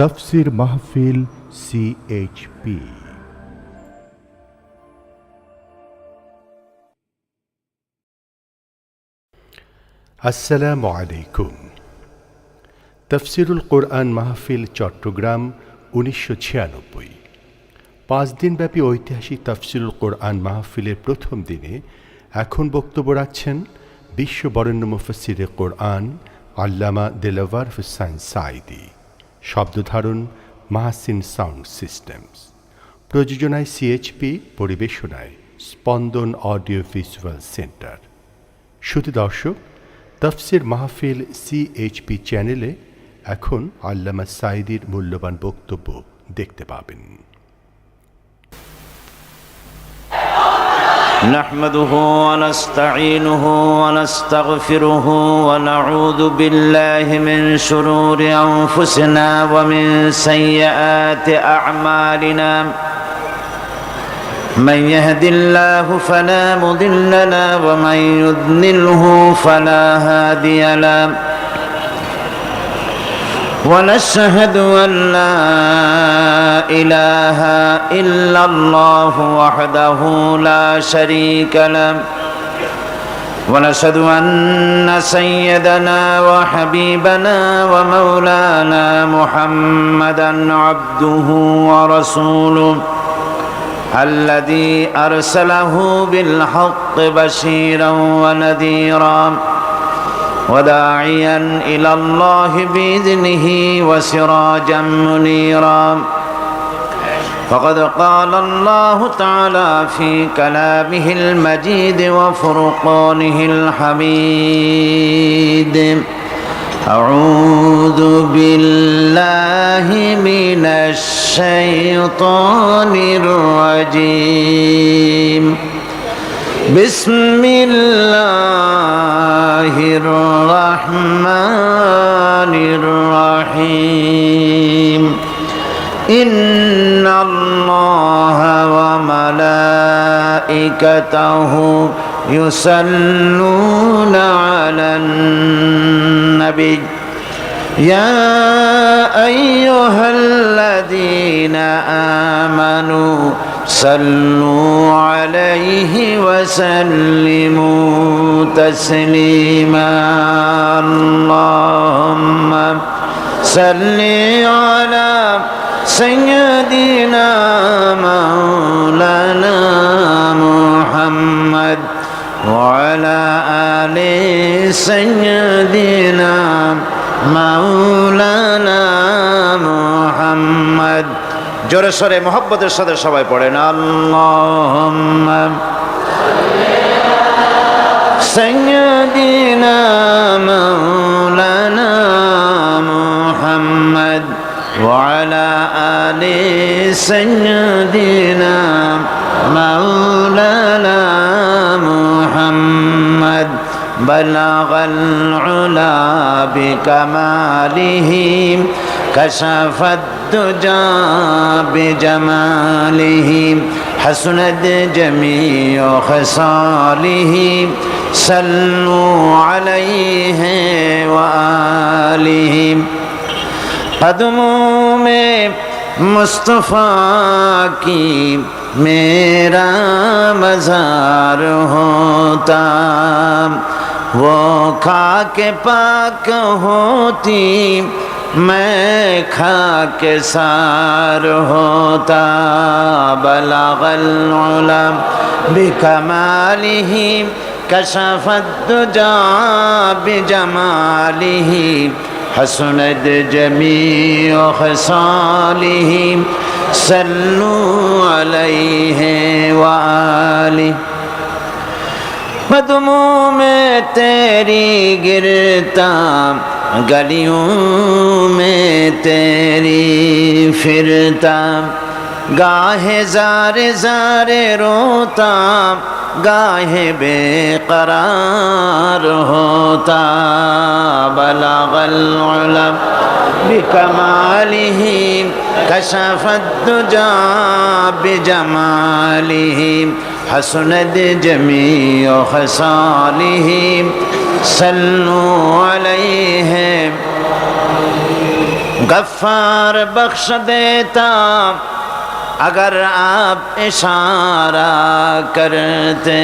তাফসীর মাহফিল CHP। আসসালামু আলাইকুম। তাফসীরুল কোরআন মাহফিল চট্টগ্রাম 1996। 5 দিনব্যাপী ঐতিহাসিক তাফসীরুল কোরআন মাহফিলের প্রথম দিনে এখন বক্তব্য রাখছেন বিশ্ববরেণ্য মুফাসসিরে কোরআন আল্লামা দেলাওয়ার হোসাইন সাঈদী। শব্দধারণ মাহসিন সাউন্ড সিস্টেমস। প্রযোজনায় CHP, পরিবেশনায় স্পন্দন অডিও ভিজুয়াল সেন্টার। শুধু দর্শক, তাফসীর মাহফিল CHP চ্যানেলে এখন আল্লামা সাঈদীর মূল্যবান বক্তব্য দেখতে পাবেন। نحمده ونستعينه ونستغفره ونعوذ بالله من شرور أنفسنا ومن سيئات أعمالنا من يهد الله فلا مضل له ومن يضلله فلا هادي له ونشهد أن لا إله إلا الله وحده لا شريك له ونشهد أن سيدنا وحبيبنا ومولانا محمدا عبده ورسوله الذي أرسله بالحق بشيرا ونذيرا وداعيا إلى الله بإذنه وسراجا منيرا فقد قال الله تعالى في كلامه المجيد وفرقانه الحميد أعوذ بالله من الشيطان الرجيم بسم الله الرحمن الرحيم إن الله وملائكته يصلون على النبي يا أيها الذين آمنوا صلوا عليه وسلموا تسليما اللهم صل على سيدنا مولانا محمد وعلى آل سيدنا مولانا محمد। জোরে সরে মোহাব্বতের সাথে সবাই পড়েন আল্লাহুম্মা সাইয়্যিদিনা মাওলানা মুহাম্মদ ওয়া আলা আলি সাইয়্যিদিনা মাওলানা মুহাম্মদ বালাগাল উলা বিকামালিহি كشفت الدجى بجماله حسنت جميع خصاله صلوا عليه وآله قدموں میں مصطفیٰ کی میرا مزار ہوتا وہ خاک پاک ہوتی میں خاک سار ہوتا بلغ العلا بکمالہ کشف الدجى بجمالہ حسنت جمیع خصالہ صلوا علیہ وآلہ قدموں میں تیری گرتا گلیوں میں تیری پھرتا گاہے زار زار روتا گاہے بے قرار ہوتا بلغ العلا بکمالہ کشف الدجى بجمالہ حسنت جمیع خصالہ صلوا علیہ गफ्फार बख्श देता अगर आप इशारा करते,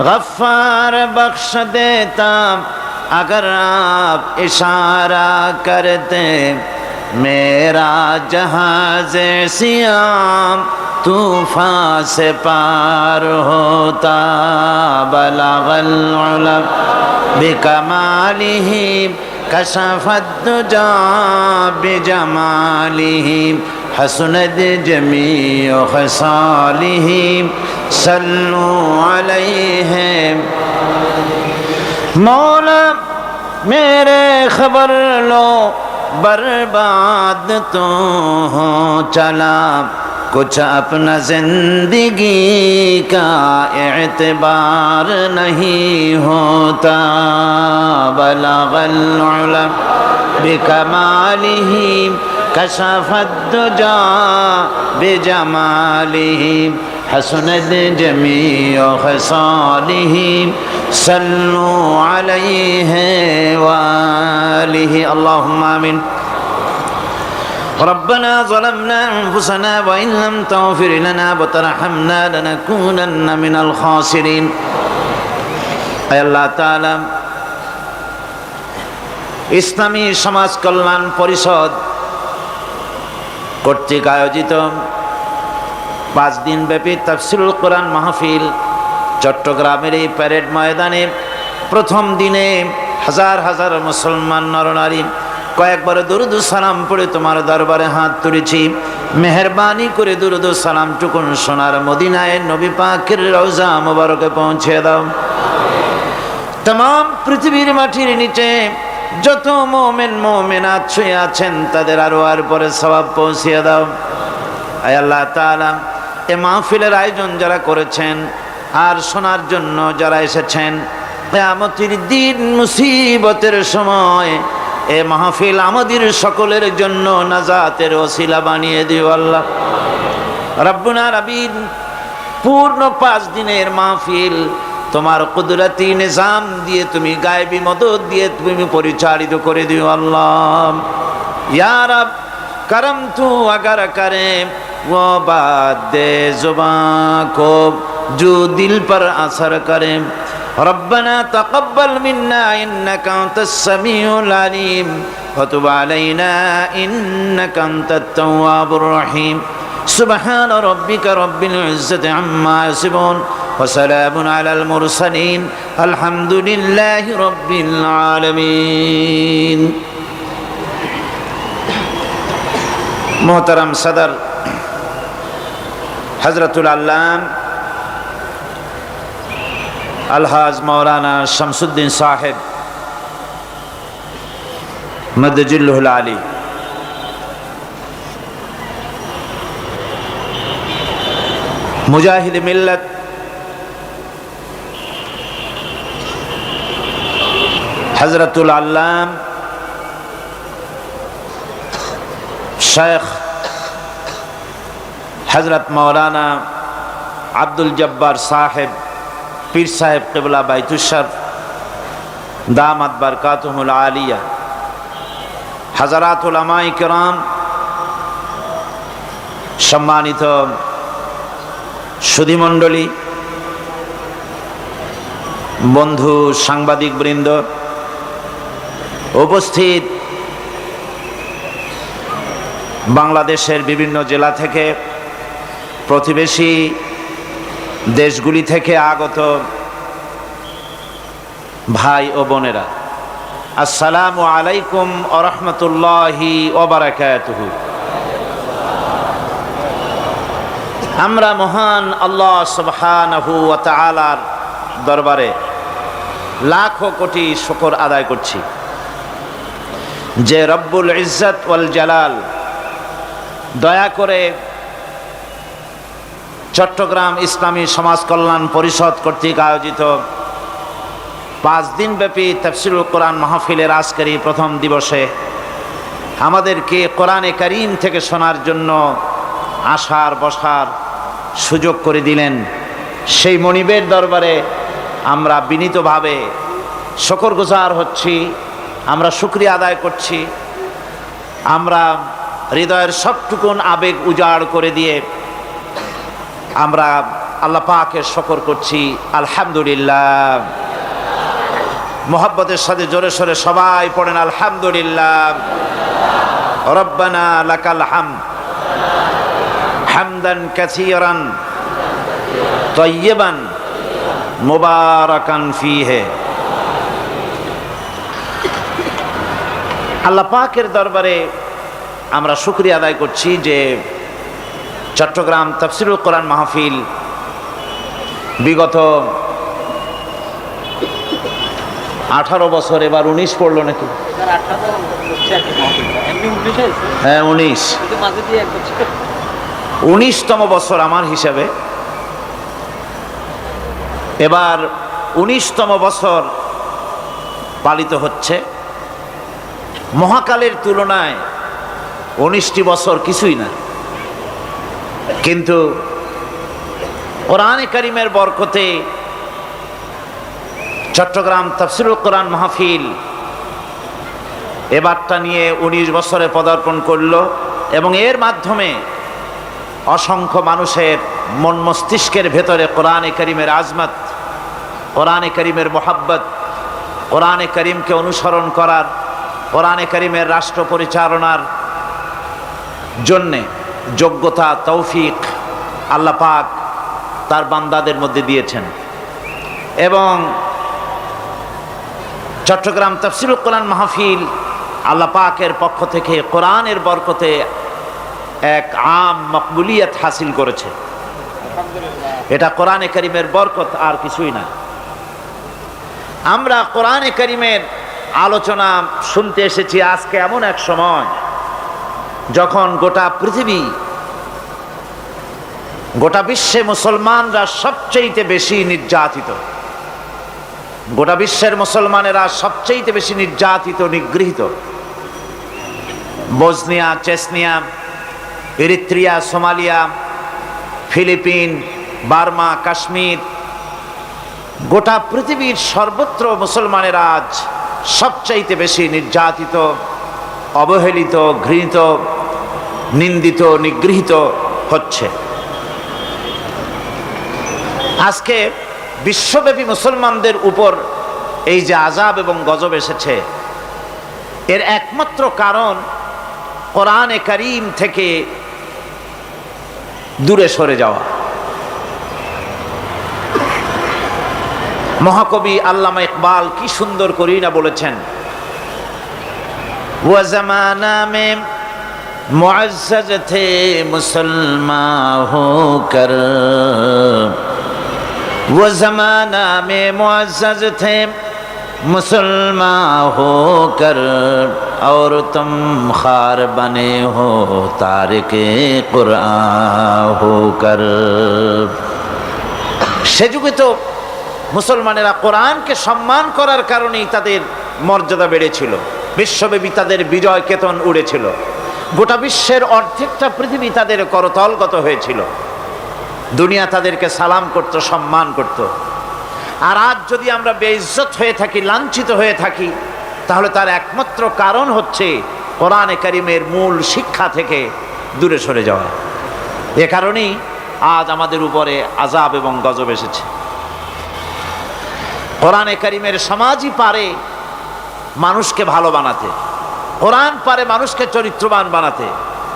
गफ्फार बख्श देता अगर आप इशारा करते, मेरा जहाज़ सियाम तूफ़ान से पार होता। बलगल उला बिकमालिही कशफत दुजा बिजमालिही हसनत जमीअ खसालिही सल्लु अलैहि। मौला मेरे खबर लो बर्बाद तो हो चला, कुछ अपना जिंदगी का एतबार नहीं होता। बलगल उला बिकमालिही कशफत दुजा बिजमालिही हसनत जमीअ खसालिही सल्लु अलैहि वालिही। अल्लाहुम्मा आमीन। रब्बना ज़लमना अनफुसना व इन लम तग़फिर लना व तरहमना लनकूनन्न मिनल खासिरीन। ऐ अल्लाह ताआला, ইসলামী সমাজ কল্যাণ পরিষদ কর্তৃক আয়োজিত 5 দিনব্যাপী তাফসীরুল কোরআন মাহফিল চট্টগ্রামের এই প্যারেড ময়দানে প্রথম দিনে হাজার হাজার মুসলমান নরনারী কয়েকবার দরুদ ও সালাম পড়ে তোমার দরবারে হাত তুলেছি। মেহেরবানি করে দরুদ ও সালামটুকুন সোনার মদিনায় নবী পাকের রওজা মুবারকে পৌঁছে দাও। तमाम পৃথিবীর মাটির নিচে যত মুমিন মুমিনাত শুয়ে আছেন তাদের আরওয়ার পরে সওয়াব পৌঁছিয়ে দাও। আয় আল্লাহ তাআলা, এই মাহফিলের আয়োজন যারা করেছেন আর শোনার জন্য যারা এসেছেন, কিয়ামতের দিন মুসিবতের সময় এই মাহফিল আমাদের সকলের জন্য নাজাতের ওসিলা বানিয়ে দিও আল্লাহ রাব্বুনা রাব্বিন। পূর্ণ 5 দিনের মাহফিল তোমার কুদরতি নিজাম দিয়ে, তুমি গায়বী মদদ দিয়ে তুমি পরিচালিত করে দিও আল্লাহ। ইয়া রব करम तू अगर करे वो बात दे जुबां को जो दिल पर असर करे। रब्बना तक़ब्बल मिन्ना इन्नका अंतस समीउल अलीम व तुब अलैना इन्नका अंतत तव्वाबुर रहीम। सुब्हान रब्बिका रब्बिल इज्जति अम्मा यसिफून व सलामुन अलल मुरसलीन अल्हम्दुलिल्लाहि रब्बिल आलमीन। मोहतरम सदर हजरतुल अल्लाम अलहाज मौलाना शमसुद्दीन साहिब मदजुल्लुल आली, मुजाहिद मिल्लत, हजरतुल अल्लाम शेख हजरत मौलाना अब्दुल जब्बार साहिब पीर साहिब क़िबला बैतुशर दामत बरकातुहुल आलिया, हज़रात उलमाए किराम, सम्मानित सुधीमंडली, बंधु सांबादिक बृंद, उपस्थित বাংলাদেশের বিভিন্ন জেলা থেকে, প্রতিবেশী দেশগুলি থেকে আগত ভাই ও বোনেরা, আসসালামু আলাইকুম ওয়া রাহমাতুল্লাহি ওয়া বারাকাতুহু। আমরা মহান আল্লাহ সুবহানাহু ওয়া তাআলার দরবারে লাখো কোটি শুকর আদায় করছি যে রব্বুল ইজ্জত ওয়াল জালাল দয়া করে চট্টগ্রাম ইসলামী সমাজ কল্যাণ পরিষদ কর্তৃক আয়োজিত 5 দিনব্যাপী তাফসীরুল কোরআন মাহফিলের আজকের এই প্রথম দিবসে আমাদেরকে কোরআনে কারীম থেকে শোনার জন্য আসার বসার সুযোগ করে দিলেন। সেই মনিবের দরবারে আমরা বিনীতভাবে শুকরগুজার হচ্ছি, আমরা শুকরিয়া আদায় করছি। আমরা হৃদয়ের সবটুকুন আবেগ উজাড় করে দিয়ে আমরা আল্লাহ পাকের শুকর করছি, আলহামদুলিল্লাহ। মোহাব্বতের সাথে জোরে সোরে সবাই পড়েন আলহামদুলিল্লাহ। রব্বানা লাকাল হামদ হামদান কাসীরান তাইয়িবান মুবারাকান ফীহি। আল্লাহ পাকের দরবারে আমরা শুকরিয়া আদায় করছি যে চট্টগ্রাম তাফসীরুল কোরআন মাহফিল বিগত 18 বছর, এবার 19 পড়লো নাকি? হ্যাঁ 19তম বছর আমার হিসাবে। এবার 19তম বছর পালিত হচ্ছে। মহাকালের তুলনায় 19টি বছর কিছুই না, কিন্তু কোরআনে কারীমের বরকতে চট্টগ্রাম তাফসীরুল কোরআন মাহফিল এবারটা নিয়ে 19 বছরে পদার্পণ করলো এবং এর মাধ্যমে অসংখ্য মানুষের মন মস্তিষ্কের ভেতরে কোরআনে কারীমের আজমত, কোরআনে কারীমের মোহাব্বত, কোরআনে কারীমকে অনুসরণ করার, কোরআনে কারীমের রাষ্ট্র পরিচালনার জন্যে যোগ্যতা, তৌফিক আল্লাহ পাক তার বান্দাদের মধ্যে দিয়েছেন। এবং চট্টগ্রাম তাফসীরুল কোরআন মাহফিল আল্লাহ পাকের পক্ষ থেকে কোরআনের বরকতে এক আম মকবুলিয়ত হাসিল করেছে। এটা কোরআনে কারীমের বরকত, আর কিছুই না। আমরা কোরআনে কারীমের আলোচনা শুনতে এসেছি আজকে এমন এক সময় যখন গোটা পৃথিবী, গোটা বিশ্বে মুসলমানরা সবচেয়ে বেশি নির্যাতিত, গোটা বিশ্বের মুসলমানেরা সবচেয়ে বেশি নির্যাতিত, নিগৃহীত। Bosnia, Chechnya, Eritrea, Somalia, Philippines, Burma, Kashmir, গোটা পৃথিবীর সর্বত্র মুসলমানেরা আজ সবচাইতে বেশি নির্যাতিত, অবহেলিত, ঘৃণিত, নিন্দিত, নিগৃহীত হচ্ছে। আজকে বিশ্বব্যাপী মুসলমানদের উপর এই যে আযাব এবং গজব এসেছে, এর একমাত্র কারণ কোরআনে কারীম থেকে দূরে সরে যাওয়া। মহাকবি আল্লামা ইকবাল কি সুন্দর করেই না বলেছেন, ওয়া জামানা মে মুআজ্জাজ থে মুসলমান হোকর, वो ज़माना में मुअज़्ज़ज़ थे मुसलमान होकर, और तुम खार बने हो तारिके कुरान होकर। সে যুগে তো মুসলমানেরা কোরআনকে সম্মান করার কারণেই তাদের মর্যাদা বেড়েছিল, বিশ্বব্যাপী তাদের বিজয় কেতন উড়েছিল, গোটা বিশ্বের অর্ধেকটা পৃথিবী তাদের করতলগত হয়েছিল, দুনিয়া তাদেরকে সালাম করত, সম্মান করত। আর আজ যদি আমরা বেইজ্জত হয়ে থাকি, লাঞ্ছিত হয়ে থাকি, তাহলে তার একমাত্র কারণ হচ্ছে কোরআনে কারীমের মূল শিক্ষা থেকে দূরে সরে যাওয়া। এ কারণেই আজ আমাদের উপরে আযাব এবং গজব এসেছে। কোরআনে কারীমের সমাজই পারে মানুষকে ভালো বানাতে, কোরআন পারে মানুষকে চরিত্রবান বানাতে,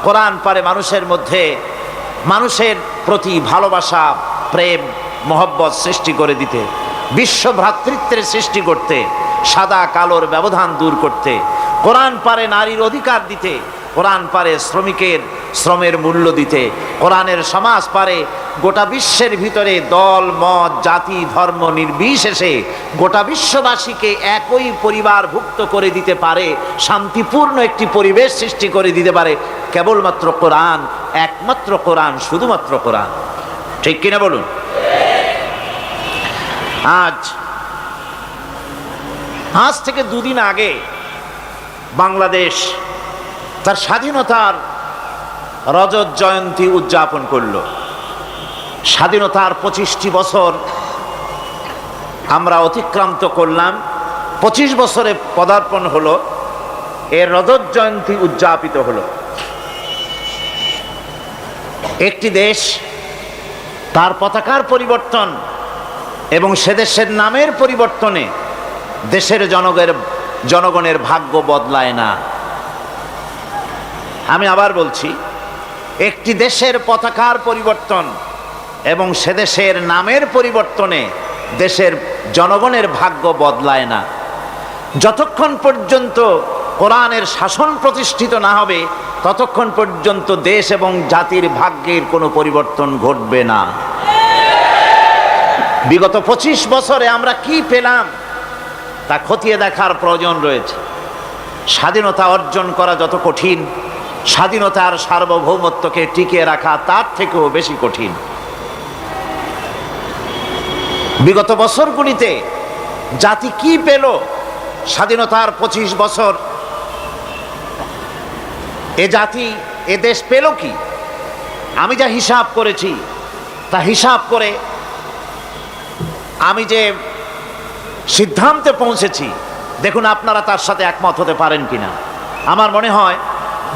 কোরআন পারে মানুষের মধ্যে, মানুষের প্রতি ভালোবাসা, প্রেম, মহব্বত সৃষ্টি করে দিতে, বিশ্ব ভ্রাতৃত্বের সৃষ্টি করতে, সাদা কালোর ব্যবধান দূর করতে। কোরআন পারে নারীর অধিকার দিতে, কোরআন পারে শ্রমিকের শ্রমের মূল্য দিতে, কোরআনের সমাজ পারে গোটা বিশ্বের ভিতরে দল, মত, জাতি, ধর্ম নির্বিশেষে গোটা বিশ্ববাসীকে একই পরিবারভুক্ত করে দিতে পারে, শান্তিপূর্ণ একটি পরিবেশ সৃষ্টি করে দিতে পারে কেবলমাত্র কোরআন, একমাত্র কোরআন, শুধুমাত্র কোরআন। ঠিক কিনা বলুন? আজ থেকে দুদিন আগে বাংলাদেশ তার স্বাধীনতার রজত জয়ন্তী উদযাপন করল। স্বাধীনতার 25টি বছর আমরা অতিক্রান্ত করলাম, 25 বছরে পদার্পণ হলো এর রজত জয়ন্তী উদযাপিত হলো। একটি দেশ তার পতাকার পরিবর্তন এবং সে দেশের নামের পরিবর্তনে দেশের জনগণের ভাগ্য বদলায় না। আমি আবার বলছি, একটি দেশের পতাকার পরিবর্তন এবং সে দেশের নামের পরিবর্তনে দেশের জনগণের ভাগ্য বদলায় না। যতক্ষণ পর্যন্ত কোরআনের শাসন প্রতিষ্ঠিত না হবে ততক্ষণ পর্যন্ত দেশ এবং জাতির ভাগ্যের কোনো পরিবর্তন ঘটবে না। বিগত 25 বছরে আমরা কি পেলাম তা খতিয়ে দেখার প্রয়োজন রয়েছে। স্বাধীনতা অর্জন করা যত কঠিন, স্বাধীনতার সার্বভৌমত্বকে টিকিয়ে রাখা তার থেকেও বেশি কঠিন। বিগত বছরগুলিতে জাতি কি পেল? স্বাধীনতার 25 বছর এ জাতি, এ দেশ পেল কি? আমি যা হিসাব করেছি তা হিসাব করে আমি যে সিদ্ধান্তে পৌঁছেছি, দেখুন আপনারা তার সাথে একমত হতে পারেন কিনা। আমার মনে হয়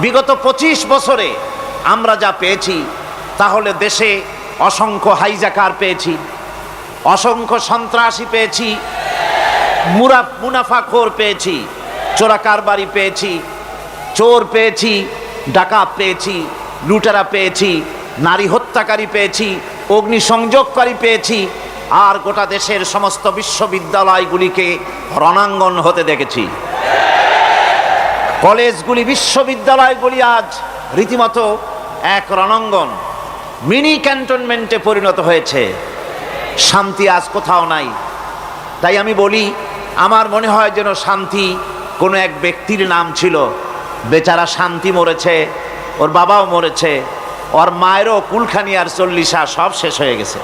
বিগত 25 বছরে আমরা যা পেয়েছি তাহলে দেশে অসংখ্য হাইজাকার পেয়েছি, অসংখ্য সন্ত্রাসী পেয়েছি, মুনাফাখোর পেয়েছি, চোরাকারবারি পেয়েছি, চোর পেয়েছি, ডাকাত পেয়েছি, লুটেরা পেয়েছি, নারী হত্যাকারী পেয়েছি, অগ্নিসংযোগকারী পেয়েছি, আর গোটা দেশের সমস্ত বিশ্ববিদ্যালয়গুলিকে রণাঙ্গন হতে দেখেছি। কলেজগুলি, বিশ্ববিদ্যালয়গুলি আজ রীতিমতো এক রণাঙ্গন, মিনি ক্যান্টনমেন্টে পরিণত হয়েছে। শান্তি আজ কোথাও নাই। তাই আমি বলি, আমার মনে হয় যেন শান্তি কোনো এক ব্যক্তির নাম ছিল। বেচারা শান্তি মরেছে, ওর বাবাও মরেছে, ওর মায়েরও কুলখানি আর চল্লিশা সব শেষ হয়ে গেছে।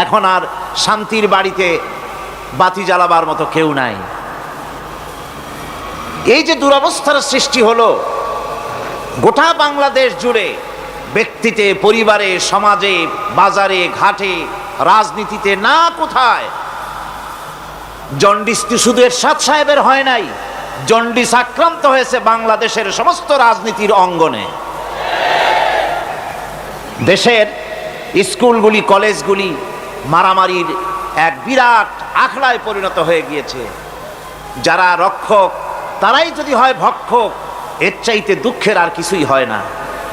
এখন আর শান্তির বাড়িতে বাতি জ্বালাবার মতো কেউ নাই। এই যে দুরবস্থার সৃষ্টি হলো গোটা বাংলাদেশ জুড়ে, ব্যক্তিতে, পরিবারে, সমাজে, বাজারে, ঘাটে, রাজনীতিতে, না কোথায়। জন্ডিসটি শুধু এরশাদ সাহেবের হয় নাই, জন্ডিস আক্রান্ত হয়েছে বাংলাদেশের সমস্ত রাজনীতির অঙ্গনে। দেশের স্কুলগুলি, কলেজগুলি মারামারির এক বিরাট আখড়ায় পরিণত হয়ে গিয়েছে। যারা রক্ষক তারাই যদি হয় ভক্ষক, এর চাইতে দুঃখের আর কিছুই হয় না।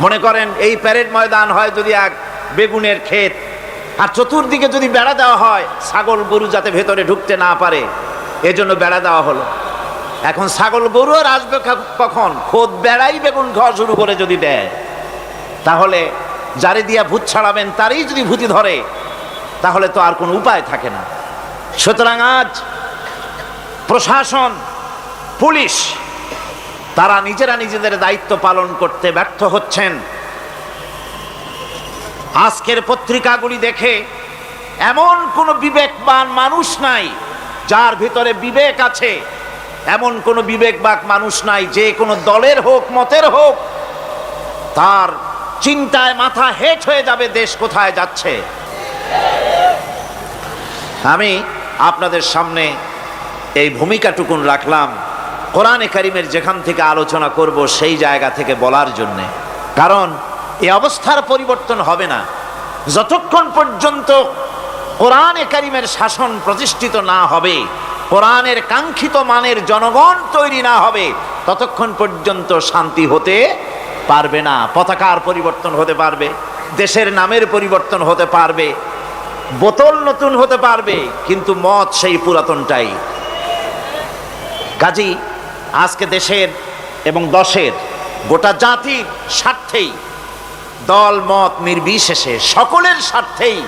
মনে করেন এই প্যারেড ময়দান হয় যদি এক বেগুনের ক্ষেত, আর চতুর্দিকে যদি বেড়া দেওয়া হয় ছাগল গরু যাতে ভেতরে ঢুকতে না পারে, এজন্য বেড়া দেওয়া হলো। এখন ছাগল গরু আর আসবে কখন? খোদ বেড়াই বেগুন খাওয়া শুরু করে যদি দেয়, তাহলে যারে দিয়া ভূত ছাড়াবেন তারই যদি ভূতি ধরে, তাহলে তো আর কোনো উপায় থাকে না। সুতরাং আজ প্রশাসন, পুলিশ, তারা নিজেরা নিজেদের দায়িত্ব পালন করতে ব্যর্থ হচ্ছেন। আজকের পত্রিকাগুলি দেখে এমন কোনো বিবেকবান মানুষ নাই যার ভিতরে বিবেক আছে। এমন কোনো বিবেকবান মানুষ নাই যে কোনো দলের হোক, মতের হোক, তার চিন্তায় মাথা হেঁট হয়ে যাবে দেশ কোথায় যাচ্ছে। আমি আপনাদের সামনে এই ভূমিকাটুকুন রাখলাম কোরআনে কারিমের যেখান থেকে আলোচনা করব সেই জায়গা থেকে বলার জন্যে। কারণ এই অবস্থার পরিবর্তন হবে না যতক্ষণ পর্যন্ত কোরআনে কারিমের শাসন প্রতিষ্ঠিত না হবে, কোরআনের কাঙ্ক্ষিত মানের জনগণ তৈরি না হবে, ততক্ষণ পর্যন্ত শান্তি হতে পারবে না। পতাকার পরিবর্তন হতে পারবে, দেশের নামের পরিবর্তন হতে পারবে, বোতল নতুন হতে পারবে, কিন্তু মত সেই পুরাতনটাই। কাজী আজকে দেশের এবং দশের, গোটা জাতির স্বার্থেই, দল মত নির্বিশেষে সকলের স্বার্থেই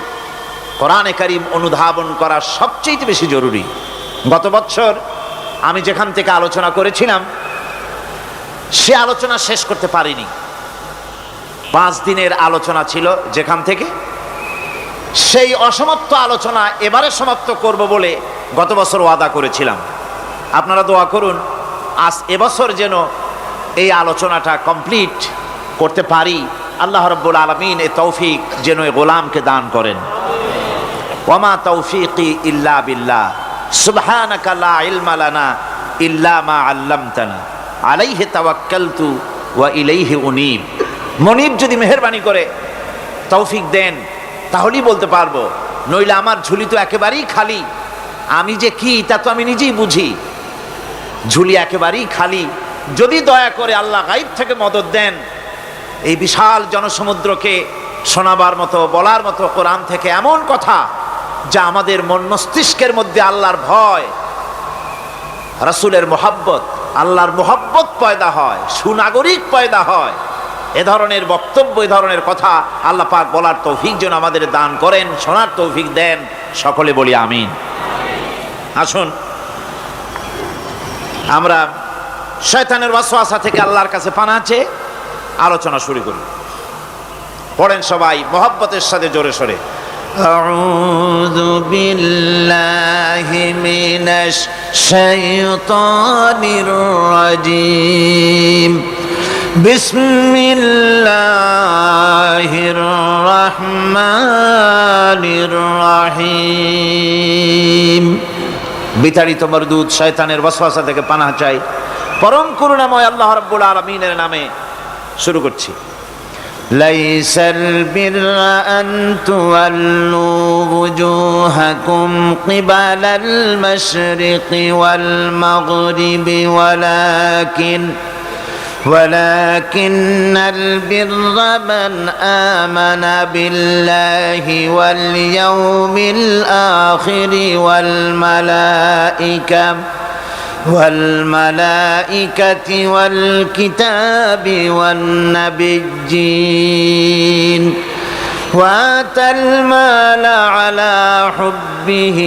কোরআনে কারিম অনুধাবন করা সবচেয়ে বেশি জরুরি। গত বছর আমি যেখান থেকে আলোচনা করেছিলাম সে আলোচনা শেষ করতে পারিনি। 5 দিনের আলোচনা ছিল যেখান থেকে, সেই অসমাপ্ত আলোচনা এবারে সমাপ্ত করব বলে গত বছর ওয়াদা করেছিলাম। আপনারা দোয়া করুন আজ এবছর যেন এই আলোচনাটা কমপ্লিট করতে পারি। আল্লাহ রাব্বুল আলামিন এই তৌফিক যেন এই গোলামকে দান করেন। ওয়ামা তৌফিকি ইল্লা বিল্লাহ, সুবহানাকা লা ইলমা লানা ইল্লা মা আল্লামতানা, আলাইহি তাওয়াক্কালতু ওয়া ইলাইহি উনীব। মনিব যদি মেহেরবানি করে তৌফিক দেন তাহলেই বলতে পারবো, নইলে আমার ঝুলি তো একেবারেই খালি। আমি যে কি তা তো আমি নিজেই বুঝি, ঝুলি একেবারেই খালি। যদি দয়া করে আল্লাহ গায়ব থেকে মদদ দেন, এই বিশাল জনসমুদ্রকে শোনাবার মতো, বলার মতো কোরআন থেকে এমন কথা যা আমাদের মন মস্তিষ্কের মধ্যে আল্লাহর ভয়, রাসূলের মোহাব্বত, আল্লাহর মোহাব্বত পয়দা হয়, সুনাগরিক পয়দা হয়, এ ধরনের বক্তব্য, এ ধরনের কথা আল্লাহ পাক বলার তৌফিক যেন আমাদের দান করেন, শোনার তৌফিক দেন। সকলে বলি আমিন। আসুন আমরা শয়তানের ওয়াসওয়াসা থেকে আল্লাহর কাছে পানাহ চেয়ে আলোচনা শুরু করি। পড়েন সবাই মোহাব্বতের সাথে জোরে সরে। আউযু বিল্লাহি মিনাশ শাইতানির রাজীম। বিসমিল্লাহির রহমানির রহিম। বিতাড়িত মরদুদ শয়তানের ওয়াসওয়াসা থেকে পানাহ চাই পরম করুণাময় আল্লাহ রাব্বুল আলামিনের নামে। শুরু করছি। লাইসাল বিররা আন তুওয়াল্লু ওয়ুজুহাকুম কিবালাল মাশরিকি ওয়াল মাগরিবি ولكن البر من آمن بالله واليوم الآخر والملائكة والكتاب والنبيين وآتى المال على حبه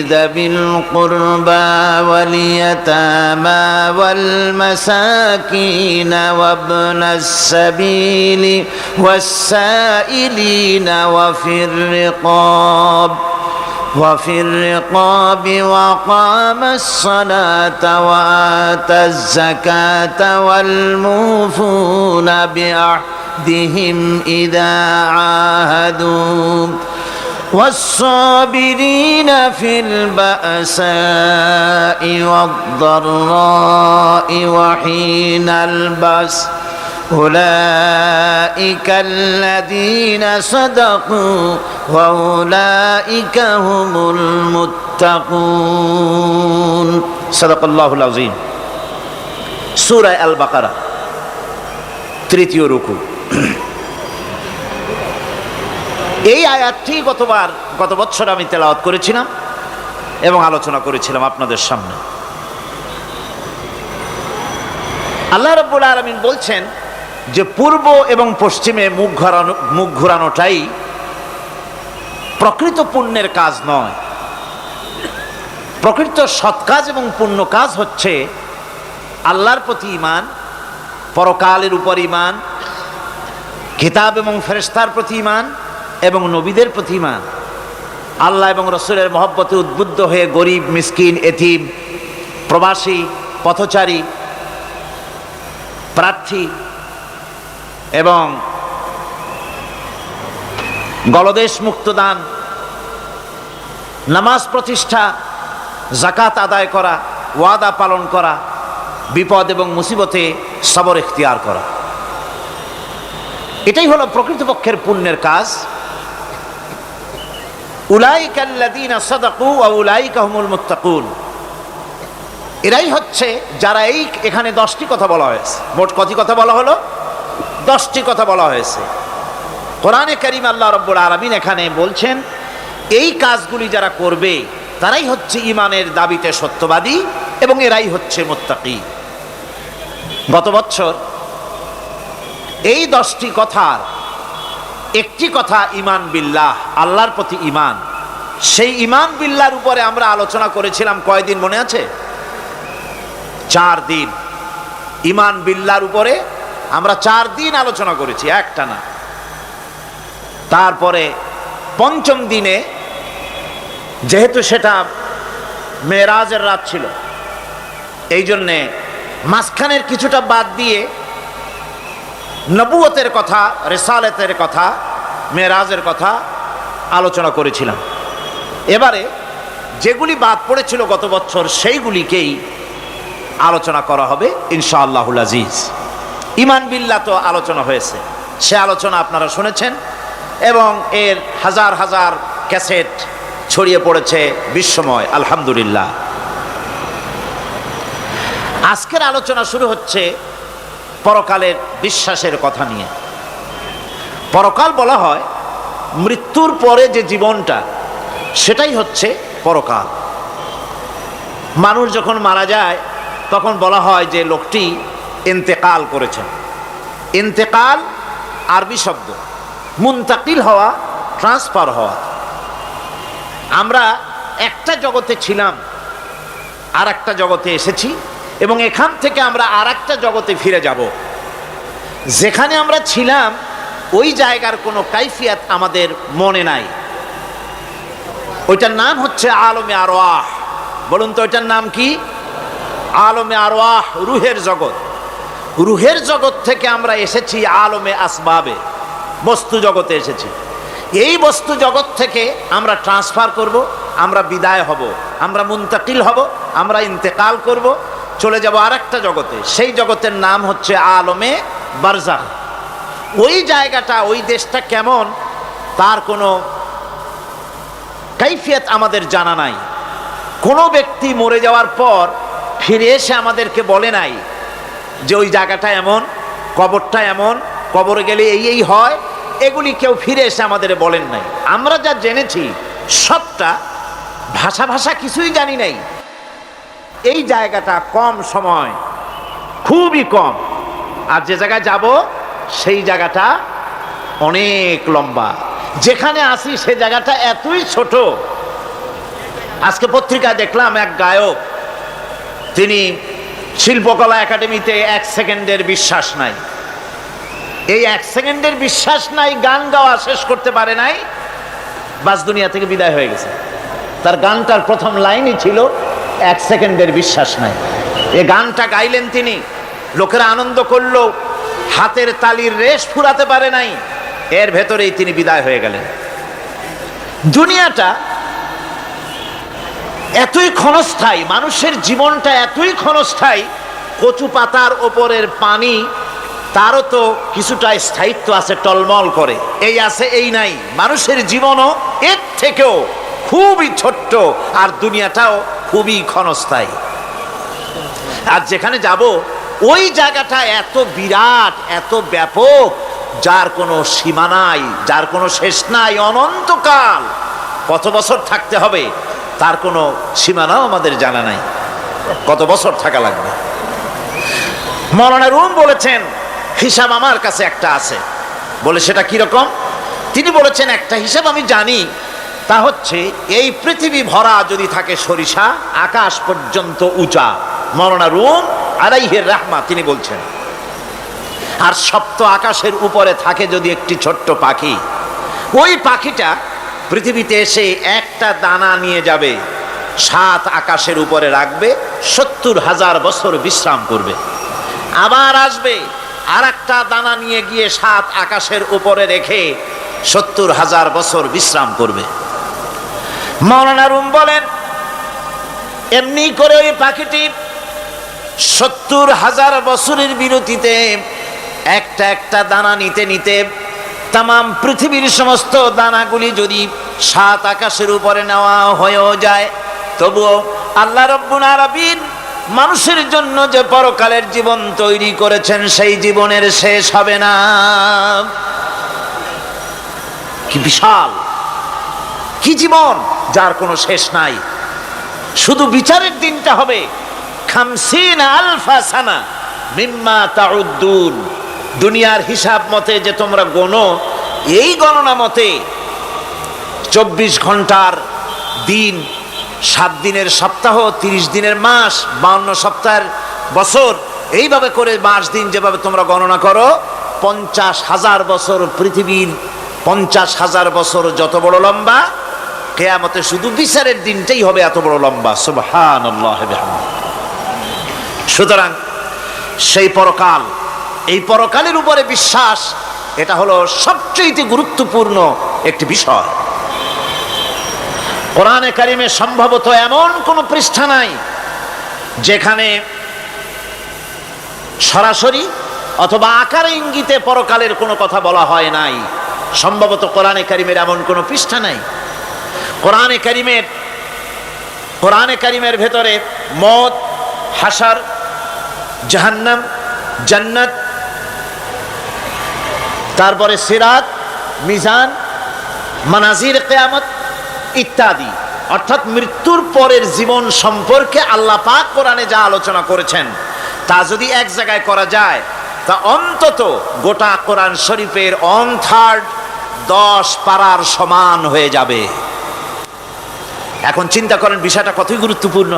ذوي القربى واليتامى والمساكين وابن السبيل والسائلين وفي الرقاب وقام الصلاة وآتى الزكاة والموفون بعهدهم إذا عاهدوا والصابرين في البأساء والضراء وحين البأس أولئك الذين صدقوا وأولئك هم المتقون صدق الله العظيم সূরা আল বাকারা তৃতীয় রুকু। এই আয়াতটি গত বছর আমি তেলাওয়াত করেছিলাম এবং আলোচনা করেছিলাম আপনাদের সামনে। আল্লাহ রাব্বুল আলামিন বলছেন যে পূর্ব এবং পশ্চিমে মুখ ঘোরানোটাই প্রকৃত পুণ্যের কাজ নয়। প্রকৃত সৎ কাজ এবং পুণ্য কাজ হচ্ছে আল্লাহর প্রতি ঈমান, পরকালের উপর ঈমান, কিতাব এবং ফেরেশতার প্রতি ঈমান এবং নবীদের প্রতি ঈমান। আল্লাহ এবং রাসূলের মহব্বতে উদ্বুদ্ধ হয়ে গরিব, মিসকিন, এতিম, প্রবাসী, পথচারী, প্রার্থী এবং গলদেশ মুক্ত দান, নামাজ প্রতিষ্ঠা, যাকাত আদায় করা, ওয়াদা পালন করা, বিপদ এবং মুসিবতে সবর ইখতিয়ার করা, এটাই হলো প্রকৃতপক্ষের পুণ্যের কাজ। উলাইকা আল্লাযীনা সাদাকু ওয়া উলাইকা হুমুল মুত্তাকুন। এরাই হচ্ছে যারা এখানে 10টি কথা বলা হয়েছে। মোট কতটি কথা বলা হলো? 10টি কথা বলা হয়েছে। কোরআনে কারীম আল্লাহ রাব্বুল আলামিন এখানে বলছেন এই কাজগুলি যারা করবে তারাই হচ্ছে ঈমানের দাবিতে সত্যবাদী এবং এরাই হচ্ছে মুত্তাকি। গত বছর এই 10টি কথার একটি কথা ঈমান বিল্লাহ, আল্লাহর প্রতি ঈমান। সেই ঈমান বিল্লাহর উপরে আমরা আলোচনা করেছিলাম কয়দিন মনে আছে? 4 দিন। ঈমান বিল্লাহর উপরে আমরা 4 দিন আলোচনা করেছি একটানা। তারপরে পঞ্চম দিনে, যেহেতু সেটা মেরাজের রাত ছিল, এই জন্যে মাঝখানের কিছুটা বাদ দিয়ে নবুয়তের কথা, রিসালাতের কথা, মেরাজের কথা আলোচনা করেছিলাম। এবারে যেগুলি বাদ পড়েছিল গত বছর সেইগুলিকেই আলোচনা করা হবে ইনশাআল্লাহুল আজিজ। ঈমান বিল্লাহ তো আলোচনা হয়েছে, সে আলোচনা আপনারা শুনেছেন এবং এর হাজার হাজার ক্যাসেট ছড়িয়ে পড়েছে বিশ্বময়, আলহামদুলিল্লাহ। আজকের আলোচনা শুরু হচ্ছে পরকালের বিশ্বাসের কথা নিয়ে। পরকাল বলা হয় মৃত্যুর পরে যে জীবনটা, সেটাই হচ্ছে পরকাল। মানুষ যখন মারা যায় তখন বলা হয় যে লোকটি ইন্তেকাল করেছেন। ইন্তেকাল আরবি শব্দ, মুনতাকিল হওয়া, ট্রান্সফার হওয়া। আমরা একটা জগতে ছিলাম, আর একটা জগতে এসেছি এবং এখান থেকে আমরা আর একটা জগতে ফিরে যাব। যেখানে আমরা ছিলাম ওই জায়গার কোনো কাইফিয়াত আমাদের মনে নাই। ওইটার নাম হচ্ছে আলমে আরওয়াহ। বলুন তো ওইটার নাম কি? আলমে আরওয়াহ, রুহের জগৎ। রুহের জগৎ থেকে আমরা এসেছি আলমে আসবাবে, বস্তু জগতে এসেছি। এই বস্তু জগৎ থেকে আমরা ট্রান্সফার করব, আমরা বিদায় হব, আমরা মুনতাকিল হব, আমরা ইন্তেকাল করব, চলে যাব আর একটা জগতে। সেই জগতের নাম হচ্ছে আলমে বারজাখ। ওই জায়গাটা, ওই দেশটা কেমন তার কোনো কাইফিয়াত আমাদের জানা নাই। কোনো ব্যক্তি মরে যাওয়ার পর ফিরে এসে আমাদেরকে বলে নাই যে ওই জায়গাটা এমন, কবরটা এমন, কবরে গেলে এই এই হয়। এগুলি কেউ ফিরে এসে আমাদের বলেন নাই। আমরা যা জেনেছি সবটা ভাষা ভাষা কিছুই জানি নাই। এই জায়গাটা কম সময়, খুবই কম। আর যে জায়গায় যাব সেই জায়গাটা অনেক লম্বা। যেখানে আসি সে জায়গাটা এতই ছোট। আজকে পত্রিকায় দেখলাম এক গায়ক, তিনি শিল্পকলা একাডেমিতে 1 সেকেন্ডের বিশ্বাস নাই। এই 1 সেকেন্ডের বিশ্বাস নাই, গান গাওয়া শেষ করতে পারে নাই, বাস দুনিয়া থেকে বিদায় হয়ে গেছে। তার গানটার প্রথম লাইনই ছিল 1 সেকেন্ডের বিশ্বাস নাই। এই গানটা গাইলেন তিনি, লোকেরা আনন্দ করলো, হাতের তালির রেশ ফুরাতে পারে নাই, এর ভেতরেই তিনি বিদায় হয়ে গেলেন। দুনিয়াটা এতই ক্ষণস্থায়ী, মানুষের জীবনটা এতই ক্ষণস্থায়ী। কচু পাতার ওপরের পানি, তারও তো কিছুটা স্থায়িত্ব আছে, টলমল করে, এই আছে এই নাই। মানুষের জীবনও এর থেকেও খুবই ছোট্ট, আর দুনিয়াটাও খুবই ক্ষণস্থায়ী। আর যেখানে যাব ওই জায়গাটা এত বিরাট, এত ব্যাপক, যার কোনো সীমা নাই, যার কোনো শেষ নাই, অনন্তকাল। কত বছর থাকতে হবে তার কোনো সীমানাও আমাদের জানা নাই, কত বছর থাকা লাগবে। মৌলানা রুম বলেছেন হিসাব আমার কাছে একটা আছে। বলে সেটা কিরকম? তিনি বলেছেন একটা হিসাব আমি জানি, তা হচ্ছে এই পৃথিবী ভরা যদি থাকে সরিষা, আকাশ পর্যন্ত উঁচা। মৌলানা রুম আলাইহির রাহমা তিনি বলছেন। আর সপ্ত আকাশের উপরে থাকে যদি একটি ছোট্ট পাখি, ওই পাখিটা পৃথিবীতে এসে একটা দানা নিয়ে যাবে, 7 আকাশের উপরে রাখবে, 70,000 বছর বিশ্রাম করবে। আবার আসবে, আর একটা দানা নিয়ে গিয়ে 7 আকাশের উপরে রেখে 70,000 বছর বিশ্রাম করবে। মৌলানা রুম বলেন এমনি করে ওই পাখিটি 70,000 বছরের বিরতিতে একটা একটা দানা নিতে নিতে তামাম পৃথিবীর সমস্ত দানাগুলি যদি 7 আকাশের উপরে নেওয়া হয়েও যায়, তবুও আল্লাহ রব্বুল আলামিন মানুষের জন্য যে পরকালের জীবন তৈরি করেছেন সেই জীবনের শেষ হবে না। কি বিশাল, কি জীবন যার কোনো শেষ নাই। শুধু বিচারের দিনটা হবে 50,000 সানা মিম্মা তাউদ্দুন। দুনিয়ার হিসাব মতে যে তোমরা গণো, এই গণনা মতে 24 ঘন্টার দিন, 7 দিনের সপ্তাহ, 30 দিনের মাস, 52 সপ্তাহের বছর, এইভাবে করে মাস দিন যেভাবে তোমরা গণনা করো, 50,000 বছর পৃথিবীর 50,000 বছর যত বড় লম্বা, কিয়ামতে শুধু বিচারের দিনটাই হবে এত বড় লম্বা। সুবহানাল্লাহ বিহামদিহি। সুতরাং সেই পরকাল, এই পরকালের উপরে বিশ্বাস, এটা হলো সবচেয়ে গুরুত্বপূর্ণ একটি বিষয়। কোরআনে কারিমে সম্ভবত এমন কোন পৃষ্ঠা নাই যেখানে সরাসরি অথবা আকারে ইঙ্গিতে পরকালের কোনো কথা বলা হয় নাই। সম্ভবত কোরআনে কারিমের এমন কোনো পৃষ্ঠা নাই। কোরআনে কারিমের ভেতরে মওত, হাশর, জাহান্নাম, জান্নাত, তারপরে সিরাত, মিজান, মানাজির কিয়ামত ইত্যাদি, অর্থাৎ মৃত্যুর পরের জীবন সম্পর্কে আল্লাহ পাক কোরআনে যা আলোচনা করেছেন তা যদি এক জায়গায় করা যায় তা অন্তত গোটা কোরআন শরীফের 1/3 10 পারার সমান হয়ে যাবে। এখন চিন্তা করেন বিষয়টা কতই গুরুত্বপূর্ণ,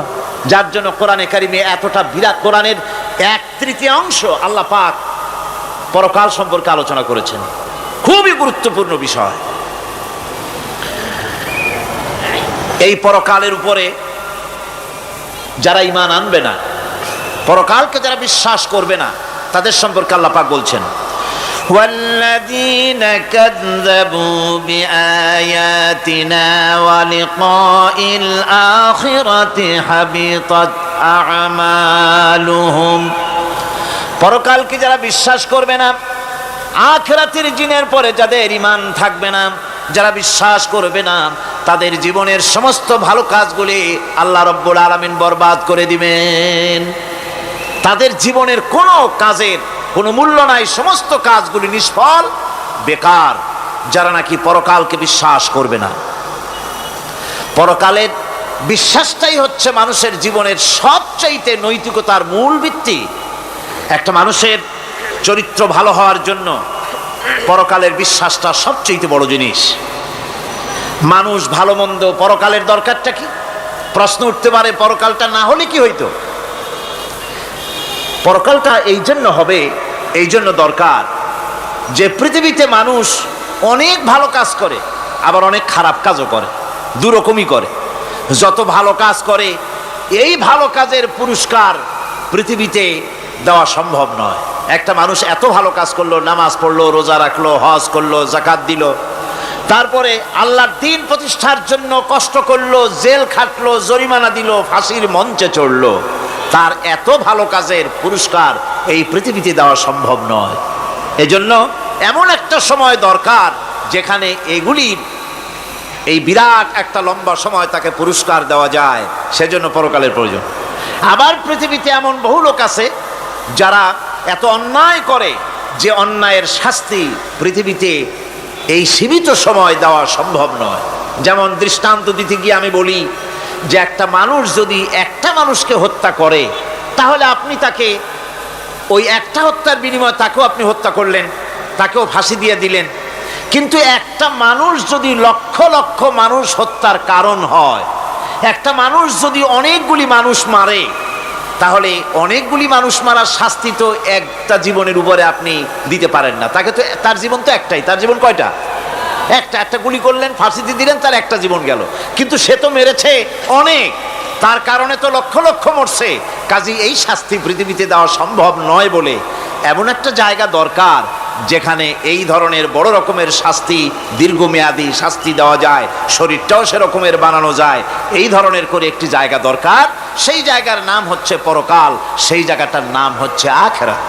যার জন্য কোরআনে কারিমে এতটা বিরাট, কোরআনের 1/3 আল্লাহ পাক পরকাল সম্পর্কে আলোচনা করেছেন। খুবই গুরুত্বপূর্ণ বিষয়। এই পরকালের উপরে যারা ঈমান আনবে না, পরকালকে যারা বিশ্বাস করবে না, তাদের সম্পর্কে আল্লাহ পাক বলছেন, والذين كذبوا بآياتنا ولقاء الآخرة حبطت أعمالهم। পরকালকে যারা বিশ্বাস করবে না, আখিরাতের দিনের পরে যাদের ঈমান থাকবে না, যারা বিশ্বাস করবে না, তাদের জীবনের সমস্ত ভালো কাজগুলি আল্লাহ রাব্বুল আলামিন বরবাদ করে দিবেন। তাদের জীবনের কোনো কাজের কোনো মূল্য নাই, সমস্ত কাজগুলি নিষ্ফল, বেকার, যারা নাকি পরকালকে বিশ্বাস করবে না। পরকালের বিশ্বাসটাই হচ্ছে মানুষের জীবনের সবচাইতে নৈতিকতার মূল ভিত্তি। একটা মানুষের চরিত্র ভালো হওয়ার জন্য পরকালের বিশ্বাসটা সবচেয়ে বড় জিনিস। মানুষ ভালো মন্দ, পরকালের দরকারটা কি? প্রশ্ন উঠতে পারে, পরকালটা না হলে কি হইতো? পরকালটা এই জন্য হবে, এই জন্য দরকার যে পৃথিবীতে মানুষ অনেক ভালো কাজ করে, আবার অনেক খারাপ কাজও করে, দুরকমই করে। যত ভালো কাজ করে এই ভালো কাজের পুরস্কার পৃথিবীতে দেওয়া সম্ভব নয়। একটা মানুষ এত ভালো কাজ করলো, নামাজ পড়লো, রোজা রাখলো, হজ করলো, যাকাত দিল, তারপরে আল্লাহর দ্বীন প্রতিষ্ঠার জন্য কষ্ট করলো, জেল খাটলো, জরিমানা দিল, ফাঁসির মঞ্চে চড়লো, তার এত ভালো কাজের পুরস্কার এই পৃথিবীতে দেওয়া সম্ভব নয়। এজন্য এমন একটা সময় দরকার যেখানে এগুলি, এই বিরাট একটা লম্বা সময় তাকে পুরস্কার দেওয়া যায়, সেজন্য পরকালের প্রয়োজন। আবার পৃথিবীতে এমন বহু লোক আছে যারা এত অন্যায় করে যে অন্যায়ের শাস্তি পৃথিবীতে এই সীমিত সময় দেওয়া সম্ভব নয়। যেমন দৃষ্টান্ত দিতে গিয়ে আমি বলি যে একটা মানুষ যদি একটা মানুষকে হত্যা করে, তাহলে আপনি তাকে ওই একটা হত্যার বিনিময়ে তাকেও আপনি হত্যা করলেন, তাকেও ফাঁসি দিয়ে দিলেন। কিন্তু একটা মানুষ যদি লক্ষ লক্ষ মানুষ হত্যার কারণ হয়, একটা মানুষ যদি অনেকগুলি মানুষ মারে, তাহলে অনেকগুলি মানুষ মারার শাস্তি তো একটা জীবনের উপরে আপনি দিতে পারেন না। তাকে তো, তার জীবন তো একটাই, তার জীবন কয়টা? একটা গুলি করলেন, ফাঁসিতে দিলেন, তার একটা জীবন গেল। কিন্তু সে তো মেরেছে অনেক, তার কারণে তো লক্ষ লক্ষ মরছে। কাজেই এই শাস্তি পৃথিবীতে দেওয়া সম্ভব নয় বলে এমন একটা জায়গা দরকার যেখানে এই ধরনের বড় রকমের শাস্তি, দীর্ঘমেয়াদী শাস্তি দেওয়া যায়, শরীরটাও সেরকমের বানানো যায়, এই ধরনের করে একটি জায়গা দরকার। সেই জায়গার নাম হচ্ছে পরকাল, সেই জায়গাটার নাম হচ্ছে আখিরাত।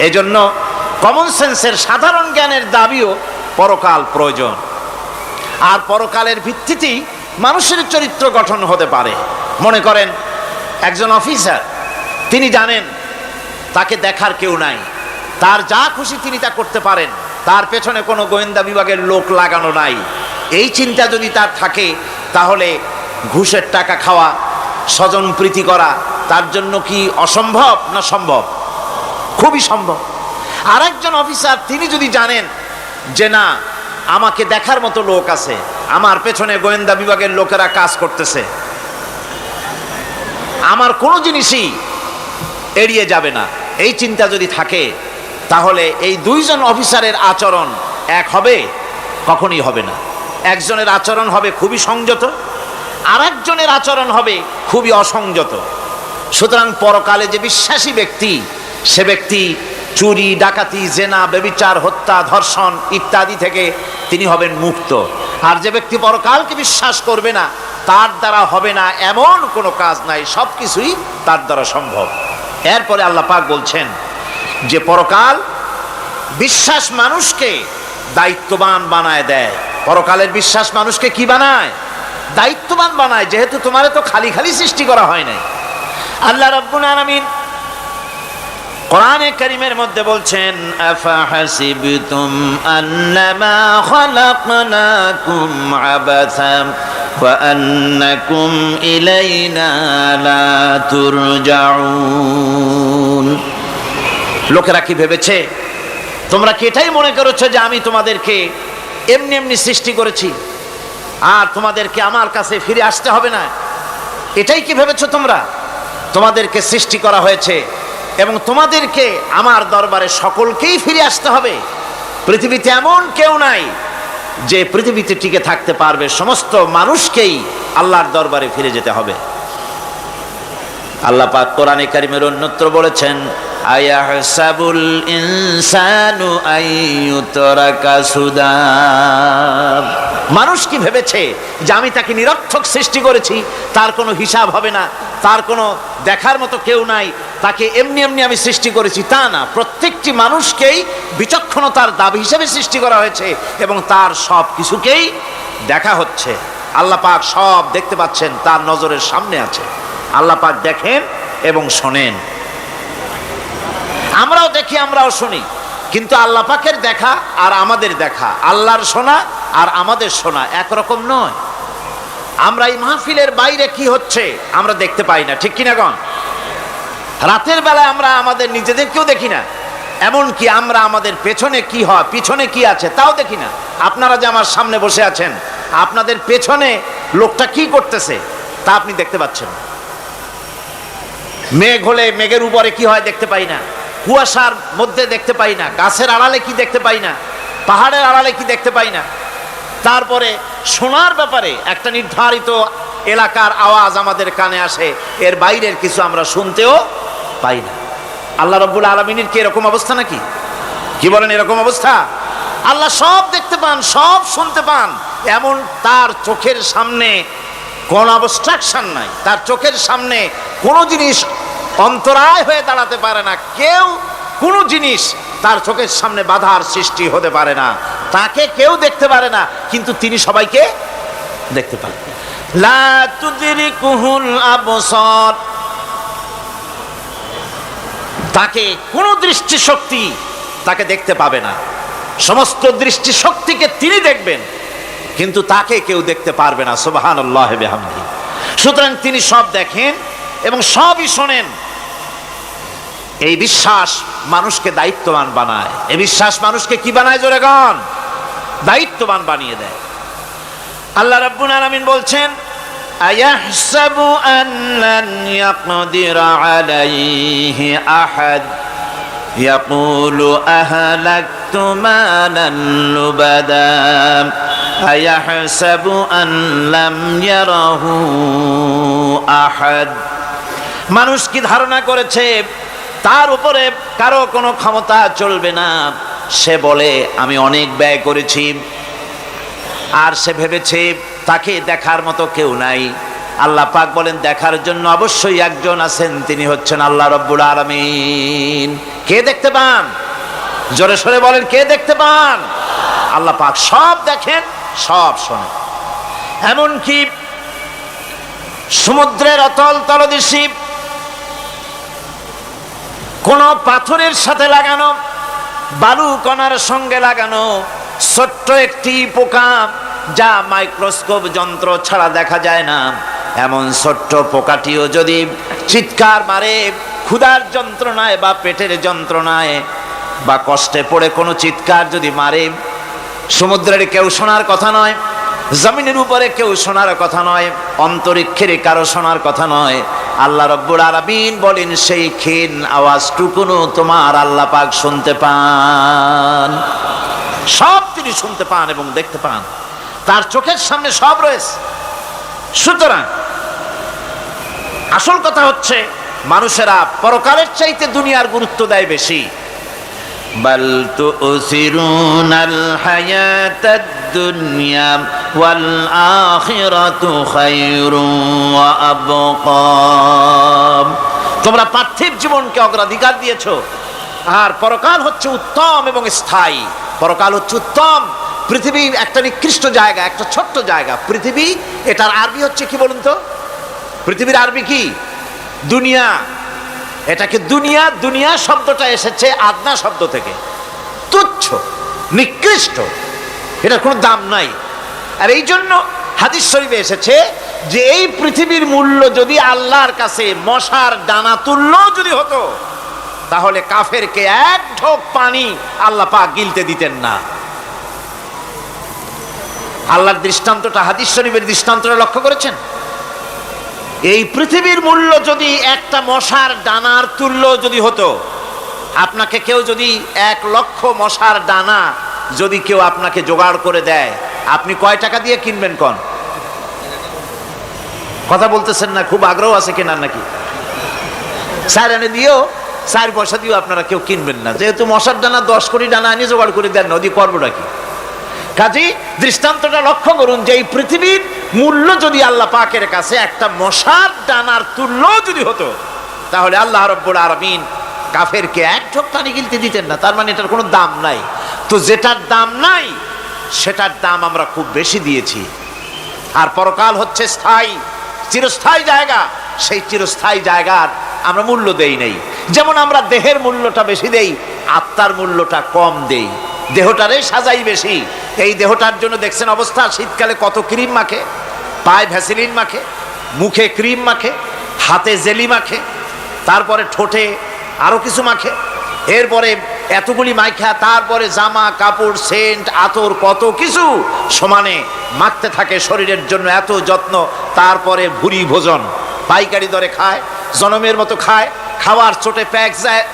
এজন্য কমন সেন্সের, সাধারণ জ্ঞানের দাবিও পরকাল প্রয়োজন। আর পরকালের ভিত্তিতেই মানুষের চরিত্র গঠন হতে পারে। মনে করেন একজন অফিসার, তিনি জানেন তাকে দেখার কেউ নাই, তার যা খুশি তিনি তা করতে পারেন, তার পেছনে কোনো গোয়েন্দা বিভাগের লোক লাগানো নাই। এই চিন্তা যদি তার থাকে, তাহলে ঘুষের টাকা খাওয়া, স্বজন প্রীতি করা তার জন্য কি অসম্ভব না সম্ভব? খুবই সম্ভব। আর একজন অফিসার, তিনি যদি জানেন যে না, আমাকে দেখার মতো লোক আছে, আমার পেছনে গোয়েন্দা বিভাগের লোকেরা কাজ করতেছে, আমার কোনো জিনিসই এড়িয়ে যাবে না, এই চিন্তা যদি থাকে, তাহলে এই দুইজন অফিসারের আচরণ এক হবে? কখনই হবে না। একজনের আচরণ হবে খুবই সংযত, আর একজনের আচরণ হবে খুবই অসংযত। সুতরাং পরকালে যে বিশ্বাসী ব্যক্তি, সে ব্যক্তি চুরি, ডাকাতি, জেনা, ব্যভিচার, হত্যা, ধর্ষণ ইত্যাদি থেকে তিনি হবেন মুক্ত। আর যে ব্যক্তি পরকালকে বিশ্বাস করবে না, তার দ্বারা হবে না এমন কোনো কাজ নাই, সব কিছুই তার দ্বারা সম্ভব। এরপরে আল্লাহ পাক বলছেন, যে পরকাল বিশ্বাস মানুষকে দায়িত্ববান বানায় দেয়। পরকালের বিশ্বাস মানুষকে কি বানায়? দায়িত্ববান বানায়, যেহেতু তোমারে তো খালি খালি সৃষ্টি করা হয় নাই। আল্লাহ রাব্বুল আলামিন কোরআনে কারীমের মধ্যে বলছেন, আফাহাসিবতুম আন্নামা খালাকনাকুম আবাসা ওয়া আন্নাকুম ইলাইনা লা তুরজাউন। লোকেরা কি ভেবেছে? তোমরা কি এটাই মনে করেছো যে আমি তোমাদেরকে এমনি এমনি সৃষ্টি করেছি আর তোমাদেরকে আমার কাছে ফিরে আসতে হবে না? এটাই কি ভেবেছো তোমরা? তোমাদেরকে সৃষ্টি করা হয়েছে এবং তোমাদেরকে আমার দরবারে সকলকেই ফিরে আসতে হবে। পৃথিবীতে এমন কেউ নাই যে পৃথিবীতে টিকে থাকতে পারবে, সমস্ত মানুষকেই আল্লাহর দরবারে ফিরে যেতে হবে। আল্লাহ পাক কোরআনে কারীমের অন্যত্র বলেছেন, আয়াহসাবুল ইনসানু আইয়ুতরাকা সুদা। মানুষ কি ভেবেছে যে আমি তাকে নিরর্থক সৃষ্টি করেছি, তার কোনো হিসাব হবে না, তার কোনো দেখার মতো কেউ নাই, তাকে এমনি এমনি আমি সৃষ্টি করেছি? তা না, প্রত্যেকটি মানুষকেই বিচক্ষণতার দাবি হিসেবে সৃষ্টি করা হয়েছে এবং তার সব কিছুকেই দেখা হচ্ছে। আল্লাহ পাক সব দেখতে পাচ্ছেন, তার নজরের সামনে আছে। আল্লাহ পাক দেখেন এবং শোনেন। আমরাও দেখি, আমরাও শুনি, কিন্তু আল্লাহ পাকের দেখা আর আমাদের দেখা, আল্লাহর শোনা আর আমাদের শোনা একরকম নয়। আমরা এই মাহফিলের বাইরে কি হচ্ছে আমরা দেখতে পাই না, ঠিক কিনা গণ? রাতের বেলায় আমরা আমাদের নিজেদেরকেও দেখি না, এমনকি আমরা আমাদের পেছনে কি হয়, পিছনে কি আছে তাও দেখি না। আপনারা যে আমার সামনে বসে আছেন, আপনাদের পেছনে লোকটা কি করতেছে তা আপনি দেখতে পাচ্ছেন। মেঘ হলে মেঘের উপরে কি হয় দেখতে পাই না, কুয়াশার মধ্যে দেখতে পাই না, গাছের আড়ালে কি দেখতে পাই না, পাহাড়ের আড়ালে কি দেখতে পাই না। তারপরে শোনার ব্যাপারে একটা নির্ধারিত এলাকার আওয়াজ আমাদের কানে আসে, এর বাইরের কিছু আমরা শুনতেও পাই না। আল্লাহ রাব্বুল আলামিনের কি এরকম অবস্থা নাকি? কি বলেন, এরকম অবস্থা? আল্লাহ সব দেখতে পান, সব শুনতে পান, এমন তার চোখের সামনে কোন অবস্ট্রাকশন নাই, তার চোখের সামনে কোনো জিনিস অন্তরায় হয়ে দাঁড়াতে পারে না, কেউ কোনো জিনিস তার চোখের সামনে বাধার সৃষ্টি হতে পারে না। তাকে কেউ দেখতে পারে না, কিন্তু তিনি সবাইকে দেখতে পান। লা তুদরিকুহুল আবসার, তাকে কোনো দৃষ্টিশক্তি তাকে দেখতে পাবে না। সমস্ত দৃষ্টিশক্তিকে তিনি দেখবেন, কিন্তু তাকে কেউ দেখতে পারবে না। সুবহানাল্লাহ ওয়া বিহামদিহি। সুতরাং তিনি সব দেখেন এবং সবই শোনেন। এই বিশ্বাস মানুষকে দায়িত্ববান বানায়। এই বিশ্বাস মানুষকে কি বানায় জোরে গান? দায়িত্ববান বানিয়ে দেয়। আল্লাহ রাব্বুল আলামিন বলছেন, আয়াহসাবু আল্লান ইয়াকদিরা আলাইহি আহাদ ইয়াকুলু আহলাকতু মালান লুবাদা আয়াহসাবু আন লাম ইয়ারাহু আহাদ। মানুষ কি ধারণা করেছে তার উপরে কারো কোনো ক্ষমতা চলবে না? সে বলে আমি অনেক ব্যয় করেছি, আর সে ভেবেছে তাকে দেখার মতো কেউ নাই। আল্লাহ পাক বলেন, দেখার জন্য অবশ্যই একজন আছেন, তিনি হচ্ছেন আল্লাহ রাব্বুল আলামিন। কে দেখতে পান? জোরে সরে বলেন, কে দেখতে পান? আল্লাহ পাক সব দেখেন, সব শোনেন। এমনকি সমুদ্রের অতল তলদেশে কোন পাথরের সাথে লাগানো, বালু কণার সঙ্গে লাগানো ছোট্ট একটি পোকা, যা মাইক্রোস্কোপ যন্ত্র ছাড়া দেখা যায় না, এমন ছোট্ট পোকাটিও যদি চিৎকার মারে ক্ষুধার যন্ত্রণায় বা পেটের যন্ত্রণায় বা কষ্টে পড়ে কোনো চিৎকার যদি মারে, সমুদ্রের কেউ শোনার কথা নয়, জমিনের উপরে কেউ শোনার কথা নয়, অন্তরিক্ষের কারো শোনার কথা নয়। আল্লাহ রাব্বুল আলামিন বলেন, সেই ক্ষীণ আওয়াজটুকুনো তোমার আল্লাহ পাক শুনতে পান। সব তিনি শুনতে পান এবং দেখতে পান, তার চোখের সামনে সব রয়েছে। সুতরাং আসল কথা হচ্ছে, মানুষেরা পরকালের চাইতে দুনিয়ার গুরুত্ব দেয় বেশি। বাল তুসিরুনাল হায়াতাদ দুনিয়া ওয়াল আখিরাতু খায়রুন ওয়া আবকা। তোমরা পার্থিব জীবনকে অগ্রাধিকার দিয়েছো, আর পরকাল হচ্ছে উত্তম এবং স্থায়ী। পরকাল হচ্ছে উত্তম। পৃথিবী একটা নিকৃষ্ট জায়গা, একটা ছোট্ট জায়গা পৃথিবী। এটার আরবি হচ্ছে কি বলুন তো? পৃথিবীর আরবি কি? দুনিয়া। এটাকে দুনিয়া, দুনিয়া শব্দটা এসেছে আদনা শব্দ থেকে, তুচ্ছ, নিকৃষ্ট, এটার কোনো দাম নাই। আর এই জন্য হাদিস শরীফে এসেছে যে এই পৃথিবীর মূল্য যদি আল্লাহর কাছে মশার ডানা তুল্য যদি হতো, তাহলে কাফেরকে এক ঢোক পানি আল্লাহ পাক গিলতে দিতেন না। আল্লাহর দৃষ্টান্তটা, হাদিস শরীফের দৃষ্টান্তটা লক্ষ্য করেছেন? এই পৃথিবীর মূল্য যদি একটা মশার ডানার তুল্য যদি হতো, আপনাকে কেউ যদি 1,00,000 মশার ডানা যদি কেউ আপনাকে জোগাড় করে দেয়, আপনি কয় টাকা দিয়ে কিনবেন? কোন কথা বলতেছেন না? খুব আগ্রহ আছে কেনার নাকি? 4 আনা দিয়েও, 4 পয়সা দিয়েও আপনারা কেউ কিনবেন না, যেহেতু মশার ডানা 10 কোটি ডানা আনি জোগাড় করে দেন না, ওদি করবোটা কি? কাজী দৃষ্টান্তটা লক্ষ্য করুন যে এই পৃথিবীর মূল্য যদি আল্লাহ পাকের কাছে একটা মশার ডানার তুল্য যদি হতো, তাহলে আল্লাহ রাব্বুল আলামিন কাফেরকে এক ঢোক পানি গিলতে দিতেন না। তার মানে এটার কোনো দাম নাই। তো যেটার দাম নাই সেটার দাম আমরা খুব বেশি দিয়েছি। আর পরকাল হচ্ছে স্থায়ী, চিরস্থায়ী জায়গা। সেই চিরস্থায়ী জায়গার আমরা মূল্য দেই নাই। যেমন আমরা দেহের মূল্যটা বেশি দেই, আত্মার মূল্যটা কম দেই। দেহটারে সাজাই বেশি। এই দেহটার জন্য দেখছেন অবস্থা, শীতকালে কত ক্রিম মাখে, পায়ে ভ্যাসলিন মাখে, মুখে ক্রিম মাখে, হাতে জেলি মাখে, তারপরে ঠোঁটে আরো কিছু মাখে, এরপরে এতগুলি মাইখা তারপরে জামা কাপড় সেন্ট আতর কত কিছু সমানে মাখতে থাকে শরীরের জন্য, এত যত্ন। তারপরে ভুরি ভোজন পাইকারি দরে খায়, জনমের মতো খায়। খাওয়ার চোটে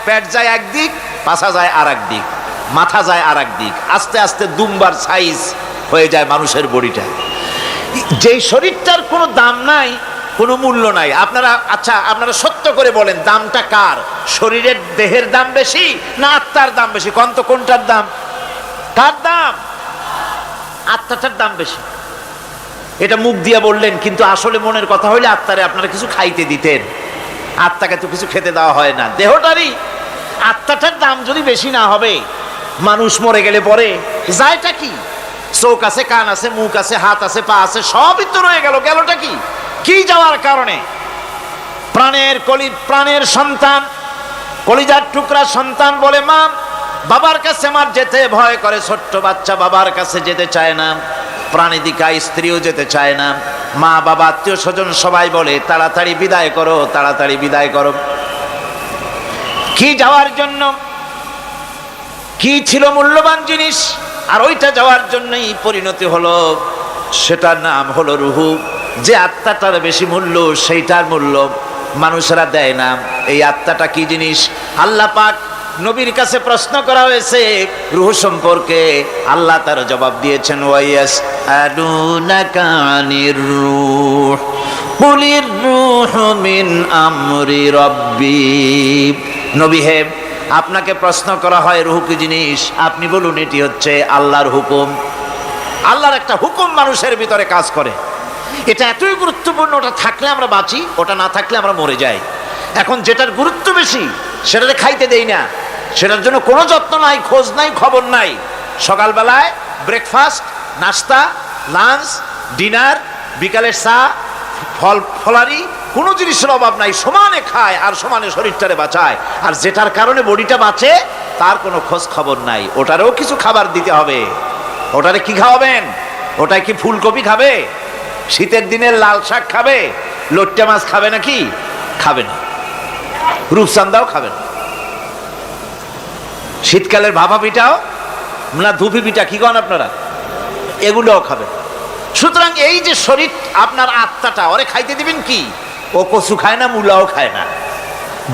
পেট যায় একদিক, পাছা যায় আর একদিক, মাথা যায় আর একদিক, আস্তে আস্তে দুমবার সাইজ হয়ে যায় মানুষের বডিটা। যেই শরীরটার কোনো দাম নাই, কোনো মূল্য নাই। আপনারা আচ্ছা, আপনারা সত্য করে বলেন, দামটা কার? শরীরের দেহের দাম বেশি না আত্মার দাম বেশি? কোন তো কোনটার দাম? কার দাম? আত্মাটার দাম বেশি। এটা মুখ দিয়ে বললেন, কিন্তু আসলে মনের কথা হইলে আত্মারে আপনারা কিছু খাইতে দিতেন। আত্মাকে তো কিছু খেতে দেওয়া হয় না, দেহটারই। আত্মাটার দাম যদি বেশি না হবে, মানুষ মরে গেলে পরে যায়টা কি? চোখ আছে, কান আছে, মুখ আছে, হাত আছে, পা আছে, সবই তো রয়ে গেল। গেলটা কি? কি যাওয়ার কারণে? প্রাণের সন্তান, কলিজার টুকরা সন্তান বলে মা, বাবার কাছে আমার যেতে ভয় করে। ছোট্ট বাচ্চা বাবার কাছে যেতে চায় না, প্রাণীদিকা স্ত্রীও যেতে চায় না। মা বাবা আত্মীয় স্বজন সবাই বলে তাড়াতাড়ি বিদায় করো, তাড়াতাড়ি বিদায় করো। কি যাওয়ার জন্য? কি ছিল মূল্যবান জিনিস, আর ওইটা যাওয়ার জন্যই পরিণতি হলো, সেটার নাম হলো রুহু। যে আত্মাটার বেশি মূল্য, সেইটার মূল্য মানুষেরা দেয় না। এই আত্মাটা কি জিনিস? আল্লাহ পাক নবীর কাছে প্রশ্ন করা হয়েছে রূহ সম্পর্কে, আল্লাহ তার জবাব দিয়েছেন, ওয়াইয়াস আদুনাকা আনির রূহ কুলির রূহু মিন আমরি রাব্বি। নবী হে, আপনাকে প্রশ্ন করা হয় রূহ কি জিনিস, আপনি বলুন এটি হচ্ছে আল্লাহর হুকুম। আল্লাহর একটা হুকুম মানুষের ভিতরে কাজ করে। এটা এতই গুরুত্বপূর্ণ, ওটা থাকলে আমরা বাঁচি, ওটা না থাকলে আমরা মরে যাই। এখন যেটার গুরুত্ব বেশি সেটাতে খাইতে দেই না, সেটার জন্য কোনো যত্ন নাই, খোঁজ নাই, খবর নাই। সকালবেলায় ব্রেকফাস্ট, নাস্তা, লাঞ্চ, ডিনার, বিকালের চা, ফলারি, কোনো জিনিসের অভাব নাই, সমানে খায় আর সমানে শরীরটারে বাঁচায়। আর যেটার কারণে বডিটা বাঁচে তার কোনো খোঁজ খবর নাই, ওটারেও কিছু খাবার দিতে হবে। ওটারে কি খাওয়াবেন? ওটায় কি ফুলকপি খাবে? শীতের দিনের লাল শাক খাবে? লট্টা মাছ খাবে নাকি? খাবে না। রূপচান্দাও খাবে না। শীতকালের ভাপা পিঠাও না, ধুপি পিঠা কি কন আপনারা, এগুলোও খাবে। সুতরাং এই যে শরীর, আপনার আত্মাটা, ওরে খাইতে দিবেন কি? ও কচু খায় না, মূলাও খায় না,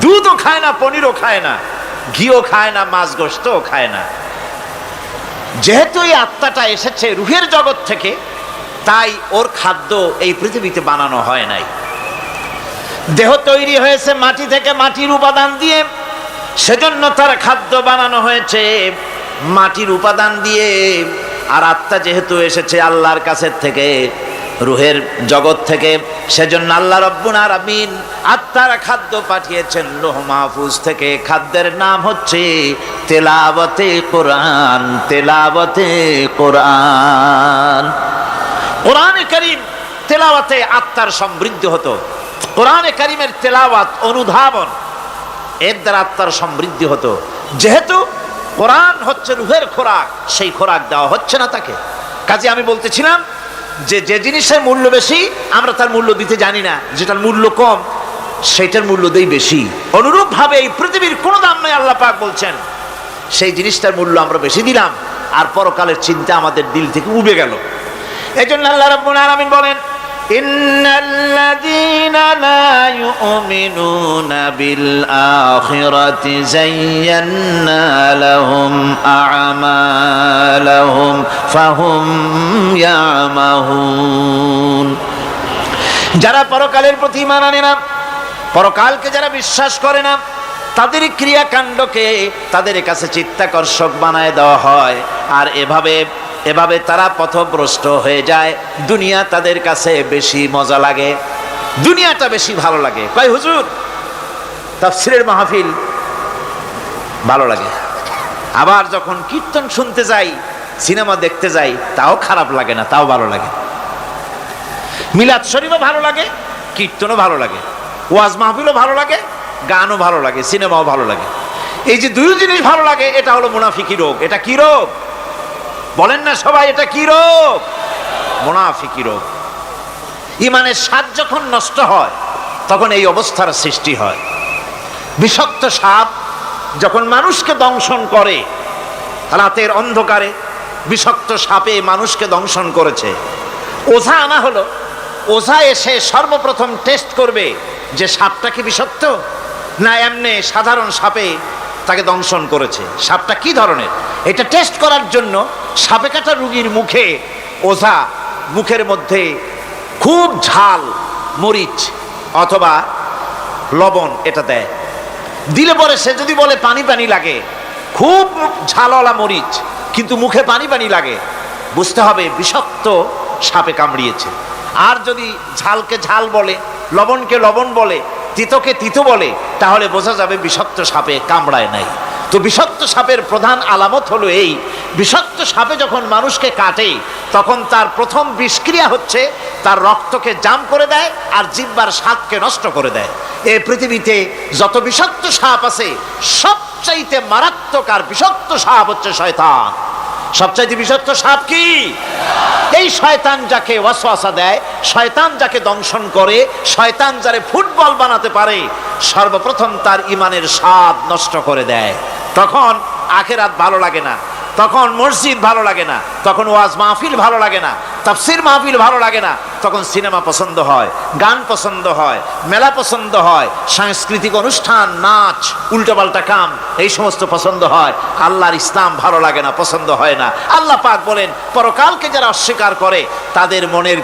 দুধও খায় না, পনিরও খায় না, ঘিও খায় না, মাছ গোশতও খায় না। যেহেতু এই আত্মাটা এসেছে রুহের জগৎ থেকে, তাই ওর খাদ্য এই পৃথিবীতে বানানো হয় নাই। দেহ তৈরি হয়েছে মাটি থেকে, মাটির উপাদান দিয়ে, সেজন্য তার খাদ্য বানানো হয়েছে মাটির উপাদান দিয়ে। আর আত্মা যেহেতু এসেছে আল্লাহর কাছের থেকে, রুহের জগৎ থেকে। সেজন্য আল্লাহ রাব্বুল আলামিন আত্মার খাদ্য পাঠিয়েছেন লৌহ মাহফুজ থেকে। খাদ্যের নাম হচ্ছে তেলাওয়াতে কোরআন, তেলাওয়াতে কোরআন। কোরআনে কারীম তেলাওয়াতে আত্মার সমৃদ্ধি হতো। কোরআনে কারীমের তেলাওয়াত অনুধাবন, এর দ্বারা আত্মার সমৃদ্ধি হতো। যেহেতু কোরআন হচ্ছে রুহের খোরাক, সেই খোরাক দেওয়া হচ্ছে না তাকে। কাজে আমি বলতেছিলাম যে যে জিনিসের মূল্য বেশি আমরা তার মূল্য দিতে জানি না, যেটার মূল্য কম সেইটার মূল্য দেই বেশি। অনুরূপভাবে এই পৃথিবীর কোনো দাম নাই, আল্লাহ পাক বলছেন সেই জিনিসটার মূল্য আমরা বেশি দিলাম, আর পরকালের চিন্তা আমাদের দিল থেকে উবে গেল। এই জন্য আল্লাহ রাব্বুল আলামিন বলেন, ইন্নাল্লাযীনা লা ইউমিনুনা বিল আখিরাতি যায়্যান্না লাহুম আ'মালাহুম ফাহুম ইয়ামাহুন। যারা পরকালের প্রতি ঈমান আনে না, পরকালকে যারা বিশ্বাস করে না, তাদের ক্রিয়াকাণ্ডকে তাদের কাছে চিত্তাকর্ষক বানায় দেওয়া হয়, আর এভাবে তারা পথভ্রষ্ট হয়ে যায়। দুনিয়া তাদের কাছে বেশি মজা লাগে, দুনিয়াটা বেশি ভালো লাগে। কয় হুজুর তাফসীরের মাহফিল ভালো লাগে, আবার যখন কীর্তন শুনতে যাই, সিনেমা দেখতে যাই, তাও খারাপ লাগে না, তাও ভালো লাগে। মিলাদ শরীফও ভালো লাগে, কীর্তনও ভালো লাগে, ওয়াজ মাহফিলও ভালো লাগে, গানও ভালো লাগে, সিনেমাও ভালো লাগে। এই যে দুই জিনিস ভালো লাগে, এটা হলো মুনাফিকি রোগ। এটা কি রোগ বলেন না সবাই? এটা কি রোগ? মুনাফিকি রোগ। ইমানের স্বাদ যখন নষ্ট হয় তখন এই অবস্থার সৃষ্টি হয়। বিষাক্ত সাপ যখন মানুষকে দংশন করে, রাতের অন্ধকারে বিষাক্ত সাপে মানুষকে দংশন করেছে, ওঝা আনা হলো। ওঝা এসে সর্বপ্রথম টেস্ট করবে যে সাপটা কি বিষাক্ত না এমনি সাধারণ সাপে তাকে দংশন করেছে, সাপটা কি ধরনের। এটা টেস্ট করার জন্য সাপে কাটা রোগীর মুখে ওঝা মুখের মধ্যে খুব ঝাল মরিচ অথবা লবণ এটা দেয়। দিলে পরে সে যদি বলে পানি পানি লাগে, খুব ঝালওয়ালা মরিচ কিন্তু মুখে পানি পানি লাগে, বুঝতে হবে বিষাক্ত সাপে কামড়িয়েছে। আর যদি ঝালকে ঝাল বলে, লবণকে লবণ বলে, তিতকে তিতো বলে, তাহলে বোঝা যাবে বিষাক্ত সাপে কামড়ায় নাই। তো বিষাক্ত সাপের প্রধান আলামত হলো এই, বিষাক্ত সাপে যখন মানুষকে কাটে তখন তার প্রথম বিষক্রিয়া হচ্ছে তার রক্তকে জাম করে দেয় আর জিহ্বার স্বাদকে নষ্ট করে দেয়। এই পৃথিবীতে যত বিষাক্ত সাপ আছে সবচাইতে মারাত্মক আর বিষাক্ত সাপ হচ্ছে শয়তান। সবচাইতে বিষাক্ত সাপ কি? এই শয়তান যাকে ওয়াসওয়াসা দেয়, শয়তান যাকে দংশন করে, শয়তান যারে ফুটবল বানাতে পারে, সর্বপ্রথম তার ইমানের স্বাদ নষ্ট করে দেয়। তখন আখিরাত ভালো লাগে না, তখন মসজিদ ভালো লাগে না, তখন ওয়াজ মাহফিল ভালো লাগে না, তাফসীর মাহফিল ভালো লাগে না, তখন সিনেমা পছন্দ হয়, গান পছন্দ হয়, মেলা পছন্দ হয়, সাংস্কৃতিক অনুষ্ঠান, নাচ, উল্টোপাল্টা কাম, এই সমস্ত পছন্দ হয়। আল্লাহর ইসলাম ভালো লাগে না, পছন্দ হয় না। আল্লাহ পাক বলেন পরকালকে যারা অস্বীকার করে তাদের মনের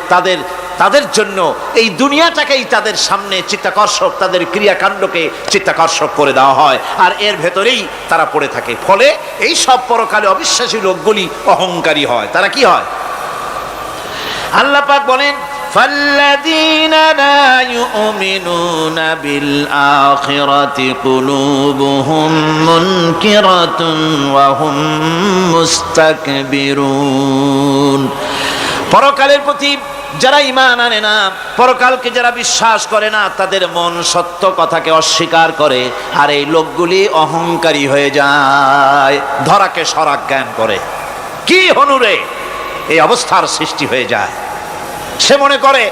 তাদের জন্য এই দুনিয়াটাকেই তাদের সামনে চিত্তাকর্ষক, তাদের ক্রিয়াকাণ্ডকে চিত্তাকর্ষক করে দেওয়া হয়, আর এর ভেতরেই তারা পড়ে থাকে। ফলে এই সব পরকালে অবিশ্বাসী লোকগুলি অহংকারী হয়। তারা কি হয়? আল্লাহ পাক বলেন ফাল্লাযীনা লা ইউমিনুনা বিল আখিরাতি কুলুবুহুম মুনকিরাতুন ওয়া হুম মুস্তাকবিরুন। পরকালের প্রতি যারা ঈমান আনে না, পরকালকে যারা বিশ্বাস করে না, তাদের মন সত্য কথাকে অস্বীকার করে, আর এই লোকগুলি অহংকারী হয়ে যায়, ধরাকে সরাক জ্ঞান করে। কি হনুরে এই অবস্থার সৃষ্টি হয়ে যায়। সে মনে করে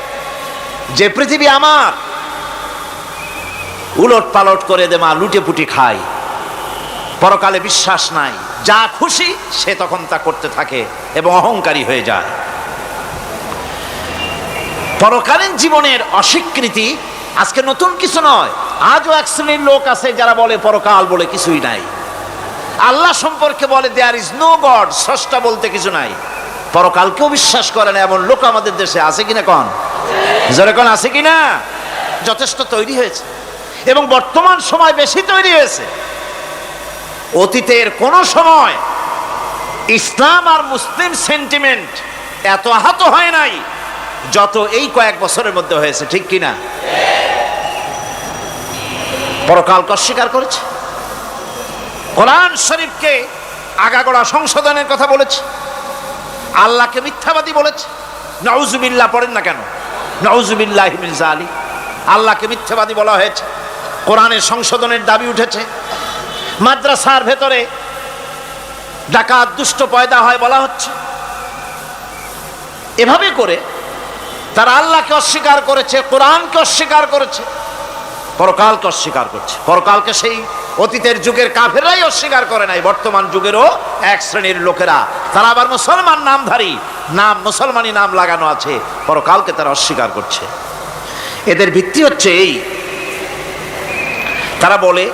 যে পৃথিবী আমার, উলট পালট করে দেমা লুটে পুটি খাই, পরকালে বিশ্বাস নাই, যা খুশি সে তখন তা করতে থাকে এবং অহংকারী হয়ে যায়। পরকালীন জীবনের অস্বীকৃতি আজকে নতুন কিছু নয়। আজও এক শ্রেণীর লোক আছে যারা বলে পরকাল বলে কিছুই নাই, আল্লাহ সম্পর্কে বলে দেয়ার ইজ নো গড, স্রষ্টা বলতে কিছু নাই, পরকালকেও বিশ্বাস করে না এমন লোক আমাদের দেশে আছে কিনা? কোন জোরে কোন আছে কিনা? যথেষ্ট তৈরি হয়েছে এবং বর্তমান সময় বেশি তৈরি হয়েছে। অতীতের কোন সময় ইসলাম আর মুসলিম সেন্টিমেন্ট এত আহত হয় নাই যত এই কয়েক বছরের মধ্যে হয়েছে, ঠিক কিনা? পরকালকে অস্বীকার করেছে, কোরআন শরীফকে আগাগোড়া সংশোধনের কথা বলেছে, আল্লাহকে মিথ্যাবাদী বলেছে। নাউজুবিল্লাহ পড়েন না কেন? নাউজুবিল্লাহি মিন যালিক। আল্লাহকে মিথ্যাবাদী বলা হয়েছে, কোরআনের সংশোধনের দাবি উঠেছে। মাদ্রাসার ভেতরে ডাকাত দুষ্ট পয়দা হয় বলা হচ্ছে। এভাবে করে তারা আল্লাহকে অস্বীকার করেছে, কোরআনকে অস্বীকার করেছে, পরকালকে অস্বীকার করছে। পরকালকে সেই অতীতের যুগের কাফেররাই অস্বীকার করে নাই, বর্তমান যুগেরও এক শ্রেণীর লোকেরা, তারা আবার মুসলমান নামধারী, নাম মুসলমানি নাম লাগানো আছে, পরকালকে তারা অস্বীকার করছে। এদের ভিত্তি হচ্ছে এই, তারা বলে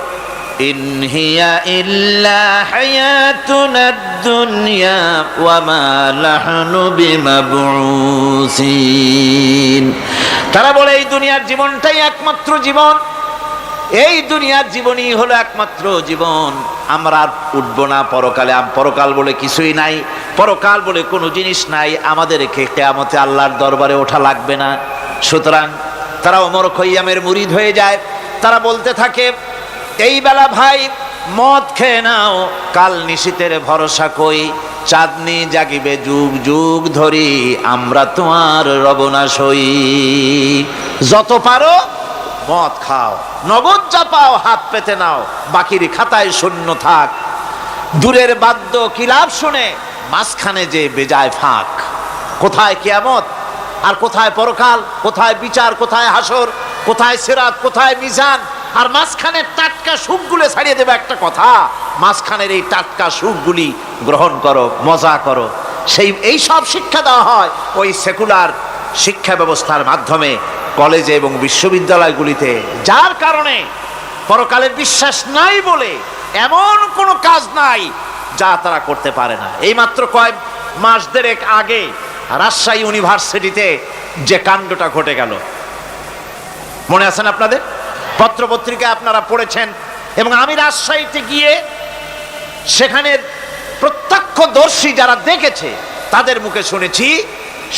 ইন হিয়া ইল্লা হায়াতুনাদ দুনিয়া ওয়া মা নাহনু বিমাবউসিন। তারা বলে এই দুনিয়ার জীবনটাই একমাত্র জীবন, এই দুনিয়ার জীবনই হলো একমাত্র জীবন, আমরা আর উঠবো না পরকালে। পরকাল বলে কিছুই নাই, পরকাল বলে কোনো জিনিস নাই, আমাদেরকে কিয়ামতে আল্লাহর দরবারে ওঠা লাগবে না। সুতরাং তারা ওমর খৈয়ামের মুরিদ হয়ে যায়। তারা বলতে থাকে, এই বেলা ভাই মদ খেয়ে নাও, কাল নিশীতের ভরসা কই, চাঁদনি জাগিবে যুগ যুগ ধরি, আমরা তোমার রবনা সই। যত পারো মদ খাও, নগদ যা পাও হাত পেতে নাও, বাকির খাতায় শূন্য থাক। দূরের বাদ্য কিলাপ শুনে মাঝখানে যে বেজায় ফাঁক। কোথায় কিয়ামত আর কোথায় পরকাল, কোথায় বিচার, কোথায় হাসর, কোথায় সিরাত, কোথায় মিজান, আর মাঝখানে টাটকা সুখগুলো ছাড়িয়ে দেবে একটা কথা, মাঝখানের এই টাটকা সুখগুলি গ্রহণ করো, মজা করো। এই সব শিক্ষা দেওয়া হয় ওই সেকুলার শিক্ষা ব্যবস্থার মাধ্যমে কলেজে এবং বিশ্ববিদ্যালয়গুলিতে, যার কারণে পরকালের বিশ্বাস নাই বলে এমন কোনো কাজ নাই যা তারা করতে পারে না। এই মাত্র কয়েক মাস দেড়েক আগে রাজশাহী ইউনিভার্সিটিতে যে কাণ্ডটা ঘটে গেল, মনে আছেন আপনাদের? পত্রপত্রিকা আপনারা পড়েছেন, এবং আমি রাজশাহীতে গিয়ে সেখানের প্রত্যক্ষদর্শী যারা দেখেছে তাদের মুখে শুনেছি,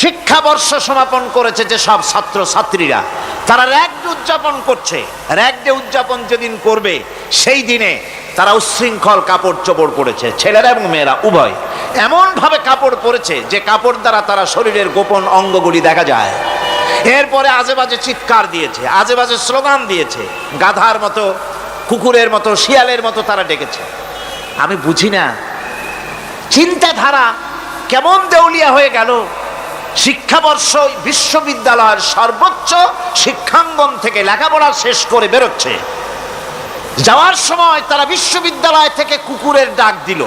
শিক্ষাবর্ষ সমাপন করেছে যে সব ছাত্র ছাত্রীরা, তারা র্যাগ ডে উদযাপন করছে। র্যাগ ডে উদযাপন যেদিন করবে সেই দিনে তারা উচ্ছৃঙ্খল কাপড় চোপড় পরেছে, ছেলেরা এবং মেয়েরা উভয়, এমন ভাবে কাপড় পরেছে যে কাপড় দ্বারা তারা শরীরের গোপন অঙ্গগুলি দেখা যায়। এরপরে আজে বাজে চিৎকার দিয়েছে, আজে বাজে স্লোগান দিয়েছে, গাধার মতো, কুকুরের মতো, শিয়ালের মতো তারা ডেকেছে। আমি বুঝি না চিন্তাধারা কেমন দেউলিয়া হয়ে গেল। শিক্ষাবর্ষ বিশ্ববিদ্যালয়ের সর্বোচ্চ শিক্ষাঙ্গন থেকে লেখাপড়া শেষ করে বেরোচ্ছে, যাওয়ার সময় তারা বিশ্ববিদ্যালয় থেকে কুকুরের ডাক দিল,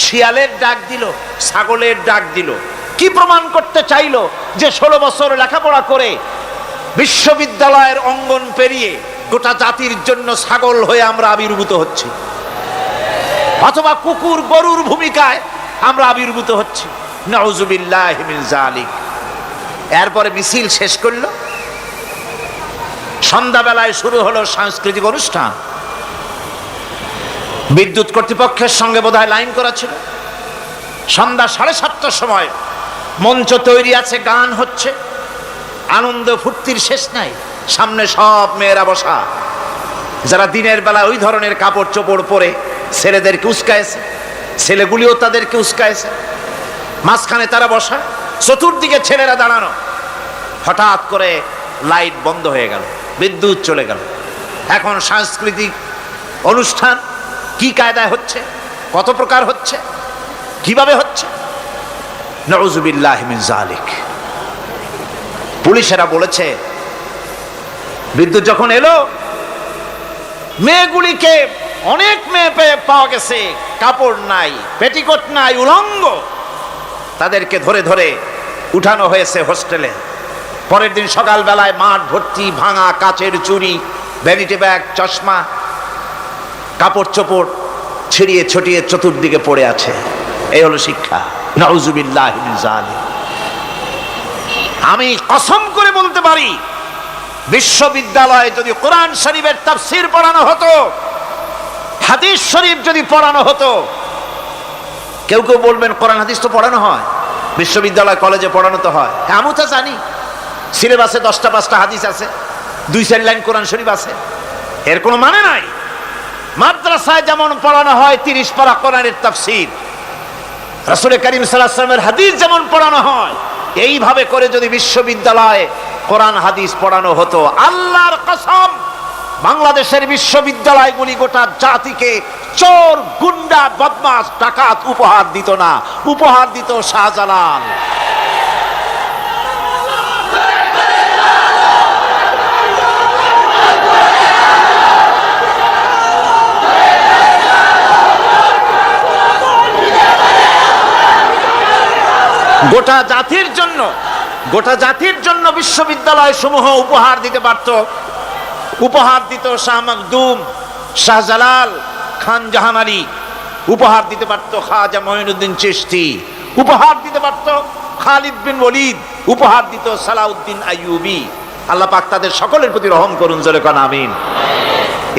শিয়ালের ডাক দিল, ছাগলের ডাক দিল। কি প্রমাণ করতে চাইলো? যে 16 বছর লেখাপড়া করে বিশ্ববিদ্যালয়ের অঙ্গন পেরিয়ে গোটা জাতির জন্য ছাগল হয়ে আমরা আবির্ভূত হচ্ছি, অথবা কুকুর গরুর ভূমিকায় আমরা আবির্ভূত হচ্ছি। নাউজুবিল্লাহি মিন যালিক। এরপরে মিছিল শেষ করলো, সন্ধ্যাবেলায় শুরু হলো সাংস্কৃতিক অনুষ্ঠান। বিদ্যুৎ কর্তৃপক্ষের সঙ্গে বোধহয় লাইন করা ছিল। সন্ধ্যা 7:30টার সময় মঞ্চ তৈরি আছে, গান হচ্ছে, আনন্দ ফুর্তির শেষ নাই। সামনে সব মেয়েরা বসা, যারা দিনের বেলা ওই ধরনের কাপড় চোপড় পরে ছেলেদেরকে উস্কায়েছে, ছেলেগুলিও তাদেরকে উস্কায়েছে। মাঝখানে তারা বসা, চতুর্দিকে ছেলেরা দাঁড়ানো। হঠাৎ করে লাইট বন্ধ হয়ে গেল, বিদ্যুৎ চলে গেল। এখন সাংস্কৃতিক অনুষ্ঠান কি কায়দায় হচ্ছে, কত প্রকার হচ্ছে, কিভাবে হচ্ছে? নাউজুবিল্লাহি মিন যালিক। পুলিশেরা বলেছে বিদ্যুৎ যখন এলো, মেয়েগুলিকে অনেক মেয়ে পাওয়া গেছে, কাপড় নাই, পেটিকোট নাই, উলঙ্গ, তাদেরকে ধরে ধরে উঠানো হয়েছে হোস্টেলে। পরের দিন সকালবেলায় মাঠ ভর্তি ভাঙা কাচের চুড়ি, ভ্যানিটি ব্যাগ, চশমা, কাপড় চোপড় ছিড়িয়ে ছটিয়ে চতুর্দিকে পড়ে আছে। এই হলো শিক্ষা। নাউজুবিল্লাহি মিন যালিক। আমি কসম করে বলতে পারি, বিশ্ববিদ্যালয়ে যদি কোরআন শরীফের তাফসীর পড়ানো হতো, হাদিস শরীফ যদি পড়ানো হতো, কেউ কেউ বলবেন কোরআন হাদিস তো পড়ানো হয়, বিশ্ববিদ্যালয় কলেজে পড়ানো তো হয়। আমি তো জানি সিলেবাসে 10টা 5টা হাদিস আছে, 2-4 লাইন কোরআন শরীফ আছে, এর কোনো মানে নাই। মাদ্রাসায় যেমন পড়ানো হয় 30 পারা কোরআনের তাফসীর, রাসূল করিম সাল্লাল্লাহু আলাইহি ওয়াসাল্লামের হাদিস যেমন পড়ানো হয়, এইভাবে করে যদি বিশ্ববিদ্যালয়ে কোরআন হাদিস পড়ানো হতো, আল্লাহর কসম বাংলাদেশের বিশ্ববিদ্যালয়গুলি গোটা জাতিকে চোর, গুন্ডা, বদমাশ, ডাকাত উপহার দিত না, উপহার দিত শাহজালাল। গোটা জাতির জন্য বিশ্ববিদ্যালয় সমূহ উপহার দিতে পারত। উপহার দিত শাহ মখদুম, শাহজালাল, খান জাহান আলী, উপহার দিতে পারত খাজা মঈনুদ্দিন চিশতি, উপহার দিতে পারত খালিদ বিন ওলীদ, উপহার দিত সালাউদ্দিন আইয়ুবী। আল্লাহ পাক তাদের সকলের প্রতি রহম করুন, জোরে কোন আমিন।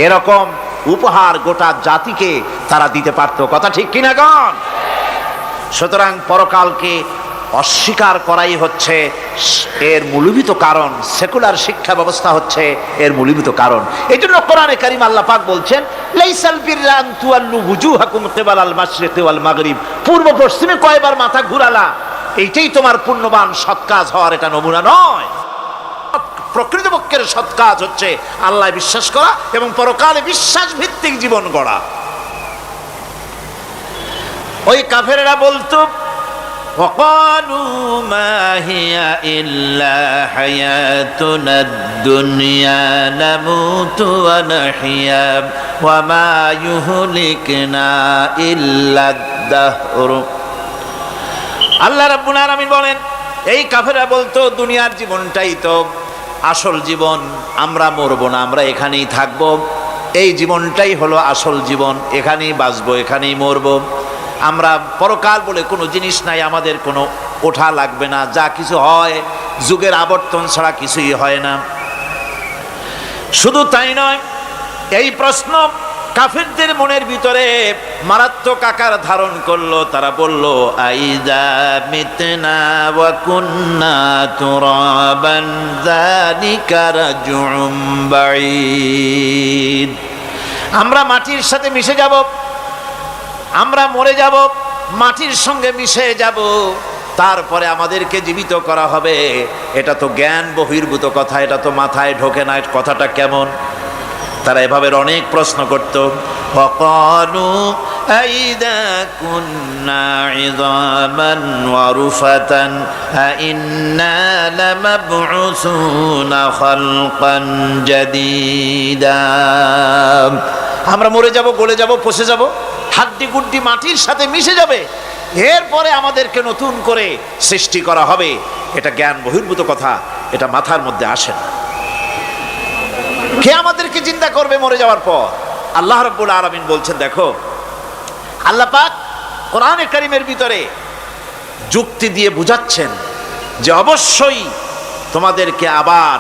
এরকম উপহার গোটা জাতিকে তারা দিতে পারত, কথা ঠিক কিনা গণ? সুতরাং পরকালকে অস্বীকার করাই হচ্ছে এর মূলভূত কারণ, সেকুলার শিক্ষা ব্যবস্থা হচ্ছে এর মূলভূত কারণ। এই জন্য কোরআনে কারীম আল্লাহ পাক বলছেন, লাইসাল বিররা আন তুওয়াল্লু ওয়ুজুহাকুম কিবালাল মাশরিকি ওয়াল মাগরিব, পূর্ব পশ্চিমে কয়বার মাথা ঘুরালা, এইটাই তোমার পুণ্যবান সৎ কাজ হওয়ার এটা নমুনা নয়। প্রকৃতপক্ষের সৎ কাজ হচ্ছে আল্লাহ বিশ্বাস করা এবং পরকালে বিশ্বাস ভিত্তিক জীবন গড়া। ওই কাফেররা বলতো, وقالوا ما هي إلا حياتنا الدنيا نموت ونحيا وما يهلكنا إلا الدهر। আল্লাহ রাব্বুল আলামিন বলেন, এই কাফেররা বলতো দুনিয়ার জীবনটাই তো আসল জীবন, আমরা মরবো না, আমরা এখানেই থাকবো, এই জীবনটাই হলো আসল জীবন, এখানেই বাঁচবো, এখানেই মরবো, আমরা পরকাল বলে কোনো জিনিস নাই, আমাদের কোনো ওঠা লাগবে না, যা কিছু হয় যুগের আবর্তন ছাড়া কিছুই হয় না। শুধু তাই নয়, এই প্রশ্ন কাফিরদের মনের ভিতরে মারাত্মক আকার ধারণ করলো। তারা বলল, আইযা মিতনা ওয়া কুন্না তুরাবান যালিকা রাজউম বাঈদ, আমরা মাটির সাথে মিশে যাব, আমরা মরে যাব, মাটির সঙ্গে মিশে যাব, তারপরে আমাদেরকে জীবিত করা হবে, এটা তো জ্ঞান বহির্ভূত কথা, এটা তো মাথায় ঢোকে না, কথাটা কেমন? তারা এভাবে অনেক প্রশ্ন করত। ওয়াকালু আইযা কুন্না ইযামান ওয়া রুফাতান আইন্না লামাবউসুনা খালকান জাদীদা, আমরা মরে যাব, গলে যাব, পচে যাব, হাড্ডি গুড্ডি মাটির সাথে মিশে যাবে, এরপরে আমাদেরকে নতুন করে সৃষ্টি করা হবে, এটা জ্ঞান বহির্ভূত কথা, এটা মাথার মধ্যে আসে না। কে আমাদেরকে চিন্তা করবে মরে যাওয়ার পর? আল্লাহ রাব্বুল আলামিন বলছেন, দেখো আল্লাহ পাক কোরআনে কারীমের ভিতরে যুক্তি দিয়ে বুঝাচ্ছেন যে অবশ্যই তোমাদেরকে আবার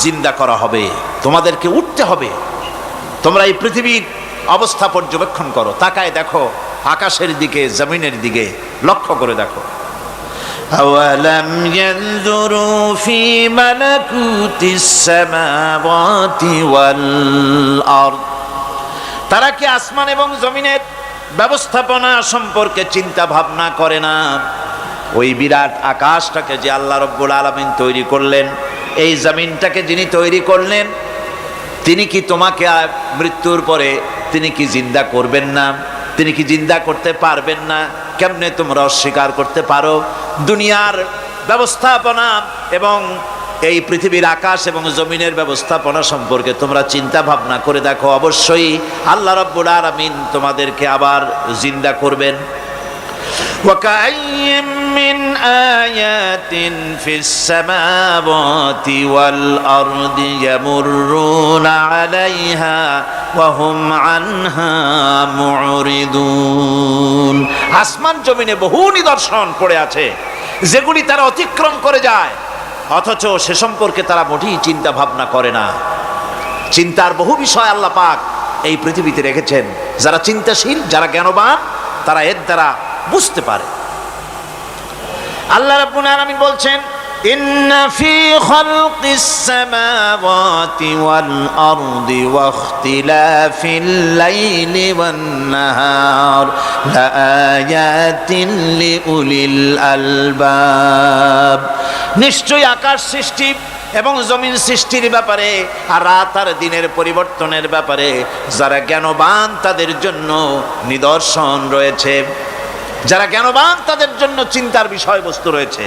জিন্দা করা হবে, তোমাদেরকে উঠতে হবে। তোমরা এই পৃথিবীর অবস্থা পর্যবেক্ষণ করো, তাকায় দেখো আকাশের দিকে, জমিনের দিকে লক্ষ্য করে দেখো। আওয়ালাম ইয়ানজুরু ফি মালাকুতিস সামাওয়াতি ওয়াল আরদ, তারা কি আসমান এবং জমিনের ব্যবস্থাপনা সম্পর্কে চিন্তা ভাবনা করে না? ওই বিরাট আকাশটাকে যে আল্লাহ রাব্বুল আলামিন তৈরি করলেন, এই জমিনটাকে যিনি তৈরি করলেন, তিনি কি তোমাকে মৃত্যুর পরে তিনি কি জিন্দা করবেন না? তিনি কি জিন্দা করতে পারবেন না? কেমনে তোমরা অস্বীকার করতে পারো? দুনিয়ার ব্যবস্থাপনা এবং এই পৃথিবীর আকাশ এবং জমিনের ব্যবস্থাপনা সম্পর্কে তোমরা চিন্তা ভাবনা করে দেখো, অবশ্যই আল্লাহ রাব্বুল আলামিন তোমাদেরকে আবার জিন্দা করবেন। وَكَأَيٍّ مِّنْ آيَاتٍ فِي السَّمَاوَاتِ وَالْأَرْضِ يَمُرُّونَ عَلَيْهَا وَهُمْ عَنْهَا مُعْرِضُونَ। আসমান জমিনে বহু নিদর্শন পড়ে আছে যেগুলি তারা অতিক্রম করে যায়, অথচ সে সম্পর্কে তারা মোটেই চিন্তা ভাবনা করে না। চিন্তার বহু বিষয় আল্লাহ পাক এই পৃথিবীতে রেখেছেন। যারা চিন্তাশীল, যারা জ্ঞানবান, তারা এর দ্বারা বুঝতে পারে। আল্লাহ রাব্বুল আলামিন বলছেন, إن في خلق السماوات والأرض واختلاف الليل والنهار لآيات لأولي الألباب নিশ্চয়ই আকাশ সৃষ্টি এবং জমিন সৃষ্টির ব্যাপারে আর রাত আর দিনের পরিবর্তনের ব্যাপারে যারা জ্ঞানবান তাদের জন্য নিদর্শন রয়েছে। যারা জ্ঞানবান তাদের জন্য চিন্তার বিষয়বস্তু রয়েছে।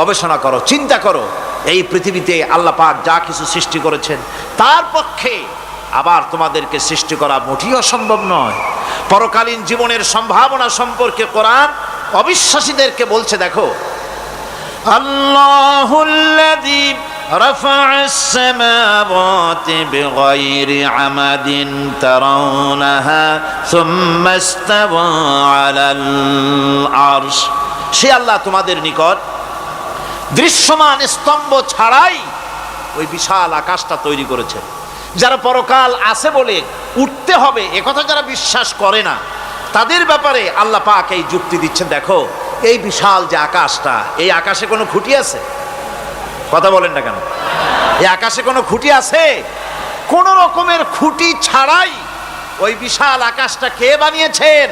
গবেষণা করো, চিন্তা করো, এই পৃথিবীতে আল্লাহ পাক যা কিছু সৃষ্টি করেছেন তার পক্ষে আবার তোমাদেরকে সৃষ্টি করা মোটেই অসম্ভব নয়। পরকালীন জীবনের সম্ভাবনা সম্পর্কে কোরআন অবিশ্বাসীদেরকে বলছে, দেখো আল্লাহুল্লাযী রাফা'আস সামাওয়াতি বিগাইরি আমাদিন তারাউনাহা সুম্মা ইসতাওয়া আলাল আরশ। সে আল্লাহ তোমাদের নিকট দৃশ্যমান স্তম্ভ ছাড়াই ওই বিশাল আকাশটা তৈরি করেছেন। যারা পরকাল আছে বলে উঠতে হবে একথা যারা বিশ্বাস করে না তাদের ব্যাপারে আল্লাহ পাক এই যুক্তি দিচ্ছেন, দেখো এই বিশাল যে আকাশটা, এই আকাশে কোনো খুঁটি আছে? কথা বলেন না কেন? এই আকাশে কোনো খুঁটি আছে? কোন রকমের খুঁটি ছাড়াই ওই বিশাল আকাশটা কে বানিয়েছেন?